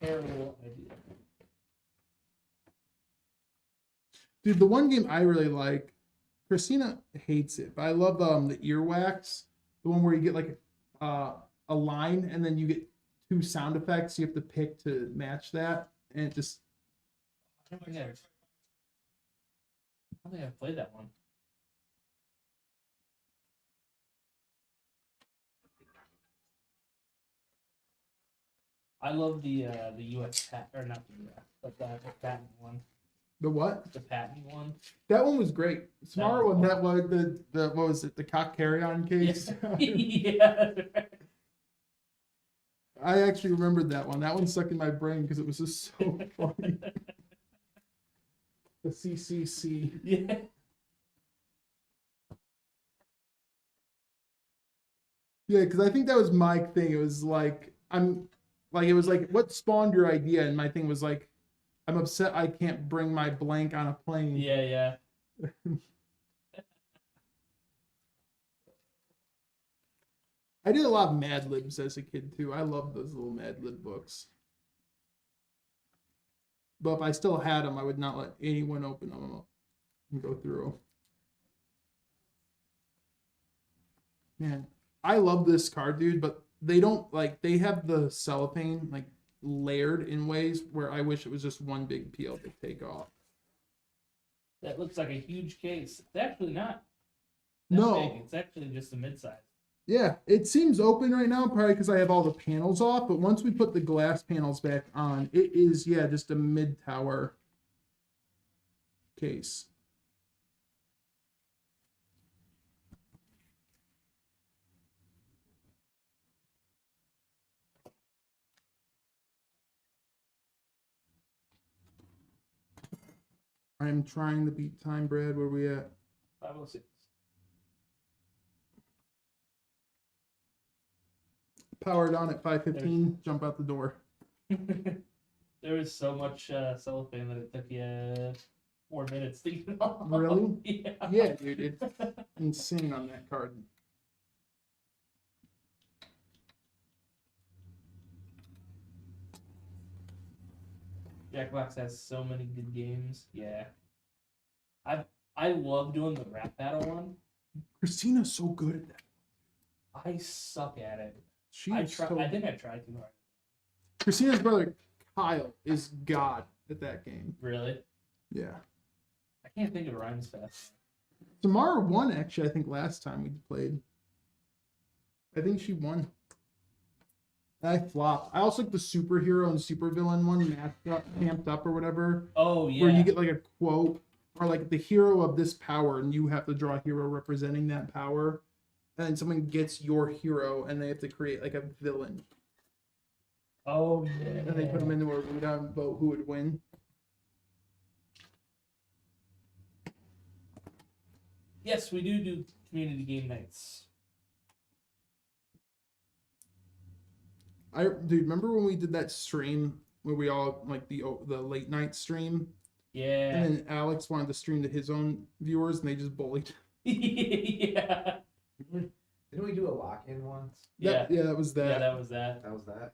Terrible idea. Dude, the one game I really like, Christina hates it, but I love the earwax, the one where you get like a line and then you get 2 sound effects. You have to pick to match that, and it just I don't think I've played that one. I love the U.S. patent, or not the U.S., but the patent one. the what? The patent one. That one was great. Tomorrow was one that was the what was it? The cock carry-on case. Yeah. I actually remembered that one. That one stuck in my brain because it was just so funny. The CCC. Yeah. Yeah, because I think that was my thing. It was like it was like what spawned your idea, and my thing was like, I'm upset I can't bring my blank on a plane. Yeah. I did a lot of Mad Libs as a kid too. I loved those little Mad Lib books. But if I still had them, I would not let anyone open them up and go through them. Man, I love this card, dude, but they don't they have the cellophane like layered in ways where I wish it was just one big peel to take off. That looks like a huge case. It's actually not. that No. big. It's actually just a mid-size. Yeah, it seems open right now, probably because I have all the panels off, but once we put the glass panels back on, it is, yeah, just a mid-tower case. I'm trying to beat time, Brad. Where we at? 506. Powered on at 5:15. Jump out the door. There was so much cellophane that it took you 4 minutes to get off. Really? Yeah. Yeah, dude, it's insane on that card. Jackbox has so many good games. Yeah. I love doing the rap battle one. Christina's so good at that. I suck at it. She's I so... think I tried too hard. Christina's brother Kyle is god at that game. Really? Yeah. I can't think of rhymes fast. Samara won, actually, I think, last time we played. I think she won. I flopped. I also like the superhero and supervillain one, camped up or whatever. Oh, yeah. Where you get like a quote or like the hero of this power, and you have to draw a hero representing that power. And then someone gets your hero, and they have to create like a villain. Oh, yeah. And they put them into a readout and vote who would win. Yes, we do community game nights. Dude, remember when we did that stream where we all like the late night stream? Yeah. And then Alex wanted to stream to his own viewers, and they just bullied. Yeah. Didn't we do a lock-in once? Yeah. Yeah, that was that. Yeah, that was that. That was that.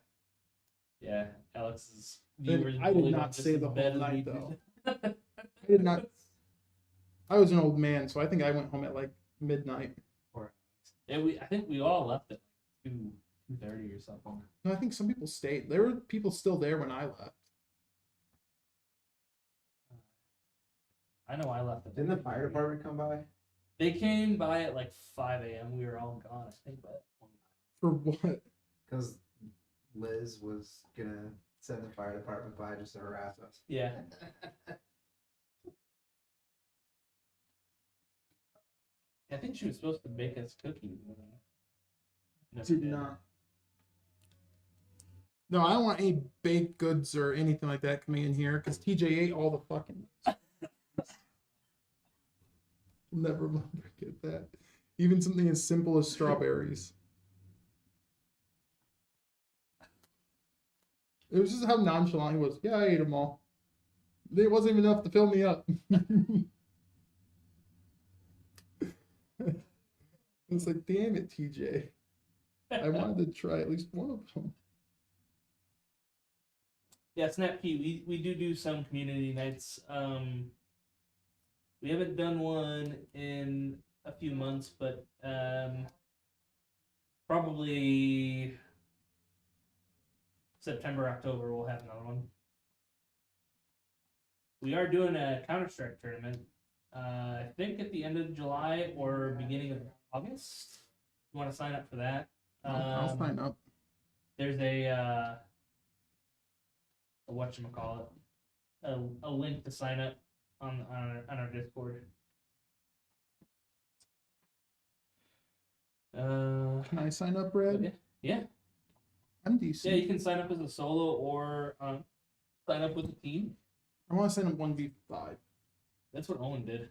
Yeah, Alex's Then viewers. I did bullied him not just say as the whole bad as night, we though. did. I did not. I was an old man, so I think I went home at like midnight. Yeah, I think we all left at 2:30 or something. No, I think some people stayed. There were people still there when I left. I know I left at. Didn't the fire department come by? They came by at like 5 a.m. We were all gone, I think, but For what? Because Liz was gonna send the fire department by just to harass us. yeah. I think she was supposed to make us cookies. Never Did not. No, I don't want any baked goods or anything like that coming in here because TJ ate all the fucking. Never mind, forget that. Even something as simple as strawberries. It was just how nonchalant he was. Yeah, I ate them all. It wasn't even enough to fill me up. It's like, damn it, TJ. I wanted to try at least one of them. Yeah, Snapkey, we do some community nights. We haven't done one in a few months, but probably September, October we'll have another one. We are doing a Counter-Strike tournament. I think at the end of July or beginning of August. You want to sign up for that? I'll sign up. There's a whatchamacallit, a link to sign up on our Discord. Can I sign up, Brad? Okay. Yeah. I'm decent. Yeah, you can sign up as a solo or sign up with a team. I want to sign up 1v5. That's what Owen did.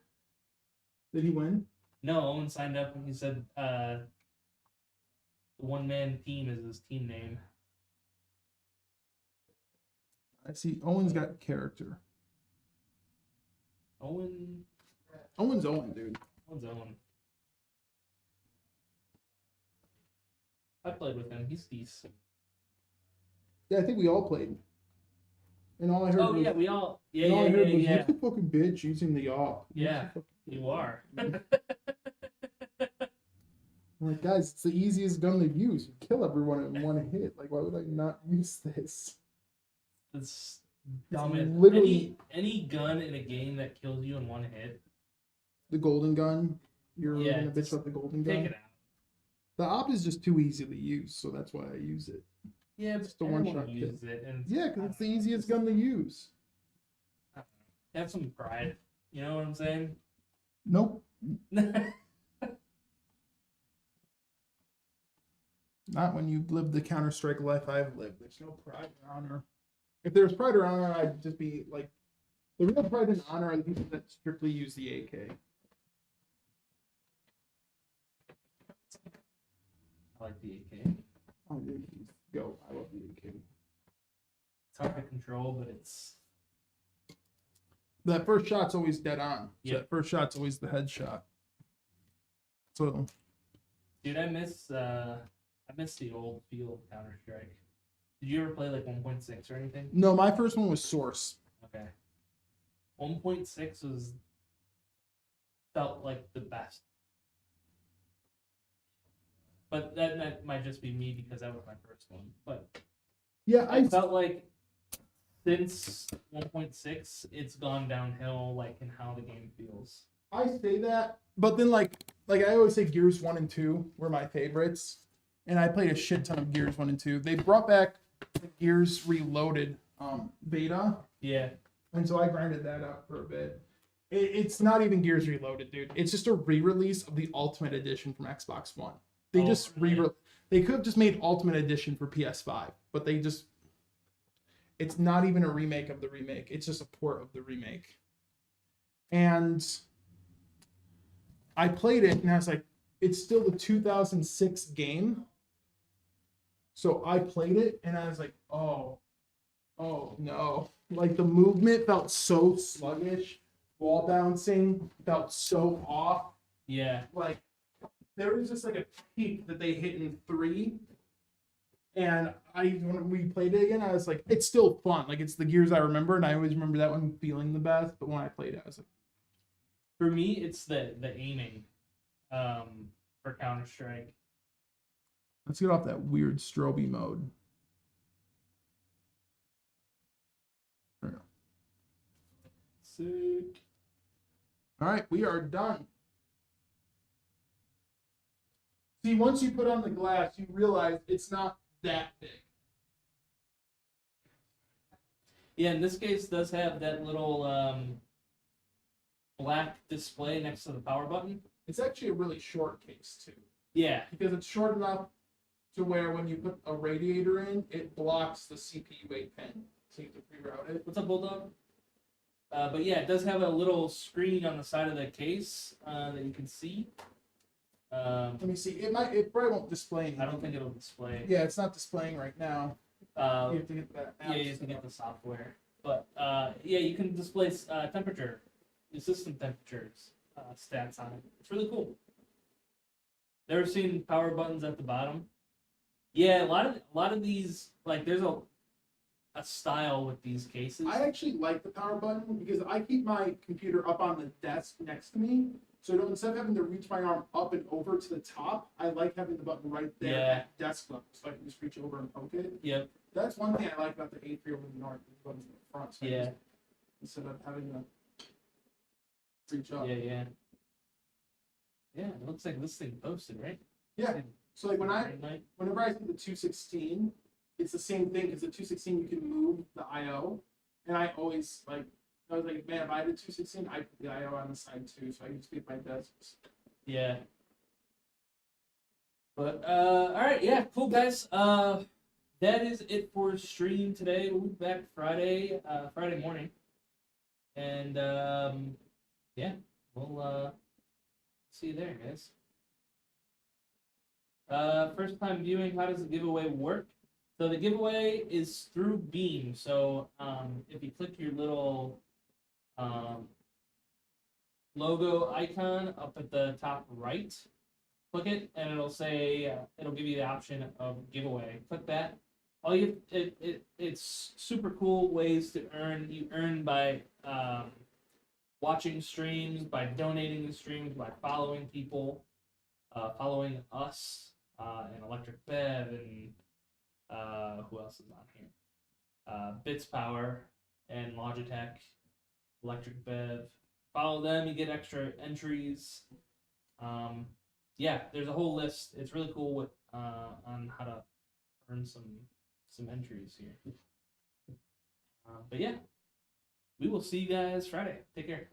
Did he win? No, Owen signed up and he said the one-man team is his team name. I see. Owen's got character. Owen's Owen, dude. Owen. I played with him. He's decent. Yeah, I think we all played. And all I heard Oh was, yeah, we all. Yeah, and all I yeah, heard yeah, was, yeah. you fucking bitch using the op. Yeah, you are. I'm like, guys, it's the easiest gun to use. You kill everyone in one hit. Like, why would I not use this? It's dumb. literally- Any gun in a game that kills you in one hit, The golden gun. You're Yeah, gonna bitch just about the golden take gun. it out. The op is just too easy to use, so that's why I use it. Yeah, It's but the one everyone shot uses it, and Yeah, because it's the easiest gun to use. have some pride. You know what I'm saying? Nope. Not when you've lived the Counter-Strike life I've lived. There's no pride or honor. If there was pride or honor, I'd just be like, the real pride and honor are the people that strictly use the AK. I like the AK. Oh, the AKs go. I love the AK. It's hard to control, but it's That first shot's always dead on. So Yep. that first shot's always the headshot. So dude. I miss the old feel of Counter Strike. Did you ever play like 1.6 or anything? no, my first one was Source. Okay. 1.6 felt like the best. But that might just be me because that was my first one. But Yeah, I felt like since 1.6, it's gone downhill, like in how the game feels. I say that, but then like I always say Gears 1 and 2 were my favorites. And I played a shit ton of Gears 1 and 2. They brought back the Gears Reloaded beta. Yeah. And so I grinded that out for a bit. It's not even Gears Reloaded, dude. It's just a re-release of the Ultimate Edition from Xbox One. They just really? They could have just made Ultimate Edition for PS5, but they just. It's not even a remake of the remake. It's just a port of the remake. And I played it, and I was like, it's still the 2006 game. So I played it, and I was like, oh no. Like, the movement felt so sluggish. Wall bouncing felt so off. Yeah. Like, there was just like a peak that they hit in 3. And when we played it again, I was like, it's still fun. Like, it's the Gears I remember, and I always remember that one feeling the best. But when I played it, I was like, For me, it's the aiming for Counter Strike. let's get off that weird stroby mode. There we go. Sick. All right, we are done. See, once you put on the glass, you realize it's not that big. Yeah, in this case, it does have that little black display next to the power button. It's actually a really short case, too. Yeah. Because it's short enough to where when you put a radiator in, it blocks the CPU 8 pin, so you have to pre-route it. What's up, Bulldog? But yeah, it does have a little screen on the side of the case that you can see. Let me see. It probably won't display anything. I don't think it'll display. Yeah, it's not displaying right now. You have to get that. Yeah, you have to get the software. But yeah, you can display temperature, the system temperatures, stats on it. It's really cool. Never seen power buttons at the bottom. Yeah, a lot of these, like, there's a style with these cases. I actually like the power button because I keep my computer up on the desk next to me. So instead of having to reach my arm up and over to the top, I like having the button right there at desk level, so I can just reach over and poke it. Yep. That's one thing I like about the A3 over the North. The buttons in the front, so Yeah. instead of having to reach up. Yeah. Yeah, it looks like this thing posted, right? Yeah. So like Night. whenever I see the 216, it's the same thing because the 216 you can move the I/O, and I was like, man, if I had a 216, I'd put the I/O on the side too, so I can just be at my desk. Yeah. But all right, yeah, cool guys. That is it for stream today. We'll be back Friday morning, and yeah, we'll see you there, guys. First time viewing. How does the giveaway work? So the giveaway is through Beam. So if you click your little logo icon up at the top right, click it, and it'll say it'll give you the option of giveaway. Click that. It's super cool ways to earn. You earn by watching streams, by donating to streams, by following people, following us, and Electric Bev, and who else is on here? Bits Power and Logitech, Electric Bev. Follow them, you get extra entries. Yeah, there's a whole list. It's really cool with on how to earn some entries here. But yeah, we will see you guys Friday. Take care.